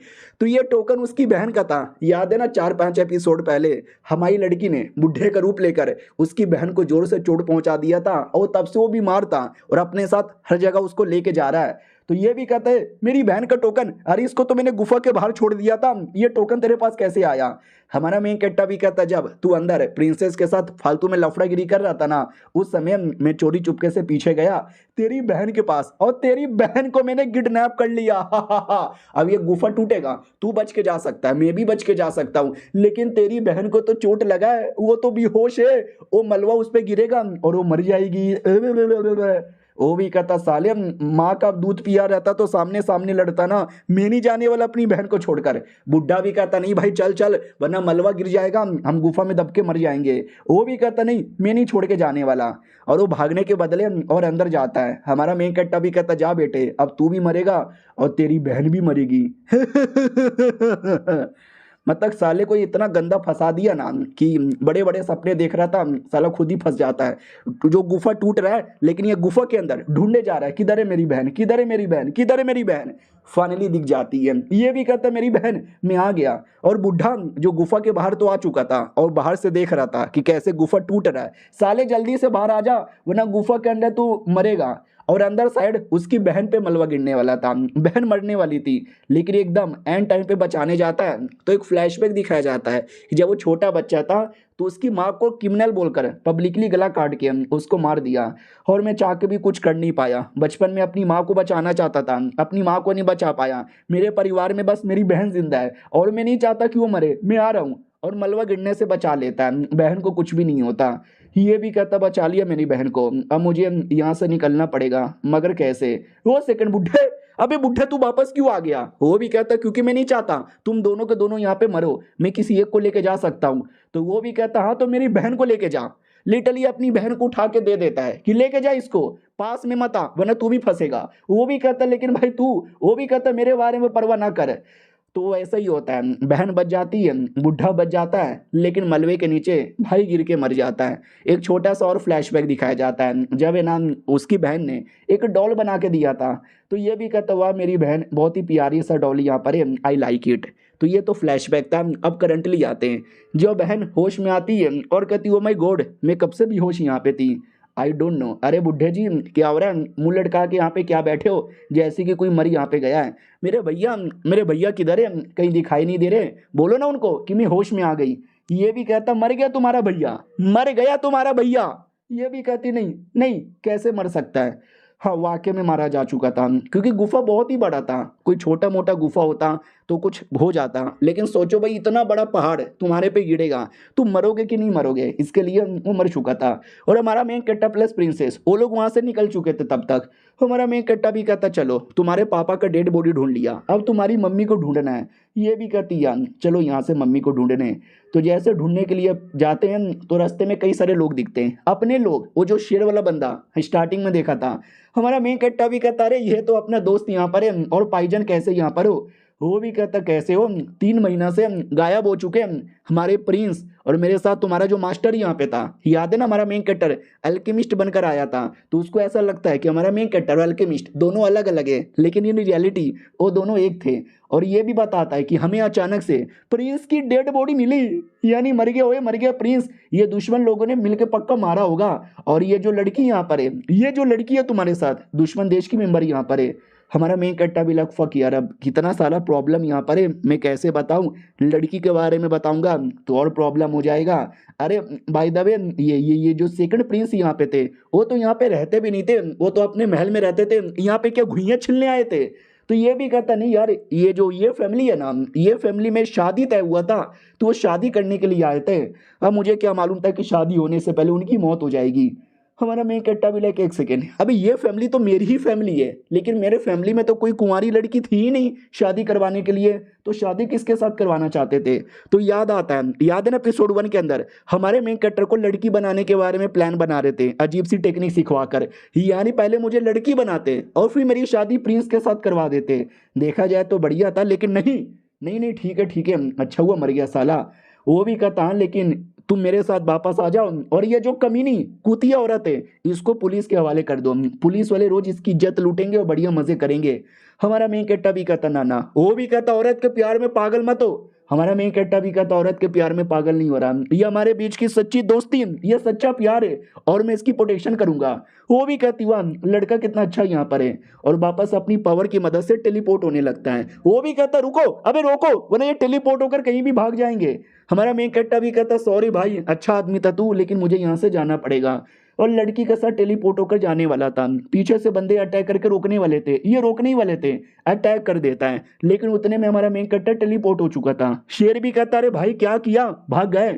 तो ये टोकन उसकी बहन का था। याद है ना 4-5 एपिसोड पहले हमारी लड़की ने बुढ़े का रूप लेकर उसकी बहन को जोर से चोट पहुंचा दिया था और तब से वो बीमार था और अपने साथ हर जगह उसको लेके जा रहा है। तो ये भी कहता है मेरी बहन का टोकन, अरे इसको तो मैंने गुफा के बाहर छोड़ दिया था, ये टोकन तेरे पास कैसे आया। हमारा मेन कैरेक्टर भी कहता जब तू अंदर प्रिंसेस के साथ फालतू में लफड़ागिरी कर रहा था ना, उस समय मैं चोरी चुपके से पीछे गया तेरी बहन के पास और तेरी बहन को मैंने किडनैप कर लिया। अब ये गुफा टूटेगा, तू बच के जा सकता है, मैं भी बच के जा सकता हूँ, लेकिन तेरी बहन को तो चोट लगा है, वो तो बेहोश है, वो मलबा उस पर गिरेगा और वो मर जाएगी। वो भी कहता साले माँ का दूध पिया रहता तो सामने सामने लड़ता ना, मैं नहीं जाने वाला अपनी बहन को छोड़कर। बुड्ढा भी कहता नहीं भाई चल चल वरना मलबा गिर जाएगा, हम गुफा में दब के मर जाएंगे। वो भी कहता नहीं मैं नहीं छोड़ के जाने वाला, और वो भागने के बदले और अंदर जाता है। हमारा मेन कैरेक्टर भी कहता जा बेटे अब तू भी मरेगा और तेरी बहन भी मरेगी। मतलब साले को इतना गंदा फंसा दिया ना कि बड़े बड़े सपने देख रहा था, साला खुद ही फंस जाता है। जो गुफा टूट रहा है लेकिन ये गुफा के अंदर ढूंढने जा रहा है किधर है मेरी बहन, किधर है मेरी बहन, किधर है मेरी बहन। फाइनली दिख जाती है, ये भी कहता है मेरी बहन, मैं आ गया। और बुढ़ा जो गुफा के बाहर तो आ चुका था और बाहर से देख रहा था कि कैसे गुफा टूट रहा है, साले जल्दी से बाहर आ जा वरना गुफा के अंदर तू मरेगा। और अंदर साइड उसकी बहन पे मलबा गिरने वाला था, बहन मरने वाली थी, लेकिन एकदम एंड टाइम पे बचाने जाता है तो एक फ्लैशबैक दिखाया जाता है कि जब वो छोटा बच्चा था तो उसकी माँ को क्रिमिनल बोलकर पब्लिकली गला काट के उसको मार दिया। और मैं चाह के भी कुछ कर नहीं पाया, बचपन में अपनी माँ को बचाना चाहता था, अपनी माँ को नहीं बचा पाया। मेरे परिवार में बस मेरी बहन जिंदा है और मैं नहीं चाहता कि वो मरे, मैं आ रहा हूँ। और मलबा गिरने से बचा लेता है, बहन को कुछ भी नहीं होता। ये भी कहता बचा लिया मेरी बहन को, अब मुझे यहाँ से निकलना पड़ेगा, मगर कैसे। वो सेकंड बुढ़े, अबे बुढ़े तू वापस क्यों आ गया। वो भी कहता क्योंकि मैं नहीं चाहता तुम दोनों के दोनों यहाँ पे मरो, मैं किसी एक को लेके जा सकता हूँ। तो वो भी कहता हाँ तो मेरी बहन को लेके जा। लिटरली अपनी बहन को उठा के दे देता है कि लेके जा इसको, पास में मत आ वरना तू भी फंसेगा। वो भी कहता लेकिन भाई तू, वो भी कहता मेरे बारे में परवाह ना कर। तो ऐसा ही होता है, बहन बच जाती है, बुढ़ा बच जाता है, लेकिन मलबे के नीचे भाई गिर के मर जाता है। एक छोटा सा और फ्लैशबैक दिखाया जाता है जब है ना उसकी बहन ने एक डॉल बना के दिया था। तो ये भी कहता हुआ मेरी बहन बहुत ही प्यारी सा डॉल यहाँ पर है, आई लाइक इट। तो ये तो फ्लैशबैक था। अब करंटली आते हैं। जो बहन होश में आती है और कहती है ओ माय गॉड मैं कब से बेहोश यहाँ पे थी। I don't know. अरे बुढ़े जी क्या हो रहा है, मुंह लटका के यहाँ पे क्या बैठे हो जैसे कि कोई मरी यहाँ पे गया है। मेरे भैया किधर है, कहीं दिखाई नहीं दे रहे, बोलो ना उनको कि मैं होश में आ गई। ये भी कहता मर गया तुम्हारा भैया, मर गया तुम्हारा भैया। ये भी कहती नहीं नहीं कैसे मर सकता है। हाँ वाकई में मारा जा चुका था, क्योंकि गुफा बहुत ही बड़ा था। कोई छोटा मोटा गुफा होता तो कुछ हो जाता, लेकिन सोचो भाई इतना बड़ा पहाड़ तुम्हारे पे गिरेगा, तुम मरोगे कि नहीं मरोगे, इसके लिए वो मर चुका था। और हमारा मेन कट्टा प्लस प्रिंसेस वो लोग वहां से निकल चुके थे तब तक। हमारा मेन कट्टा भी कहता चलो तुम्हारे पापा का डेड बॉडी ढूंढ लिया, अब तुम्हारी मम्मी को ढूंढना है। ये भी कहती यार चलो यहाँ से मम्मी को ढूंढने। तो जैसे ढूंढने के लिए जाते हैं तो रास्ते में कई सारे लोग दिखते हैं, अपने लोग। वो जो शेर वाला बंदा स्टार्टिंग में देखा था, हमारा मेन कट्टा भी कहता अरे ये तो अपना दोस्त यहाँ पर है। और पाईजन कैसे यहाँ पर हो, वो भी कहता कैसे हो, 3 महीना से गायब हो चुके हैं हमारे प्रिंस, और मेरे साथ तुम्हारा जो मास्टर यहाँ पे था याद है ना, हमारा मेन कैरेक्टर अल्केमिस्ट बनकर आया था। तो उसको ऐसा लगता है कि हमारा मेन कैरेक्टर और अल्केमिस्ट दोनों अलग अलग है, लेकिन इन रियलिटी वो दोनों एक थे। और ये भी बताता है कि हमें अचानक से प्रिंस की डेड बॉडी मिली, यानी मर गया हुए मर गया प्रिंस, ये दुश्मन लोगों ने मिलकर पक्का मारा होगा। और ये जो लड़की यहाँ पर है, ये जो लड़की है तुम्हारे साथ दुश्मन देश की मेंबर यहाँ पर है। हमारा मेन कट्टा भी लग फक यार अब कितना सारा प्रॉब्लम यहाँ पर है, मैं कैसे बताऊँ, लड़की के बारे में बताऊंगा तो और प्रॉब्लम हो जाएगा। अरे बाय द वे ये जो सेकंड प्रिंस यहाँ पे थे वो तो यहाँ पे रहते भी नहीं थे, वो तो अपने महल में रहते थे, यहाँ पे क्या घुइयां छिलने आए थे। तो ये भी कहता नहीं यार ये फैमिली है ना, ये फैमिली में शादी तय हुआ था तो वो शादी करने के लिए आए थे। अब मुझे क्या मालूम था कि शादी होने से पहले उनकी मौत हो जाएगी। हमारा मेन कट्टा भी लाइक एक सेकेंड, अभी ये फैमिली तो मेरी ही फैमिली है, लेकिन मेरे फैमिली में तो कोई कुंवारी लड़की थी ही नहीं शादी करवाने के लिए, तो शादी किसके साथ करवाना चाहते थे। तो याद आता है, याद है ना एपिसोड 1 के अंदर हमारे मेन कट्टर को लड़की बनाने के बारे में प्लान बना रहे थे, अजीब सी टेक्निक सिखवा कर, यानी पहले मुझे लड़की बनाते और फिर मेरी शादी प्रिंस के साथ करवा देते। देखा जाए तो बढ़िया था, लेकिन नहीं नहीं नहीं ठीक है अच्छा हुआ मर गया साला। वो भी कहता हाँ, लेकिन तुम मेरे साथ वापस आ जाओ, और ये जो कमीनी कुतिया औरत है इसको पुलिस के हवाले कर दो, पुलिस वाले रोज इसकी इज्जत लूटेंगे और बढ़िया मजे करेंगे। हमारा मेन कट्टा भी कहता ना ना, वो भी कहता औरत के प्यार में पागल मत हो। हमारा मेन कट्टा भी कहता औरत के प्यार में पागल नहीं हो रहा, ये हमारे बीच की सच्ची दोस्ती, ये सच्चा प्यार है और मैं इसकी प्रोटेक्शन करूंगा। वो भी कहती हुआ लड़का कितना अच्छा यहाँ पर है, और वापस अपनी पावर की मदद से टेलीपोर्ट होने लगता है। वो भी कहता रुको, अबे रोको वरना ये टेलीपोर्ट होकर कहीं भी भाग जाएंगे। हमारा मेन कट्टा भी कहता सॉरी भाई, अच्छा आदमी था तू, लेकिन मुझे यहाँ से जाना पड़ेगा। और लड़की के साथ टेलीपोर्ट होकर जाने वाला था, पीछे से बंदे अटैक करके रोकने वाले थे, ये रोकने ही वाले थे, अटैक कर देता है, लेकिन उतने में हमारा मेन कट्टा टेलीपोर्ट हो चुका था। शेर भी कहता अरे भाई क्या किया, भाग गए।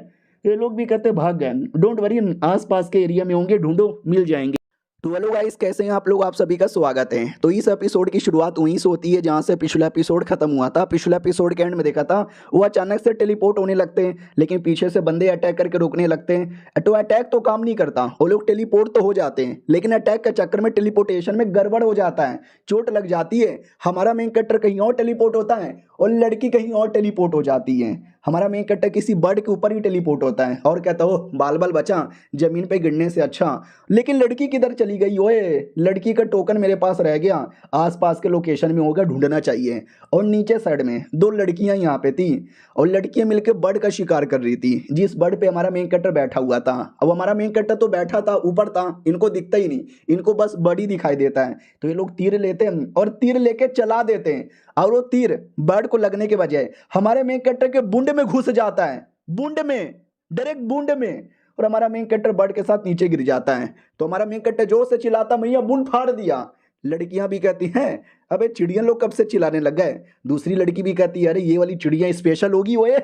ये लोग भी कहते भाग गए, डोंट वरी आस पास के एरिया में होंगे, ढूंढो मिल जाएंगे। तो हेलो गाइस, कैसे हैं आप लोग, आप सभी का स्वागत है। तो इस एपिसोड की शुरुआत वहीं से होती है जहां से पिछला एपिसोड खत्म हुआ था। पिछला एपिसोड के एंड में देखा था वो अचानक से टेलीपोर्ट होने लगते हैं, लेकिन पीछे से बंदे अटैक करके रोकने लगते हैं। तो अटैक तो काम नहीं करता, वो लोग टेलीपोर्ट तो हो जाते हैं, लेकिन अटैक के चक्कर में टेलीपोर्टेशन में गड़बड़ हो जाता है, चोट लग जाती है। हमारा मेन कैरेक्टर कहीं और टेलीपोर्ट होता है और लड़की कहीं और टेलीपोर्ट हो जाती है। हमारा मेन कैरेक्टर किसी बर्ड के ऊपर ही टेलीपोर्ट होता है और कहता हो बाल बाल बचा जमीन पे गिरने से अच्छा। लेकिन लड़की किधर चली गई, ओए लड़की का टोकन मेरे पास रह गया, आसपास के लोकेशन में होगा, ढूंढना चाहिए। और नीचे साइड में 2 लड़कियां यहाँ पे थी और लड़कियां मिलकर बर्ड का शिकार कर रही थी, जिस बर्ड पे हमारा मेन कैरेक्टर बैठा हुआ था। अब हमारा मेन कैरेक्टर तो बैठा था ऊपर था, इनको दिखता ही नहीं, इनको बस बर्ड ही दिखाई देता है। तो ये लोग तीर लेते हैं और तीर लेके चला देते हैं, और वो तीर बर्ड को लगने के बजाय हमारे मेन कैरेक्टर के बुंड में घुस जाता है, बुंड में, डायरेक्ट बुंड में, और हमारा मेन कैरेक्टर बर्ड के साथ नीचे गिर जाता है। तो हमारा मेन कैरेक्टर जोर से चिल्लाता मैया बुंड फाड़ दिया। लड़कियां भी कहती हैं अबे चिड़िया लोग कब से चिल्लाने लग गए। दूसरी लड़की भी कहती है अरे ये वाली चिड़िया स्पेशल होगी, ओए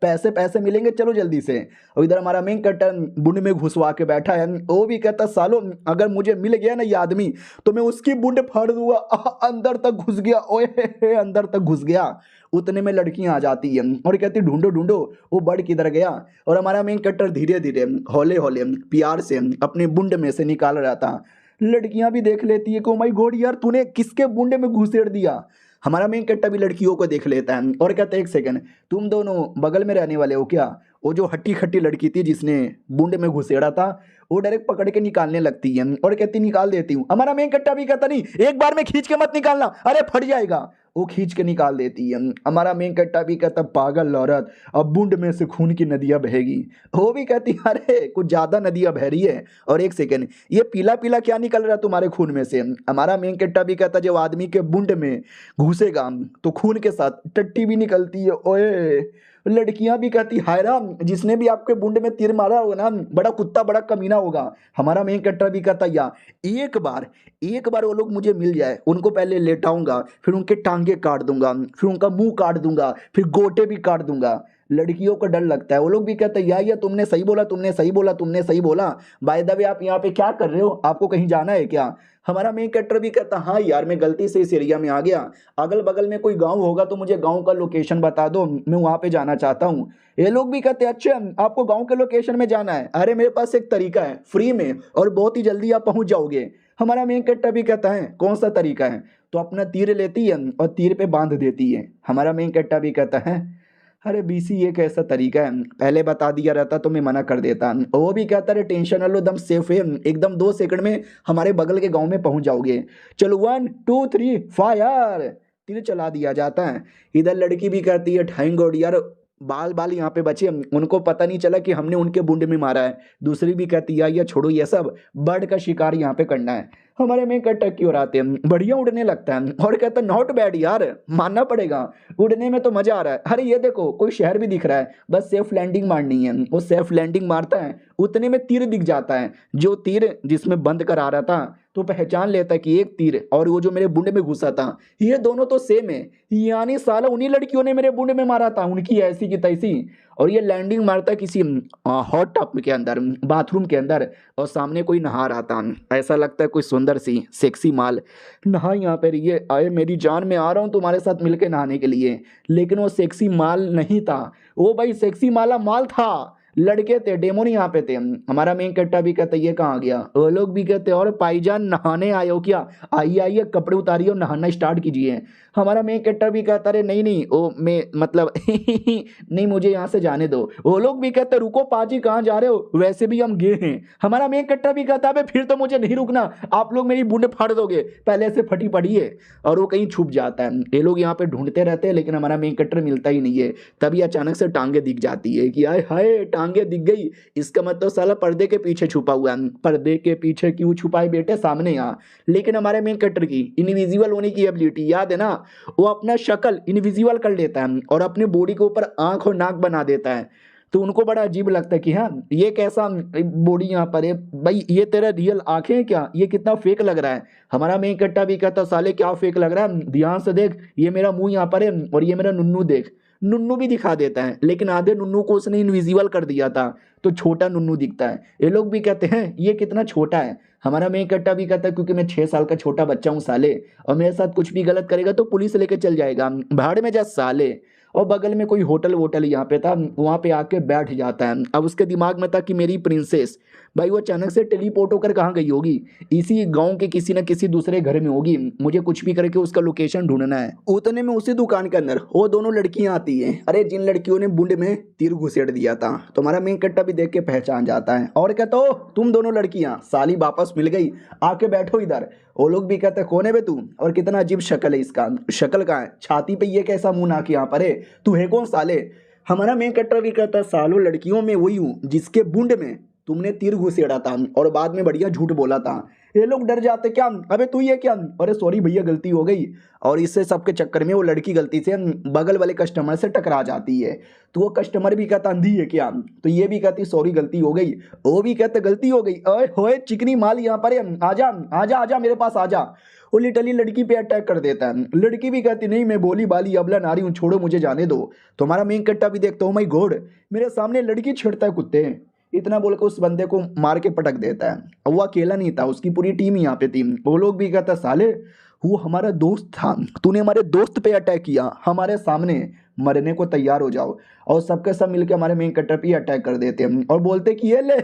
पैसे पैसे मिलेंगे चलो जल्दी से। और इधर हमारा मेन कैरेक्टर बुंड में घुसवा के बैठा है, वो भी कहता सालो अगर मुझे मिल गया ना ये आदमी तो मैं उसकी बुंड फाड़ दूंगा। अंदर तक घुस गया, ओए अंदर तक घुस गया। उतने में लड़कियां आ जाती है और कहती ढूंढो ढूंढो वो बर्ड किधर गया। और हमारा मेन कैरेक्टर धीरे धीरे हौले हौले प्यार से अपने बुंड में से निकाल रहा था। लड़कियां भी देख लेती है कि ओ माय गॉड यार तूने किसके बुंडे में घुसेड़ दिया। हमारा मेन कैरेक्टर भी लड़कियों को देख लेता है और कहता है एक सेकंड तुम दोनों बगल में रहने वाले हो क्या। वो जो हट्टी खट्टी लड़की थी जिसने बूंद में घुसेड़ा था, वो डायरेक्ट पकड़ के निकालने लगती है और कहती निकाल देती हूँ। हमारा मेन कट्टा भी कहता नहीं, एक बार में खींच के मत निकालना, अरे फट जाएगा। वो खींच के निकाल देती है। हमारा मेन कट्टा भी कहता पागल औरत, अब बूंद में से खून की नदियाँ बहेगी। वो भी कहती अरे कुछ ज़्यादा नदियाँ बह रही है। और एक सेकेंड, ये पीला पीला क्या निकल रहा तुम्हारे खून में से? हमारा मेन कट्टा भी कहता जब आदमी के बूंद में घुसेगा तो खून के साथ टट्टी भी निकलती है। ओए, लड़कियां भी कहती हाय राम, जिसने भी आपके बूंद में तीर मारा होगा ना, बड़ा कुत्ता बड़ा कमीना होगा। हमारा मेन कट्टा भी कहता या एक बार वो लोग मुझे मिल जाए, उनको पहले लेटाऊंगा, फिर उनके टांगे काट दूंगा, फिर उनका मुंह काट दूंगा, फिर गोटे भी काट दूंगा। लड़कियों को डर लगता है। वो लोग भी कहते हैं या तुमने सही बोला, तुमने सही बोला, तुमने सही बोला। बाय द वे आप यहाँ पे क्या कर रहे हो, आपको कहीं जाना है क्या? हमारा मेन कैरेक्टर भी कहता हाँ यार, मैं गलती से इस एरिया में आ गया, अगल बगल में कोई गांव होगा तो मुझे गांव का लोकेशन बता दो, मैं वहां पे जाना चाहता हूँ। ये लोग भी कहते हैं अच्छा आपको गांव के लोकेशन में जाना है, अरे मेरे पास एक तरीका है फ्री में और बहुत ही जल्दी आप पहुंच जाओगे। हमारा मेन कैरेक्टर भी कहता है कौन सा तरीका है? तो अपना तीर लेती है और तीर पे बांध देती है। हमारा मेन कैरेक्टर भी कहता है अरे बीसी ये कैसा तरीका है, पहले बता दिया रहता तो मैं मना कर देता। वो भी कहता है टेंशन ना लो, एकदम सेफ है, एकदम 2 सेकंड में हमारे बगल के गांव में पहुंच जाओगे। चलो 1 2 3 फायर, तीर चला दिया जाता है। इधर लड़की भी कहती है थैंक गॉड यार, बाल बाल यहाँ पे बचे, उनको पता नहीं चला कि हमने उनके बूंद में मारा है। दूसरी भी कहती है या छोड़ो ये सब, बर्ड का शिकार यहाँ पे करना है। हमारे में कटक की ओर आते हैं, बढ़िया उड़ने लगता है और कहता है नॉट बैड यार, मानना पड़ेगा, उड़ने में तो मजा आ रहा है। अरे ये देखो कोई शहर भी दिख रहा है, बस सेफ लैंडिंग मारनी है। वो सेफ लैंडिंग मारता है, उतने में तीर दिख जाता है, जो तीर जिसमें बंद कर आ रहा था तो पहचान लेता है कि एक तीर और वो जो मेरे बूंद में घुसा था ये दोनों तो सेम है, यानी साला उन्हीं लड़कियों ने मेरे बूंद में मारा था, उनकी ऐसी की तैसी। और ये लैंडिंग मारता है किसी हॉट टब के अंदर, बाथरूम के अंदर, और सामने कोई नहा रहा था। ऐसा लगता है कोई सुंदर सी सेक्सी माल नहा यहाँ पर, ये आए मेरी जान, मैं आ रहा हूँ तुम्हारे साथ मिलके नहाने के लिए। लेकिन वो सेक्सी माल नहीं था, वो भाई सेक्सी माला माल था, लड़के थे, डेमो नहीं यहाँ पे थे। हमारा मेन कट्टा भी कहता ये कहाँ गया? वो लोग भी कहते और पाईजान नहाने आए हो क्या? आइए आइए कपड़े उतारिए और नहाना स्टार्ट कीजिए। हमारा मेन कट्टा भी कहता अरे नहीं नहीं ओ मैं मतलब नहीं मुझे यहाँ से जाने दो। वो लोग भी कहते रुको पाजी कहाँ जा रहे हो, वैसे भी हम गे हैं। हमारा मेन कट्टा भी कहता है फिर तो मुझे नहीं रुकना, आप लोग मेरी बूंद फाड़ दोगे, पहले से फटी पड़ी है। और वो कहीं छुप जाता है। ये लोग यहाँ पे ढूंढते रहते हैं लेकिन हमारा मेन कट्टर मिलता ही नहीं है। तभी अचानक से टांगे दिख जाती है कि आए हाय टांगे दिख गई, इसका मतलब साला पर्दे के पीछे छुपा हुआ है। पर्दे के पीछे क्यों छुपाए बेटे, सामने आ। लेकिन हमारे मेन कट्टर की इनविजिबल होने की एबिलिटी याद है ना, वो अपना शक्ल इनविजिबल कर लेता है और अपने बॉडी के ऊपर आंख और नाक बना देता है। तो उनको बड़ा अजीब लगता है कि हाँ ये कैसा बॉडी यहाँ पर है भाई, ये तेरा रियल आंखें हैं क्या, ये कितना फेक लग रहा है। हमारा मेन कट्टा भी कहता साले क्या फेक लग रहा है, ध्यान से देख, ये मेरा मुंह यहाँ पर है और ये मेरा नुन्नू देख। नुन्नू भी दिखा देता है लेकिन आधे नुन्नू को उसने इनविजिबल कर दिया था तो छोटा नुन्नू दिखता है। ये लोग भी कहते हैं ये कितना छोटा है। हमारा मेन कट्टा भी कहता है क्योंकि मैं 6 साल का छोटा बच्चा हूँ साले, और मेरे साथ कुछ भी गलत करेगा तो पुलिस लेके चल जाएगा, भाड़ में जा साले। और बगल में कोई होटल वोटल यहाँ पे था, वहाँ पे आके बैठ जाता है। अब उसके दिमाग में था कि मेरी प्रिंसेस, भाई वो अचानक से टेलीपोर्ट होकर कहाँ गई होगी, इसी गांव के किसी न किसी दूसरे घर में होगी, मुझे कुछ भी करके उसका लोकेशन ढूंढना है। उतने में उसी दुकान के अंदर वो दोनों लड़कियां आती हैं, अरे जिन लड़कियों ने बूंद में तीर घुसेड़ दिया था। तो हमारा मेन कट्टा भी देख के पहचान जाता है और कहता हो तुम दोनों लड़कियां, साली वापस मिल गई, आके बैठो इधर। वो लोग भी कहते कौन है बे तू, और कितना अजीब शक्ल है इसका, शक्ल कहाँ है, छाती पे ये कैसा मुंह नाक यहाँ पर है, तू है कौन साले। हमारा मेन कट्टा भी कहता है सालों लड़कियों में वही हूँ जिसके बूंद में तुमने तीर घुसेड़ा था और बाद में बढ़िया झूठ बोला था। ये लोग डर जाते क्या, अबे तू ये क्या, अरे सॉरी भैया गलती हो गई। और इससे सबके चक्कर में वो लड़की गलती से बगल वाले कस्टमर से टकरा जाती है। तो वो कस्टमर भी कहता अंधी है क्या, तो ये भी कहती सॉरी गलती हो गई। वो भी कहते गलती हो गई, ओए होए चिकनी माल यहाँ पर है, आजा आजा आजा मेरे पास आजा। वो लिटरली लड़की पे अटैक कर देता है। लड़की भी कहती नहीं मैं बोली बाली अबला नारी हूँ, छोड़ो मुझे जाने दो। तो हमारा मेन कट्टा भी देखता हूँ माई गॉड, मेरे सामने लड़की छिड़ता है कुत्ते, इतना बोल के उस बंदे को मार के पटक देता है। और वो अकेला नहीं था, उसकी पूरी टीम यहाँ पे थी। वो लोग भी कहता साले वो हमारा दोस्त था, तूने हमारे दोस्त पे अटैक किया, हमारे सामने मरने को तैयार हो जाओ। और सबके सब मिलके हमारे मेन कट्टर पे अटैक कर देते हैं और बोलते कि ये ले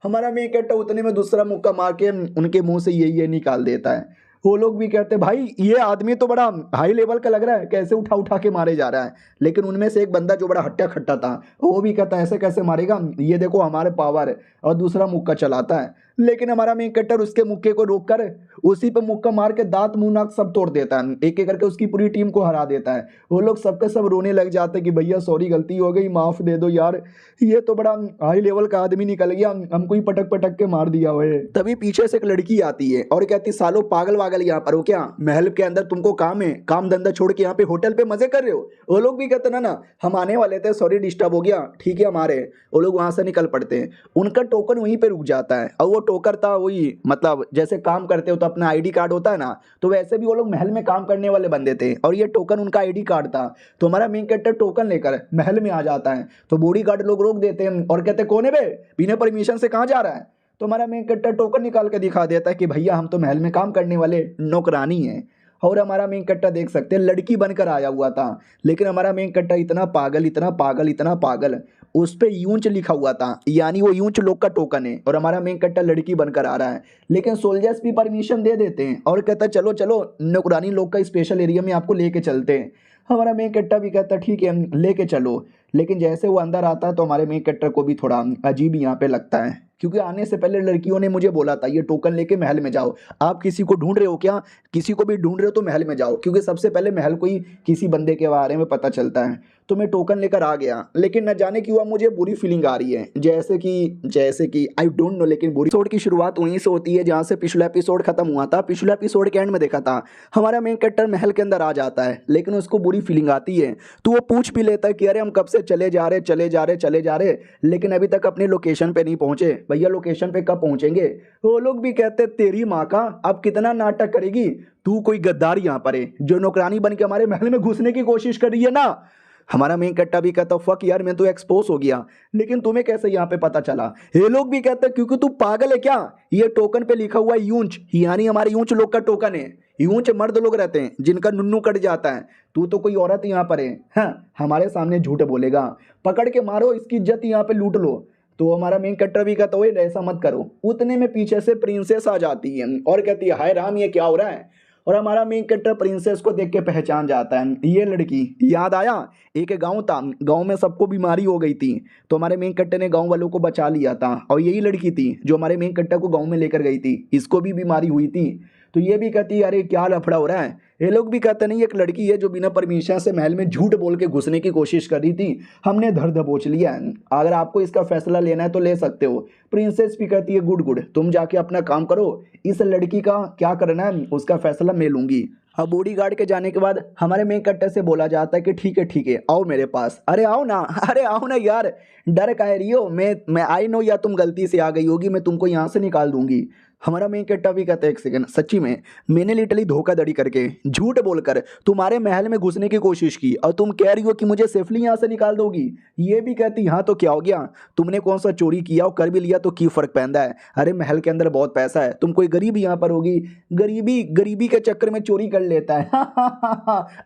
हमारा मेन कट्टर उतने में दूसरा मुक्का मार के उनके मुंह से ये निकाल देता है। वो लोग भी कहते भाई ये आदमी तो बड़ा हाई लेवल का लग रहा है, कैसे उठा उठा के मारे जा रहा है। लेकिन उनमें से एक बंदा जो बड़ा हट्टा खट्टा था वो भी कहता है ऐसे कैसे मारेगा, ये देखो हमारे पावर है, और दूसरा मुक्का चलाता है। लेकिन हमारा मेन कैरेक्टर उसके मुक्के को रोक कर उसी पे मुक्का मार के दांत मुंह नाक सब तोड़ देता है, एक एक करके उसकी पूरी टीम को हरा देता है। वो लोग सबके सब रोने लग जाते हैं कि भैया सॉरी गलती हो गई, माफ दे दो यार, ये तो बड़ा हाई लेवल का आदमी निकल गया, हमको ही पटक पटक के मार दिया हुए। तभी पीछे से एक लड़की आती है और कहती सालो पागल वागल यहाँ पर हो क्या, महल के अंदर तुमको काम है, काम धंधा छोड़ के यहाँ पे होटल पे मजे कर रहे हो। वो लोग भी कहते ना हम आने वाले थे, सॉरी डिस्टर्ब हो गया, ठीक है हमारे। वो लोग वहां से निकल पड़ते हैं, उनका टोकन वहीं पे रुक जाता है। और वो टोकर था वही, मतलब जैसे काम करते हो तो अपना आईडी कार्ड होता है ना, तो वैसे भी वो लोग महल में काम करने वाले बंदे थे और ये टोकन उनका आईडी कार्ड था। तो हमारा मेन कैरेक्टर टोकन लेकर महल में आ जाता है, तो बॉडी गार्ड लोग रोक देते हैं और कहते कौन है बे, बिना परमिशन से कहाँ जा रहा है। तो हमारा मेन कैरेक्टर टोकन निकाल के दिखा देता है कि भैया हम तो महल में काम करने वाले नौकरानी हैं। और हमारा मेन कैरेक्टर देख सकते हैं लड़की बनकर आया हुआ था, लेकिन हमारा मेन कैरेक्टर इतना पागल इतना पागल इतना पागल, उस पे यूंच लिखा हुआ था, यानी वो यूंच लोग का टोकन है और हमारा मेन कैरेक्टर लड़की बनकर आ रहा है। लेकिन सोल्जर्स भी परमिशन दे देते हैं और कहता है चलो चलो नौकरानी लोग का स्पेशल एरिया में आपको लेके चलते हैं। हमारा मेन कैरेक्टर भी कहता है ठीक है लेके चलो। लेकिन जैसे वो अंदर आता है तो हमारे मेन कैरेक्टर को भी थोड़ा अजीब यहाँ पे लगता है, क्योंकि आने से पहले लड़कियों ने मुझे बोला था ये टोकन लेके महल में जाओ, आप किसी को ढूंढ रहे हो क्या, किसी को भी ढूंढ रहे हो तो महल में जाओ, क्योंकि सबसे पहले महल को ही किसी बंदे के बारे में पता चलता है। तो मैं टोकन लेकर आ गया, लेकिन न जाने क्यों अब मुझे बुरी फीलिंग आ रही है, जैसे कि आई डोंट नो, लेकिन बुरी एपिसोड की शुरुआत वहीं से होती है जहाँ से पिछला एपिसोड खत्म हुआ था। पिछला एपिसोड के एंड में देखा था हमारा मेन कैरेक्टर महल के अंदर आ जाता है, लेकिन उसको बुरी फीलिंग आती है, तो वो पूछ भी लेता है कि अरे हम कब से चले जा रहे, लेकिन अभी तक अपनी लोकेशन पे नहीं पहुंचे। भैया लोकेशन पे कब पहुंचेंगे। वो लोग भी कहते तेरी माँ का, अब कितना नाटक करेगी तू, कोई गद्दार यहाँ पर है जो नौकरानी बन के हमारे महल में घुसने की कोशिश कर रही है ना। हमारा मेन कैरेक्टर भी कहता फक यार मैं तो एक्सपोज हो गया, लेकिन तुम्हें कैसे यहाँ पे पता चला। ये लोग भी कहते क्योंकि तू पागल है क्या, ये टोकन पे लिखा हुआ है यूंच, यानी हमारे यूंच लोग का टोकन है। यूंच मर्द लोग रहते हैं जिनका नुन्नू कट जाता है, तू तो कोई औरत यहाँ पर है, हाँ हमारे सामने झूठ बोलेगा, पकड़ के मारो, इसकी इज्जत यहाँ पे लूट लो। तो हमारा मेन कैरेक्टर भी कहता है ऐसा मत करो। उतने में पीछे से प्रिंसेस आ जाती है और कहती है हाय राम ये क्या हो रहा है। और हमारा मेन कैरेक्टर प्रिंसेस को देख के पहचान जाता है, ये लड़की याद आया, एक गांव था, गांव में सबको बीमारी हो गई थी, तो हमारे मेन कैरेक्टर ने गांव वालों को बचा लिया था, और यही लड़की थी जो हमारे मेन कैरेक्टर को गांव में लेकर गई थी, इसको भी बीमारी हुई थी। तो ये भी कहती है अरे क्या लफड़ा हो रहा है। ये लोग भी कहते नहीं एक लड़की है जो बिना परमिशन से महल में झूठ बोल के घुसने की कोशिश कर रही थी, हमने धर दबोच लिया है, अगर आपको इसका फैसला लेना है तो ले सकते हो। प्रिंसेस भी कहती है गुड गुड, तुम जाके अपना काम करो, इस लड़की का क्या करना है उसका फैसला मैं लूंगी। अब बॉडीगार्ड के जाने के बाद हमारे मेन कैरेक्टर से बोला जाता है कि ठीक है आओ मेरे पास। अरे आओ ना यार, डर का रही हो, मैं आई नो, या तुम गलती से आ गई होगी, मैं तुमको यहाँ से निकाल दूंगी। हमारा मेन कैरेक्टर भी कहता है एक सेकंड, सच्ची में मैंने लिटरली धोखाधड़ी करके झूठ बोलकर तुम्हारे महल में घुसने की कोशिश की और तुम कह रही हो कि मुझे सेफली यहाँ से निकाल दोगी। ये भी कहती हाँ तो क्या हो गया, तुमने कौन सा चोरी किया और कर भी लिया तो की फर्क पैदा है, अरे महल के अंदर बहुत पैसा है, तुम कोई गरीब यहाँ पर होगी, गरीबी के चक्कर में चोरी कर लेता है।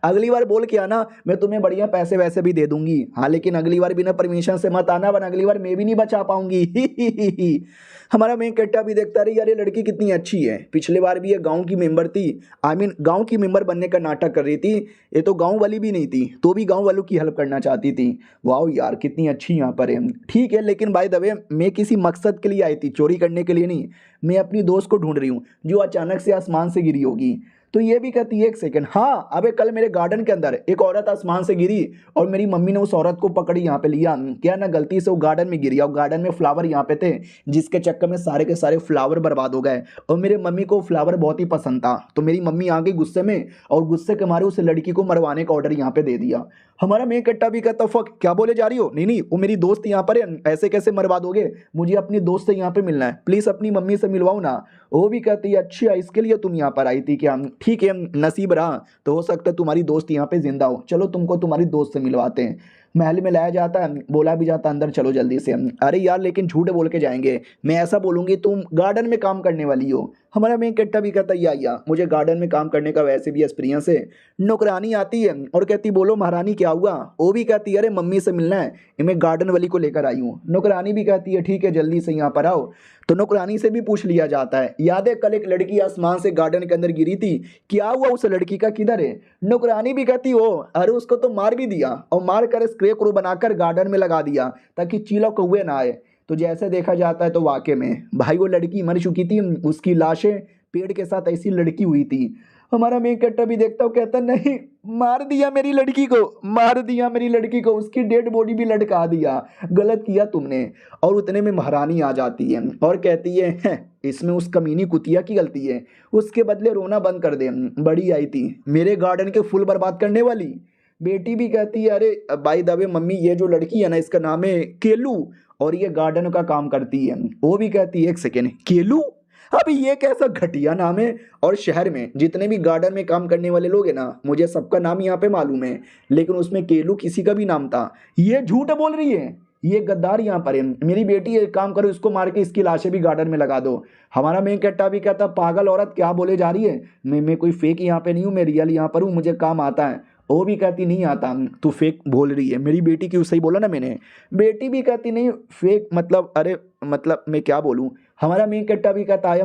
अगली बार बोल के आना, मैं तुम्हें बढ़िया पैसे वैसे भी दे दूंगी, हाँ लेकिन अगली बार बिना परमिशन से मत आना वरना अगली बार मैं भी नहीं बचा पाऊंगी। हमारा मेन कैरेक्टर भी देखता रही यार ये लड़की कितनी अच्छी है, पिछले बार भी ये गांव की मेंबर थी, गांव की मेंबर बनने का नाटक कर रही थी, ये तो गांव वाली भी नहीं थी तो भी गांव वालों की हेल्प करना चाहती थी। वाह यार कितनी अच्छी यहाँ पर है, ठीक है लेकिन बाय द वे मैं किसी मकसद के लिए आई थी, चोरी करने के लिए नहीं, मैं अपनी दोस्त को ढूंढ रही हूँ जो अचानक से आसमान से गिरी होगी। तो ये भी कहती है एक सेकंड, हाँ अबे कल मेरे गार्डन के अंदर एक औरत आसमान से गिरी और मेरी मम्मी ने उस औरत को पकड़ी यहाँ पे लिया, क्या ना गलती से वो गार्डन में गिरी और गार्डन में फ्लावर यहाँ पे थे जिसके चक्कर में सारे के सारे फ्लावर बर्बाद हो गए और मेरे मम्मी को फ्लावर बहुत ही पसंद था, तो मेरी मम्मी आ गई गुस्से में और गुस्से के मारे उस लड़की को मरवाने का ऑर्डर यहाँ पे दे दिया। हमारा मेन कैरेक्टर भी कहता फक क्या बोले जा रही हो, नहीं वो मेरी दोस्त यहाँ पर है, ऐसे कैसे मरवा दोगे, मुझे अपनी दोस्त से यहाँ पे मिलना है, प्लीज अपनी मम्मी से मिलवाओ ना। वो भी कहती है अच्छा इसके लिए तुम यहाँ पर आई थी क्या, ठीक है नसीब रहा तो हो सकता है तुम्हारी दोस्त यहाँ पे जिंदा हो, चलो तुमको तुम्हारी दोस्त से मिलवाते हैं। महल में लाया जाता है, बोला भी जाता अंदर चलो जल्दी से। अरे यार लेकिन झूठ बोल के जाएंगे, मैं ऐसा बोलूंगी तुम गार्डन में काम करने वाली हो, हमारा मेन कट्टा भी कहता या मुझे गार्डन में काम करने का वैसे भी एक्सपीरियंस है। नौकरानी आती है और कहती बोलो महारानी क्या हुआ। वो भी कहती है अरे मम्मी से मिलना है, मैं गार्डन वाली को लेकर आई हूँ। नौकरानी भी कहती है ठीक है जल्दी से यहाँ पर आओ। तो नौकरानी से भी पूछ लिया जाता है याद है कल एक लड़की आसमान से गार्डन के अंदर गिरी थी, क्या हुआ उस लड़की का, किधर है। नौकरानी भी कहती हो अरे उसको तो मार भी दिया और मार कर स्क्रे क्रू बनाकर गार्डन में लगा दिया ताकि चीला कौवे ना आए। तो जैसे देखा जाता है तो वाकई में भाई वो लड़की मर चुकी थी, उसकी लाशें पेड़ के साथ ऐसी लड़की हुई थी। हमारा मेन कट्टा भी देखता हूँ कहता नहीं मार दिया मेरी लड़की को, मार दिया मेरी लड़की को, उसकी डेड बॉडी भी लटका दिया, गलत किया तुमने। और उतने में महारानी आ जाती है और कहती है इसमें उस कमीनी कुतिया की गलती है, उसके बदले रोना बंद कर दे, बड़ी आई थी मेरे गार्डन के फूल बर्बाद करने वाली। बेटी भी कहती है अरे बाय द वे मम्मी ये जो लड़की है ना इसका नाम है केलू और ये गार्डन का काम करती है। वो भी कहती है एक सेकेंड केलू, अभी ये कैसा घटिया नाम है। और शहर में जितने भी गार्डन में काम करने वाले लोग हैं ना मुझे सबका नाम यहाँ पे मालूम है, लेकिन उसमें केलू किसी का भी नाम था। ये झूठ बोल रही है, ये गद्दार यहाँ पर है। मेरी बेटी एक काम करो इसको मार के इसकी लाशें भी गार्डन में लगा दो। हमारा मेन कट्टा भी कहता पागल औरत क्या बोले जा रही है, मैं कोई फेक यहाँ पे नहीं हूँ, मैं रियल यहाँ पर हूँ, मुझे काम आता है। वो भी कहती नहीं आता, तू फेक बोल रही है। मेरी बेटी की सही बोला ना मैंने। बेटी भी कहती नहीं फेक मतलब अरे मतलब मैं क्या बोलूँ। हमारा मेन कट्टा भी कहता आई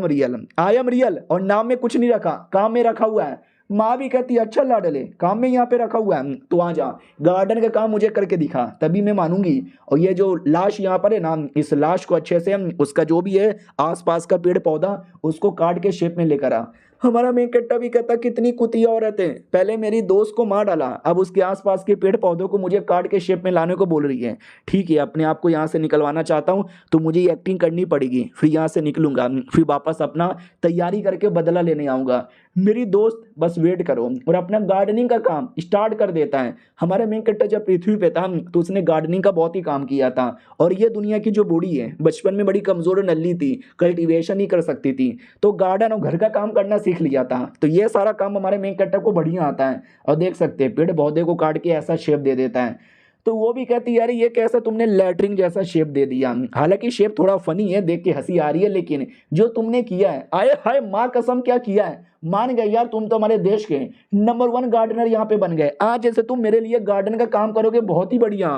एम रियल और नाम में कुछ नहीं रखा, काम में रखा हुआ है। माँ भी कहती अच्छा लाडले काम में यहाँ पे रखा हुआ है, तो आ जा गार्डन का काम मुझे करके दिखा तभी मैं मानूंगी। और ये जो लाश यहाँ पर है ना इस लाश को अच्छे से उसका जो भी है आसपास का पेड़ पौधा उसको काट के शेप में लेकर आ। हमारा मेन कट्टा भी कहता कितनी कुतिया औरत है, पहले मेरी दोस्त को मार डाला अब उसके आसपास के पेड़ पौधों को मुझे काट के शेप में लाने को बोल रही है। ठीक है अपने आप को यहाँ से निकलवाना चाहता हूँ तो मुझे ये एक्टिंग करनी पड़ेगी, फिर यहाँ से निकलूंगा, फिर वापस अपना तैयारी करके बदला लेने आऊँगा। मेरी दोस्त बस वेट करो और अपना गार्डनिंग का काम स्टार्ट कर देता है। हमारा मेन कट्टा जब पृथ्वी पे था तो उसने गार्डनिंग का बहुत ही काम किया था। और ये दुनिया की जो बूढ़ी है बचपन में बड़ी कमजोर नल्ली थी, कल्टीवेशन नहीं कर सकती थी, तो गार्डन और घर का काम करना सीख लिया था। तो ये सारा काम हमारे मेन कट्टा को बढ़िया आता है और देख सकते हैं पेड़ पौधे को काट के ऐसा शेप दे देता है। तो वो भी कहती है यार ये कैसा तुमने लैटरिन जैसा शेप दे दिया। हालांकि शेप थोड़ा फनी है, देख के हंसी आ रही है, लेकिन जो तुमने किया है आए हाय माँ कसम क्या किया है। मान गए यार तुम तो हमारे देश के नंबर 1 गार्डनर यहाँ पे बन गए। आज जैसे तुम मेरे लिए गार्डन का काम करोगे बहुत ही बढ़िया।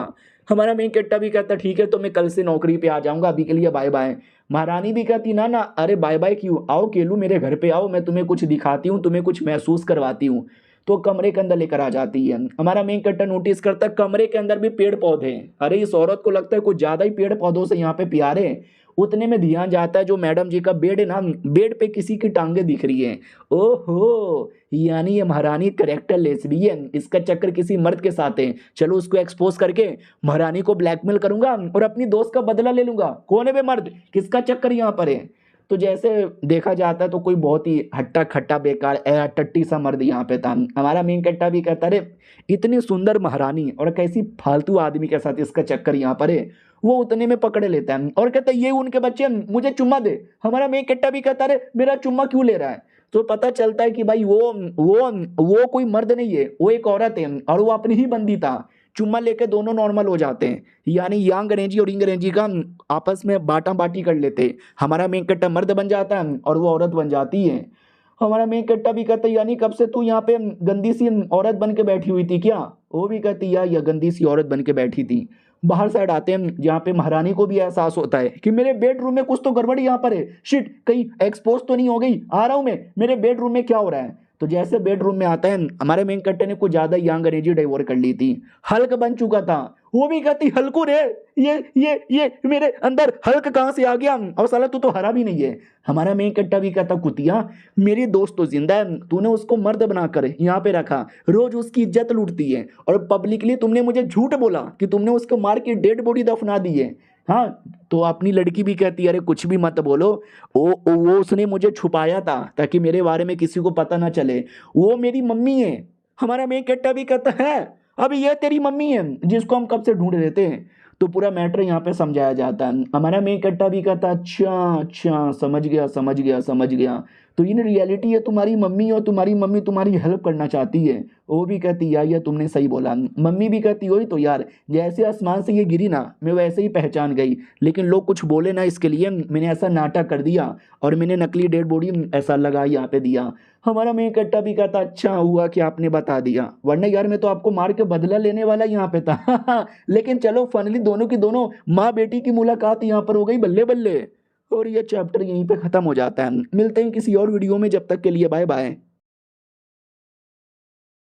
हमारा मेन कट्टा भी कहता ठीक है तो मैं कल से नौकरी पे आ जाऊंगा, अभी के लिए बाय बाय। महारानी भी कहती ना ना अरे बाय बाय क्यों, आओ केलू मेरे घर पे आओ, मैं तुम्हें कुछ दिखाती हूँ, तुम्हें कुछ महसूस करवाती हूँ। तो कमरे के अंदर लेकर आ जाती है। हमारा मेन कट्टा नोटिस करता है कमरे के अंदर भी पेड़ पौधे हैं। अरे इस औरत को लगता है कुछ ज्यादा ही पेड़ पौधों से यहाँ पे प्यारे हैं। उतने में ध्यान जाता है जो मैडम जी का बेड है ना, बेड पे किसी की टांगे दिख रही है। ओहो यानी ये महारानी करेक्टर लेस्बियन, इसका चक्कर किसी मर्द के साथ है। चलो उसको एक्सपोज करके महारानी को ब्लैकमेल करूंगा और अपनी दोस्त का बदला ले लूंगा। कौन है बे मर्द, किसका चक्कर यहाँ पर है। तो जैसे देखा जाता है तो कोई बहुत ही हट्टा खट्टा बेकार टट्टी सा मर्द यहाँ पे था। हमारा मेन कट्टा भी कहता रे इतनी सुंदर महारानी और कैसी फालतू आदमी के साथ इसका चक्कर यहाँ पर है। वो उतने में पकड़ लेता है और कहता है ये उनके बच्चे मुझे चुम्मा दे। हमारा मेन कट्टा भी कहता रे मेरा चुम्मा क्यों ले रहा है। तो पता चलता है कि भाई वो कोई मर्द नहीं है, वो एक औरत है और वो अपनी ही बंदी था। चुम्मा लेके दोनों नॉर्मल हो जाते हैं, यानी यांग रेंजी और इंग रेंजी का आपस में बाटा बाटी कर लेते हैं। हमारा मेन कट्टा मर्द बन जाता है और वो औरत बन जाती है। हमारा मेन कट्टा भी कहता है यानी कब से तू यहाँ पे गंदी सी औरत बन के बैठी हुई थी क्या। वो भी कहती यार यह गंदी सी औरत बन के बैठी थी। बाहर साइड आते हैं जहाँ पे महारानी को भी एहसास होता है कि मेरे बेडरूम में कुछ तो गड़बड़ यहाँ पर है, शिट कहीं एक्सपोज तो नहीं हो गई, आ रहा हूँ मैं, मेरे बेडरूम में क्या हो रहा है। तो जैसे बेडरूम में आता है हमारे मेन कट्टे ने कुछ ज्यादा यंग अंग्रेजी डाइवोर कर ली थी, हल्क बन चुका था। वो भी कहती हल्कू रे ये मेरे अंदर हल्क कहाँ से आ गया, और साला तू तो हरा भी नहीं है। हमारा मेन कट्टा भी कहता कुतिया मेरी दोस्त तो जिंदा है, तूने उसको मर्द बनाकर यहाँ पे रखा, रोज उसकी इज्जत लूटती है और पब्लिकली तुमने मुझे झूठ बोला कि तुमने उसको मार के डेड बॉडी दफना दी है। हाँ तो अपनी लड़की भी कहती है अरे कुछ भी मत बोलो, वो उसने मुझे छुपाया था ताकि मेरे बारे में किसी को पता ना चले, वो मेरी मम्मी है। हमारा मेन कट्टा भी कहता है अभी ये तेरी मम्मी है जिसको हम कब से ढूंढ रहे थे। तो पूरा मैटर यहाँ पे समझाया जाता है। हमारा मेन कट्टा भी कहता अच्छा अच्छा समझ गया। तो इन रियलिटी है तुम्हारी मम्मी, और तुम्हारी मम्मी तुम्हारी हेल्प करना चाहती है। वो भी कहती यार ये तुमने सही बोला। मम्मी भी कहती वही तो यार, जैसे आसमान से ये गिरी ना मैं वैसे ही पहचान गई, लेकिन लोग कुछ बोले ना इसके लिए मैंने ऐसा नाटक कर दिया और मैंने नकली डेड बॉडी ऐसा लगा यहाँ पे दिया। हमारा मेन कट्टा भी कहता अच्छा हुआ कि आपने बता दिया, वरना यार मैं तो आपको मार के बदला लेने वाला यहाँ पे था। लेकिन चलो फाइनली दोनों की दोनों माँ बेटी की मुलाकात यहाँ पर हो गई, बल्ले बल्ले। और ये चैप्टर यहीं पे ख़त्म हो जाता है। मिलते हैं किसी और वीडियो में, जब तक के लिए बाय बाय।